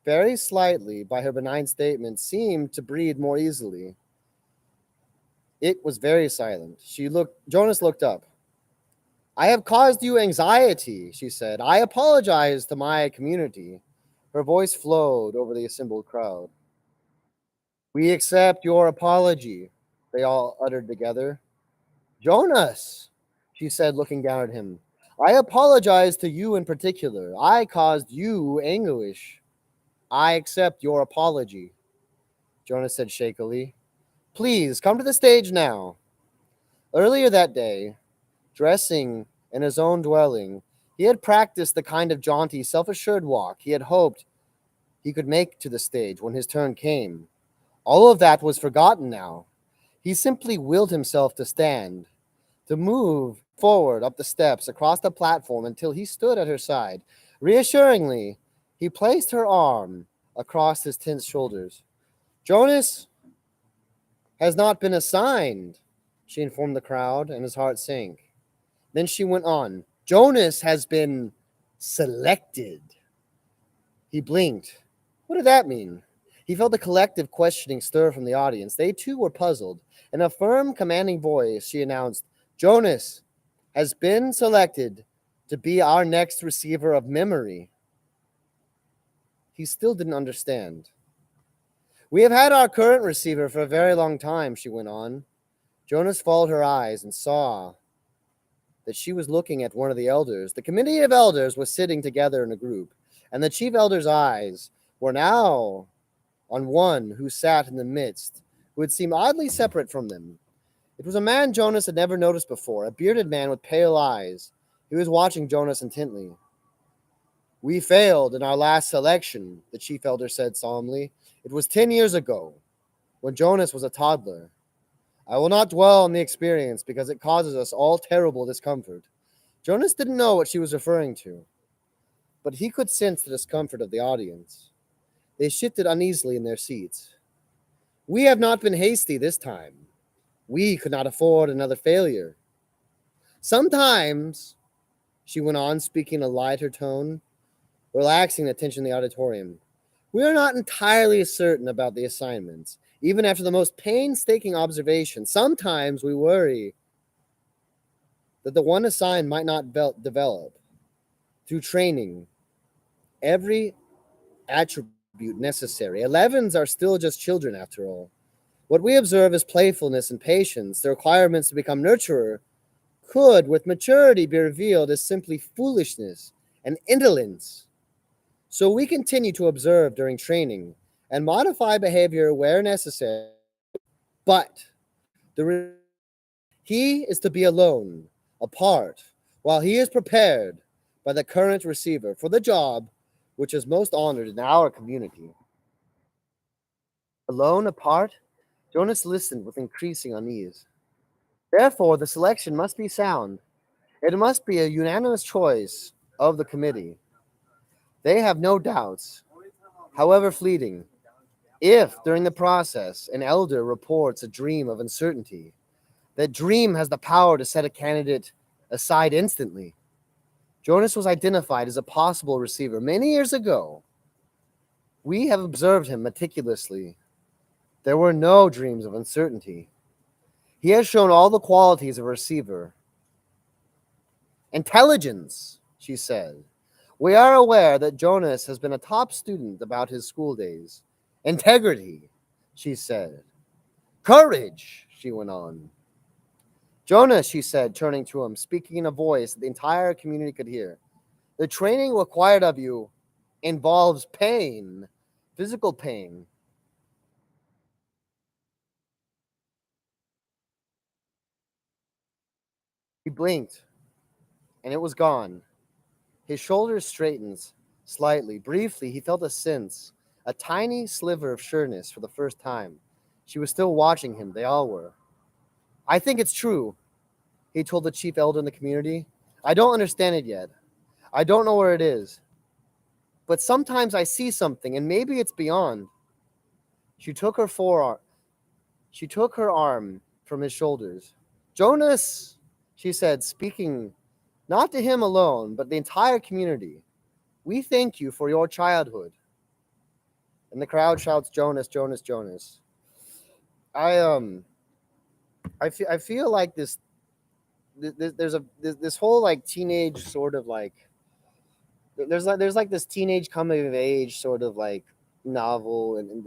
very slightly by her benign statement, seemed to breathe more easily. It was very silent. Jonas looked up. I have caused you anxiety, she said. I apologize to my community. Her voice flowed over the assembled crowd. We accept your apology, they all uttered together. Jonas, she said, looking down at him. I apologize to you in particular. I caused you anguish. I accept your apology, Jonas said shakily. Please come to the stage now. Earlier that day, dressing in his own dwelling, he had practiced the kind of jaunty, self-assured walk he had hoped he could make to the stage when his turn came. All of that was forgotten now. He simply willed himself to stand, to move forward up the steps, across the platform until he stood at her side. Reassuringly, he placed her arm across his tense shoulders. Jonas has not been assigned, she informed the crowd, and his heart sank. Then she went on. Jonas has been selected. He blinked. What did that mean? He felt a collective questioning stir from the audience. They too were puzzled. In a firm, commanding voice, she announced, Jonas has been selected to be our next receiver of memory. He still didn't understand. We have had our current receiver for a very long time, she went on. Jonas followed her eyes and saw that she was looking at one of the elders. The committee of elders was sitting together in a group, and the chief elder's eyes were now on one who sat in the midst, who had seemed oddly separate from them. It was a man Jonas had never noticed before, a bearded man with pale eyes. He was watching Jonas intently. We failed in our last selection, the chief elder said solemnly. It was 10 years ago, when Jonas was a toddler. I will not dwell on the experience because it causes us all terrible discomfort. Jonas didn't know what she was referring to, but he could sense the discomfort of the audience. They shifted uneasily in their seats. We have not been hasty this time. We could not afford another failure. Sometimes, she went on, speaking in a lighter tone, relaxing the tension in the auditorium, we are not entirely certain about the assignments. Even after the most painstaking observation, sometimes we worry that the one assigned might not develop through training every attribute necessary. 11s are still just children, after all. What we observe as playfulness and patience, the requirements to become nurturer, could, with maturity, be revealed as simply foolishness and indolence. So we continue to observe during training and modify behavior where necessary. But he is to be alone, apart, while he is prepared by the current receiver for the job which is most honored in our community. Alone, apart, Jonas listened with increasing unease. Therefore, the selection must be sound. It must be a unanimous choice of the committee. They have no doubts, however fleeting. If, during the process, an elder reports a dream of uncertainty, that dream has the power to set a candidate aside instantly. Jonas was identified as a possible receiver many years ago. We have observed him meticulously. There were no dreams of uncertainty. He has shown all the qualities of a receiver. Intelligence, she said. We are aware that Jonas has been a top student about his school days. Integrity, she said. Courage, she went on. Jonas, she said, turning to him, speaking in a voice the entire community could hear. The training required of you involves pain, physical pain. He blinked, and it was gone. His shoulders straightened slightly. Briefly, he felt a sense, a tiny sliver of sureness for the first time. She was still watching him. They all were. I think it's true, he told the chief elder in the community. I don't understand it yet. I don't know where it is. But sometimes I see something, and maybe it's beyond. She took her forearm. She took her arm from his shoulders. Jonas, she said, speaking not to him alone, but the entire community. We thank you for your childhood. And the crowd shouts, Jonas, Jonas, Jonas. I feel like this whole like teenage sort of like there's like this teenage coming of age sort of like novel, and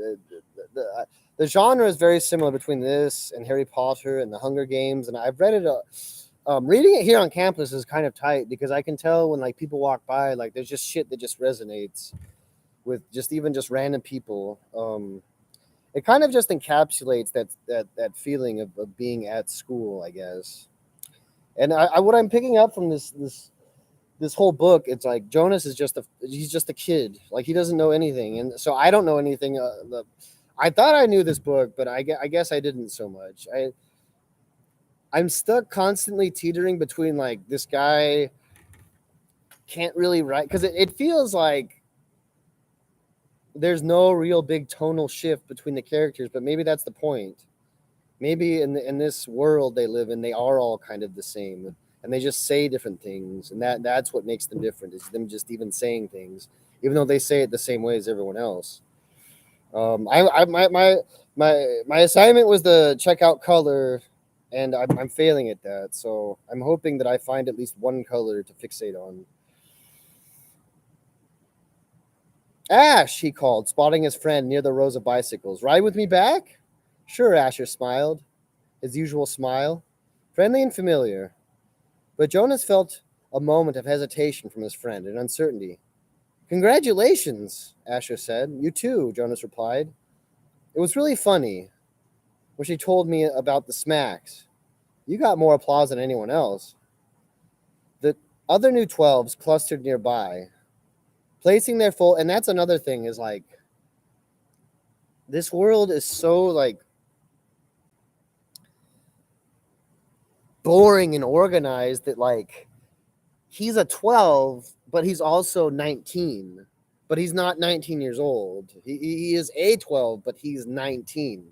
the genre is very similar between this and Harry Potter and the Hunger Games, and I've read it. Reading it here on campus is kind of tight because I can tell when like people walk by, like there's just shit that just resonates with just even just random people. It kind of just encapsulates that feeling of being at school, I guess. And what I'm picking up from this whole book, it's like Jonas is he's just a kid, like he doesn't know anything, and so I don't know anything. I thought I knew this book, but I guess I didn't so much. I'm stuck constantly teetering between like this guy can't really write because it feels like there's no real big tonal shift between the characters, but maybe that's the point. Maybe in this world they live in, they are all kind of the same, and they just say different things, and that's what makes them different, is them just even saying things, even though they say it the same way as everyone else. My assignment was to check out color, and I'm failing at that, so I'm hoping that I find at least one color to fixate on. Ash, he called, spotting his friend near the rows of bicycles. Ride with me back? Sure, Asher smiled, his usual smile, friendly and familiar. But Jonas felt a moment of hesitation from his friend and uncertainty. Congratulations, Asher said. You too, Jonas replied. It was really funny when she told me about the smacks. You got more applause than anyone else. The other new 12s clustered nearby, placing their full, and that's another thing, is like this world is so like boring and organized that like he's a 12, but he's also 19, but he's not 19 years old. He is a 12, but he's 19.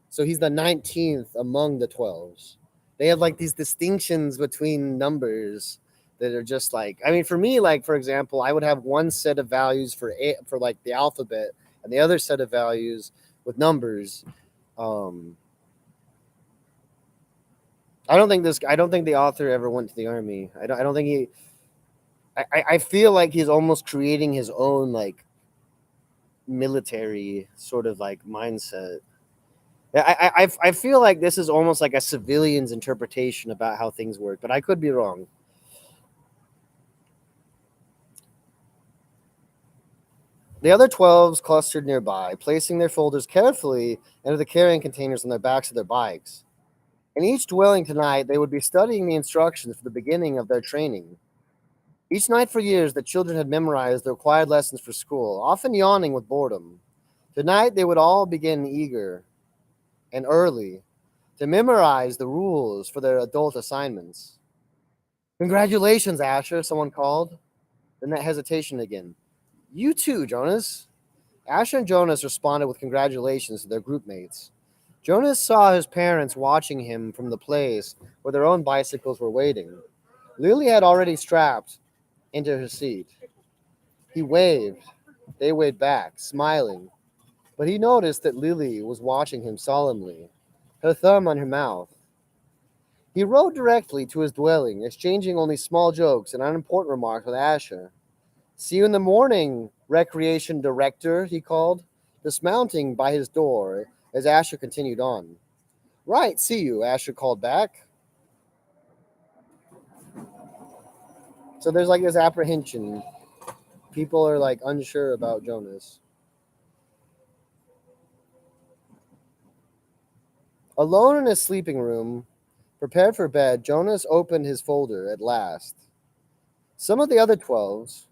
So he's the 19th among the 12s. They have like these distinctions between numbers that are just like, I mean, for me, like for example, I would have one set of values for like the alphabet and the other set of values with numbers. Um, I don't think the author ever went to the army. I don't think he. I feel like he's almost creating his own like military sort of like mindset. I feel like this is almost like a civilian's interpretation about how things work, but I could be wrong. The other 12s clustered nearby, placing their folders carefully into the carrying containers on the backs of their bikes. In each dwelling tonight, they would be studying the instructions for the beginning of their training. Each night for years, the children had memorized the required lessons for school, often yawning with boredom. Tonight, they would all begin eager and early to memorize the rules for their adult assignments. Congratulations, Asher, someone called. Then that hesitation again. You too, Jonas. Asher and Jonas responded with congratulations to their group mates. Jonas saw his parents watching him from the place where their own bicycles were waiting. Lily had already strapped into her seat. He waved. They waved back, smiling. But he noticed that Lily was watching him solemnly, her thumb on her mouth. He rode directly to his dwelling, exchanging only small jokes and unimportant remarks with Asher. See you in the morning, recreation director, he called, dismounting by his door as Asher continued on. Right, see you, Asher called back. So there's like this apprehension. People are like unsure about Jonas. Alone in his sleeping room, prepared for bed, Jonas opened his folder at last. Some of the other 12s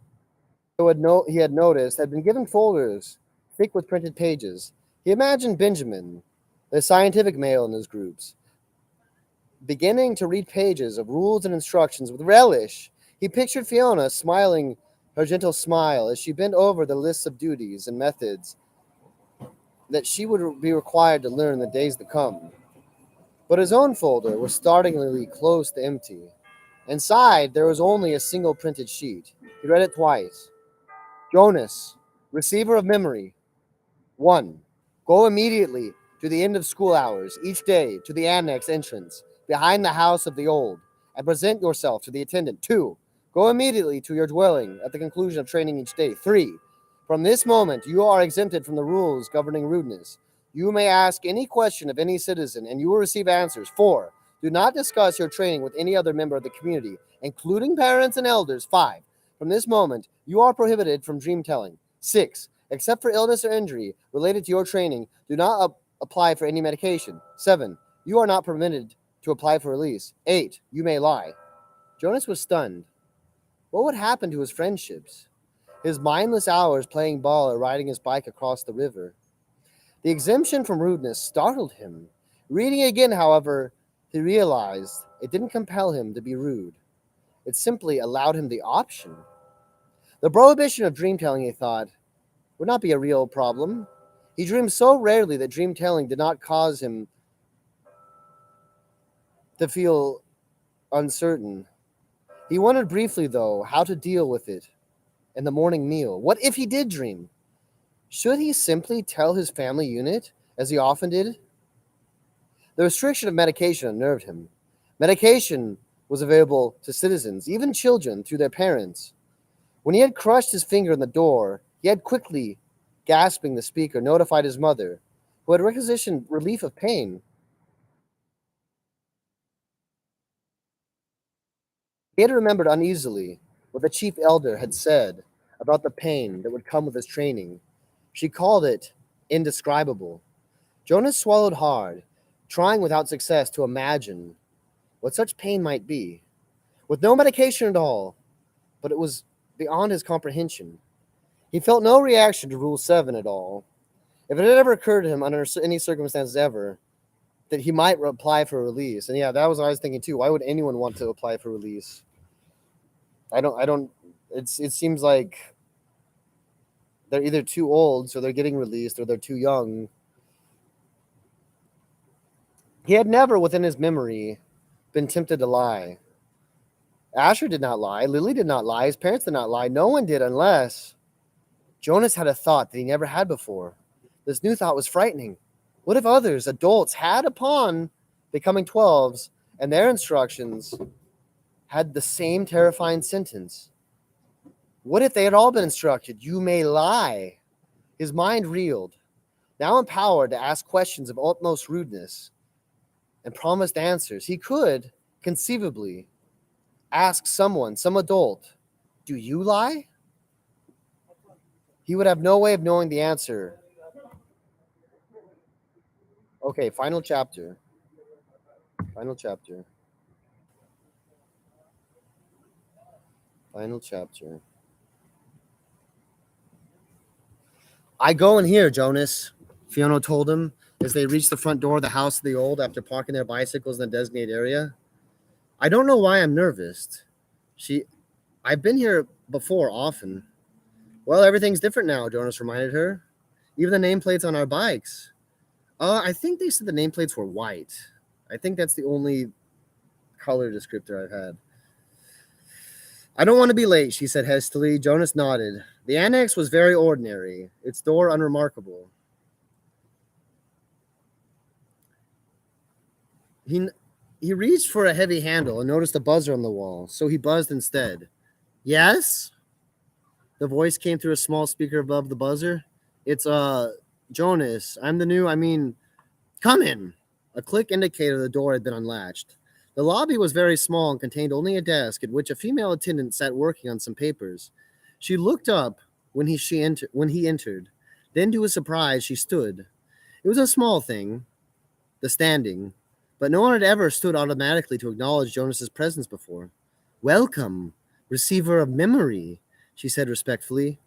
he had noticed had been given folders thick with printed pages. He imagined Benjamin, the scientific male in his groups, beginning to read pages of rules and instructions with relish. He pictured Fiona smiling her gentle smile as she bent over the lists of duties and methods that she would be required to learn in the days to come. But his own folder was startlingly close to empty. Inside, there was only a single printed sheet. He read it twice. Jonas, receiver of memory. 1. Go immediately to the end of school hours each day to the annex entrance behind the house of the old and present yourself to the attendant. 2. Go immediately to your dwelling at the conclusion of training each day. 3. From this moment, you are exempted from the rules governing rudeness. You may ask any question of any citizen and you will receive answers. 4. Do not discuss your training with any other member of the community, including parents and elders. 5. From this moment, you are prohibited from dream telling. 6. Except for illness or injury related to your training, do not apply for any medication. 7. You are not permitted to apply for release. 8. You may lie. Jonas was stunned. What would happen to his friendships? His mindless hours playing ball or riding his bike across the river? The exemption from rudeness startled him. Reading again, however, he realized it didn't compel him to be rude. It simply allowed him the option. The prohibition of dream telling, he thought, would not be a real problem. He dreamed so rarely that dream telling did not cause him to feel uncertain. He wondered briefly, though, how to deal with it in the morning meal. What if he did dream? Should he simply tell his family unit, as he often did? The restriction of medication unnerved him. Medication was available to citizens, even children, through their parents. When he had crushed his finger in the door, he had quickly, gasping the speaker, notified his mother, who had requisitioned relief of pain. He had remembered uneasily what the chief elder had said about the pain that would come with his training. She called it indescribable. Jonas swallowed hard, trying without success to imagine what such pain might be. With no medication at all, but it was beyond his comprehension. He felt no reaction to Rule 7 at all. If it had ever occurred to him under any circumstances ever that he might apply for release, and yeah, that was what I was thinking too. Why would anyone want to apply for release? It seems like they're either too old, so they're getting released, or they're too young. He had never, within his memory, been tempted to lie. Asher did not lie. Lily did not lie. His parents did not lie. No one did unless Jonas had a thought that he never had before. This new thought was frightening. What if others, adults, had upon becoming 12s and their instructions had the same terrifying sentence? What if they had all been instructed, you may lie? His mind reeled, now empowered to ask questions of utmost rudeness and promised answers. He could, conceivably, ask someone, some adult, do you lie? He would have no way of knowing the answer. Okay, final chapter. Final chapter. Final chapter. I go in here, Jonas, Fiona told him as they reached the front door of the house of the old after parking their bicycles in the designated area. I don't know why I'm nervous. I've been here before often. Well, everything's different now, Jonas reminded her. Even the nameplates on our bikes. I think they said the nameplates were white. I think that's the only color descriptor I've had. I don't want to be late, she said hastily. Jonas nodded. The annex was very ordinary, its door unremarkable. He reached for a heavy handle and noticed a buzzer on the wall, so he buzzed instead. Yes? The voice came through a small speaker above the buzzer. It's, Jonas. Come in. A click indicated the door had been unlatched. The lobby was very small and contained only a desk at which a female attendant sat working on some papers. She looked up when he entered. Then, to his surprise, she stood. It was a small thing, the standing, but no one had ever stood automatically to acknowledge Jonas's presence before. Welcome, receiver of memory, she said respectfully.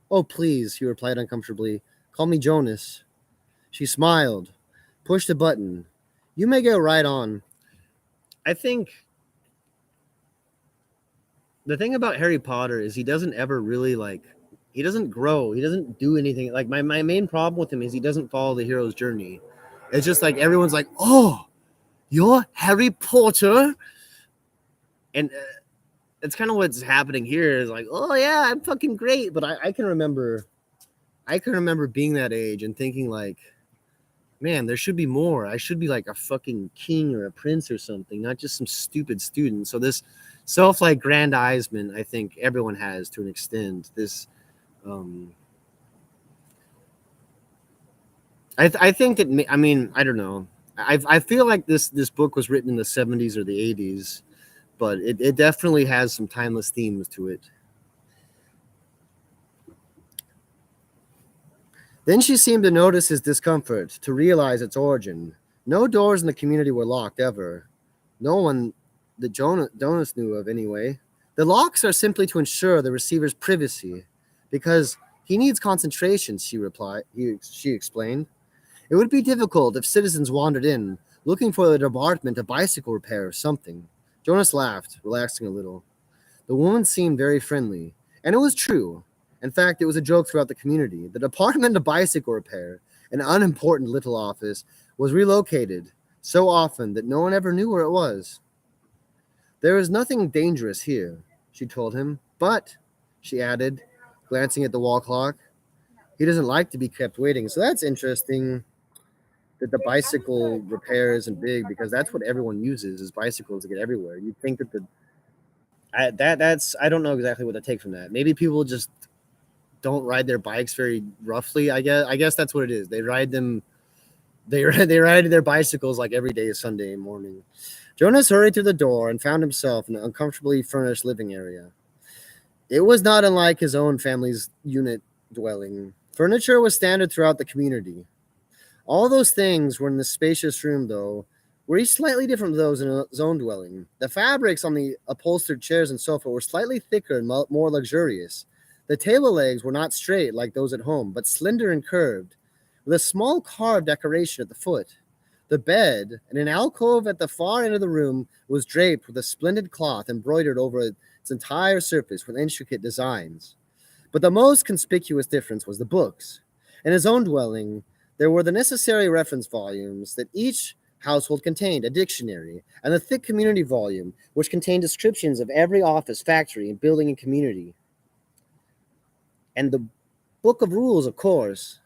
Oh, please, he replied uncomfortably. Call me Jonas. She smiled, pushed a button. You may go right on. I think the thing about Harry Potter is he doesn't ever really he doesn't grow. He doesn't do anything. Like my main problem with him is he doesn't follow the hero's journey. It's just like everyone's like, oh, you're Harry Potter? And it's kind of what's happening here is like, oh yeah, I'm fucking great. But I can remember being that age and thinking like, man, there should be more. I should be like a fucking king or a prince or something, not just some stupid student. So this self-grandizement, I think everyone has to an extent. This, I think that, I mean, I don't know. I feel like this book was written in the 70s or the 80s, but it definitely has some timeless themes to it. Then she seemed to notice his discomfort, to realize its origin. No doors in the community were locked ever. No one that Jonas knew of anyway. The locks are simply to ensure the receiver's privacy, because he needs concentration, she explained. It would be difficult if citizens wandered in, looking for the department of bicycle repair or something. Jonas laughed, relaxing a little. The woman seemed very friendly, and it was true. In fact, it was a joke throughout the community. The Department of Bicycle Repair, an unimportant little office, was relocated so often that no one ever knew where it was. There is nothing dangerous here, she told him, but, she added, glancing at the wall clock, he doesn't like to be kept waiting. So that's interesting that the bicycle repair isn't big because that's what everyone uses is bicycles to get everywhere. You'd think that I don't know exactly what to take from that. Maybe people just don't ride their bikes very roughly. I guess that's what it is. They ride their bicycles like every day is Sunday morning. Jonas hurried through the door and found himself in an uncomfortably furnished living area. It was not unlike his own family's unit dwelling. Furniture was standard throughout the community. All those things were in the spacious room, though, were each slightly different from those in his own dwelling. The fabrics on the upholstered chairs and sofa were slightly thicker and more luxurious. The table legs were not straight like those at home, but slender and curved, with a small carved decoration at the foot. The bed, in an alcove at the far end of the room, was draped with a splendid cloth embroidered over its entire surface with intricate designs. But the most conspicuous difference was the books. In his own dwelling, there were the necessary reference volumes that each household contained a dictionary, and the thick community volume, which contained descriptions of every office, factory, and building and community. And the book of rules, of course.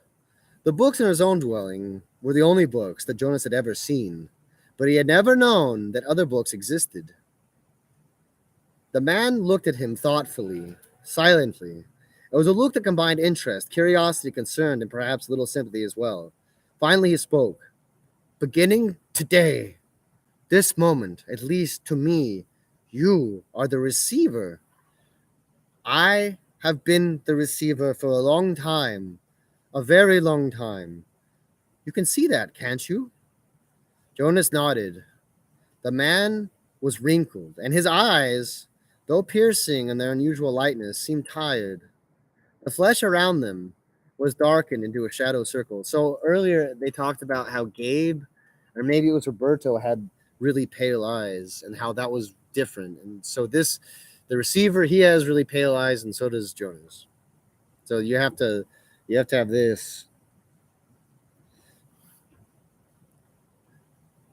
The books in his own dwelling were the only books that Jonas had ever seen, but he had never known that other books existed. The man looked at him thoughtfully, silently. It was a look that combined interest, curiosity, concern, and perhaps a little sympathy as well. Finally, he spoke. Beginning today, this moment, at least to me, you are the receiver. I have been the receiver for a long time, a very long time. You can see that, can't you? Jonas nodded. The man was wrinkled, and his eyes, though piercing in their unusual lightness, seemed tired. The flesh around them was darkened into a shadow circle. So earlier they talked about how Gabe, or maybe it was Roberto, had really pale eyes and how that was different. And so the receiver, he has really pale eyes, and so does Jonas. So you have to have this.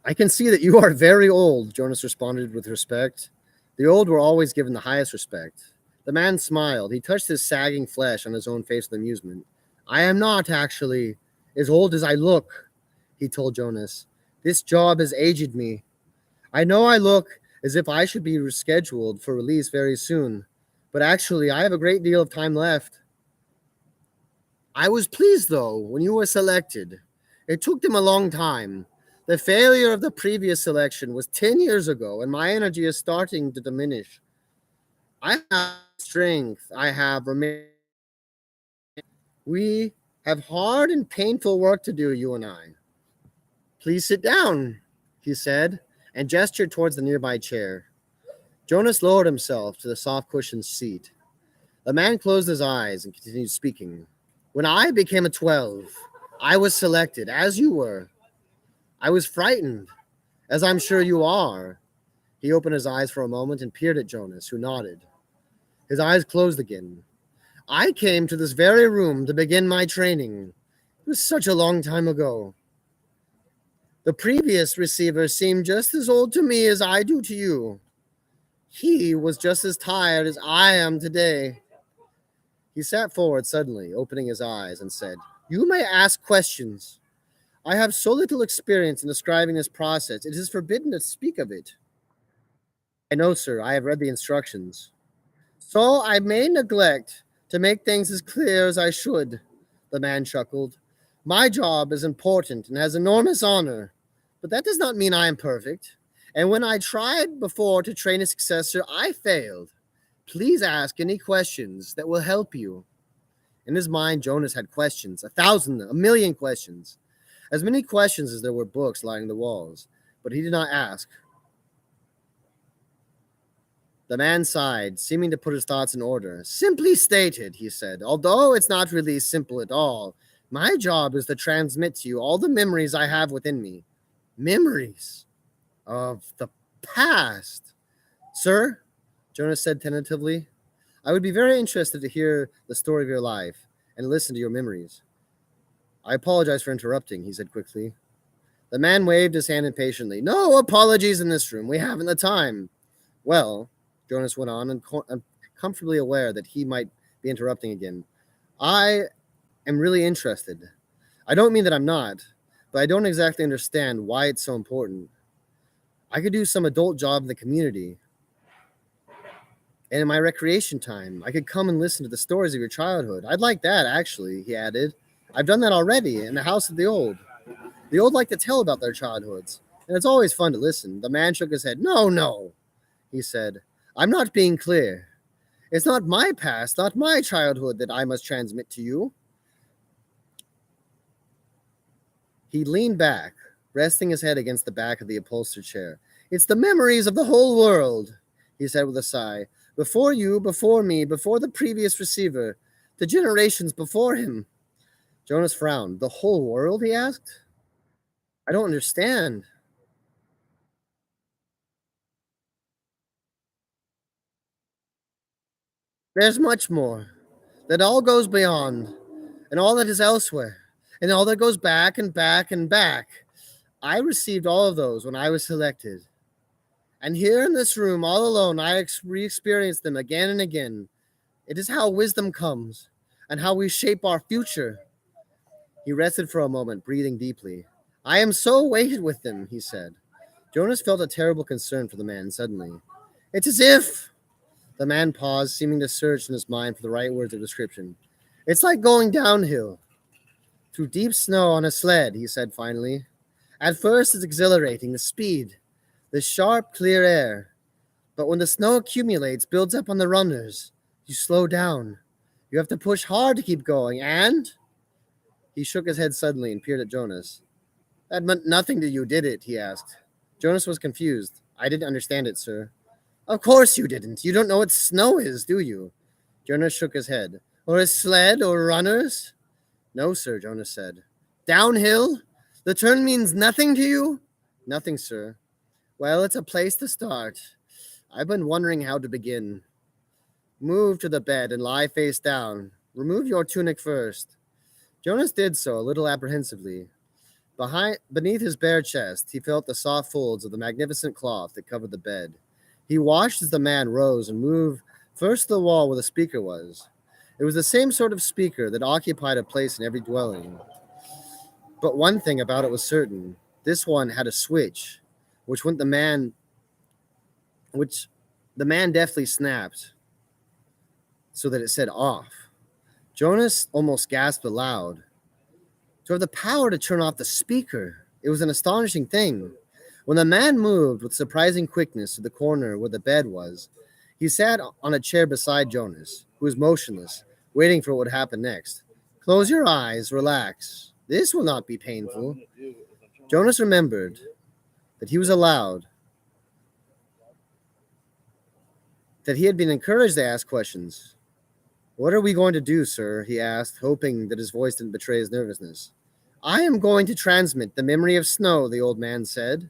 I can see that you are very old, Jonas responded with respect. The old were always given the highest respect. The man smiled. He touched his sagging flesh on his own face with amusement. I am not, actually, as old as I look, he told Jonas. This job has aged me. I know I look as if I should be scheduled for release very soon, but actually, I have a great deal of time left. I was pleased, though, when you were selected. It took them a long time. The failure of the previous selection was 10 years ago, and my energy is starting to diminish. I have strength. I have remained. We have hard and painful work to do, you and I. Please sit down, he said, and gestured towards the nearby chair. Jonas lowered himself to the soft cushioned seat. The man closed his eyes and continued speaking. When I became a 12, I was selected, as you were. I was frightened, as I'm sure you are. He opened his eyes for a moment and peered at Jonas, who nodded. His eyes closed again. I came to this very room to begin my training. It was such a long time ago. The previous receiver seemed just as old to me as I do to you. He was just as tired as I am today. He sat forward suddenly, opening his eyes, and said, You may ask questions. I have so little experience in describing this process, it is forbidden to speak of it. I know, sir, I have read the instructions. So I may neglect to make things as clear as I should, the man chuckled. My job is important and has enormous honor, but that does not mean I am perfect. And when I tried before to train a successor, I failed. Please ask any questions that will help you. In his mind, Jonas had questions, 1,000, 1,000,000 questions, as many questions as there were books lining the walls, but he did not ask. The man sighed, seeming to put his thoughts in order. Simply stated, he said, although it's not really simple at all, my job is to transmit to you all the memories I have within me. Memories of the past. Sir, Jonas said tentatively, I would be very interested to hear the story of your life and listen to your memories. I apologize for interrupting, he said quickly. The man waved his hand impatiently. No apologies in this room. We haven't the time. Well, Jonas went on, uncomfortably aware that he might be interrupting again. I am really interested. I don't mean that I'm not, but I don't exactly understand why it's so important. I could do some adult job in the community. And in my recreation time, I could come and listen to the stories of your childhood. I'd like that, actually, he added. I've done that already in the house of the old. The old like to tell about their childhoods, and it's always fun to listen. The man shook his head. No, he said. I'm not being clear. It's not my past, not my childhood that I must transmit to you. He leaned back, resting his head against the back of the upholstered chair. It's the memories of the whole world, he said with a sigh. Before you, before me, before the previous receiver, the generations before him. Jonas frowned. The whole world, he asked? I don't understand. There's much more. That all goes beyond, and all that is elsewhere, and all that goes back and back and back. I received all of those when I was selected. And here in this room, all alone, I re-experienced them again and again. It is how wisdom comes and how we shape our future. He rested for a moment, breathing deeply. I am so weighted with them, he said. Jonas felt a terrible concern for the man suddenly. It's as if... The man paused, seeming to search in his mind for the right words of description. It's like going downhill. Through deep snow on a sled, he said finally. At first, it's exhilarating, the speed, the sharp, clear air. But when the snow accumulates, builds up on the runners, you slow down. You have to push hard to keep going, and... He shook his head suddenly and peered at Jonas. That meant nothing to you, did it? He asked. Jonas was confused. I didn't understand it, sir. Of course you didn't. You don't know what snow is, do you? Jonas shook his head. Or a sled or runners? No, sir, Jonas said. Downhill? The term means nothing to you? Nothing, sir. Well, it's a place to start. I've been wondering how to begin. Move to the bed and lie face down. Remove your tunic first. Jonas did so, a little apprehensively. Beneath his bare chest, he felt the soft folds of the magnificent cloth that covered the bed. He watched as the man rose and moved first to the wall where the speaker was. It was the same sort of speaker that occupied a place in every dwelling. But one thing about it was certain. This one had a switch, which the man deftly snapped so that it said off. Jonas almost gasped aloud. To have the power to turn off the speaker, it was an astonishing thing. When the man moved with surprising quickness to the corner where the bed was, he sat on a chair beside Jonas, who was motionless, waiting for what would happen next. Close your eyes, relax. This will not be painful. Jonas remembered that he was allowed, that he had been encouraged to ask questions. What are we going to do, sir? He asked, hoping that his voice didn't betray his nervousness. I am going to transmit the memory of snow, the old man said.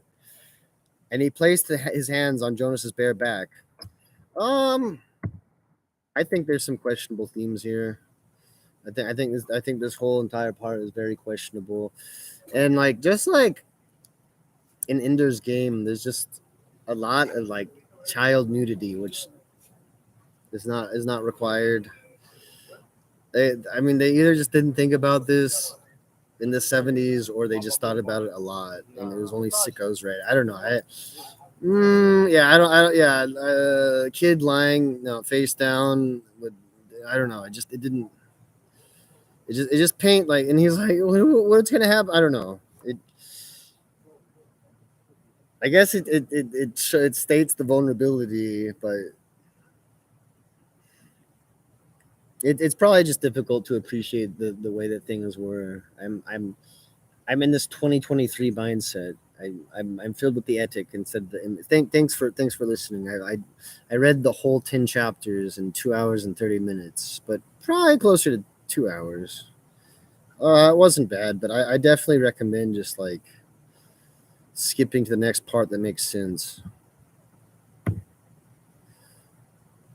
And he placed his hands on Jonas's bare back. I think there's some questionable themes here. I think this whole entire part is very questionable. And just like in Ender's Game, there's just a lot of child nudity, which is not required. They either just didn't think about this in the 70s or they just thought about it a lot and it was only sickos, right? I don't know. Kid lying face down I don't know. It just paint and he's like, what's gonna happen? I don't know. I guess it states the vulnerability, but it's probably just difficult to appreciate the way that things were. I'm in this 2023 mindset. I'm filled with the ethic instead of the. Thanks for listening. I read the whole 10 chapters in 2 hours and 30 minutes, but probably closer to 2 hours. It wasn't bad, but I definitely recommend just skipping to the next part that makes sense.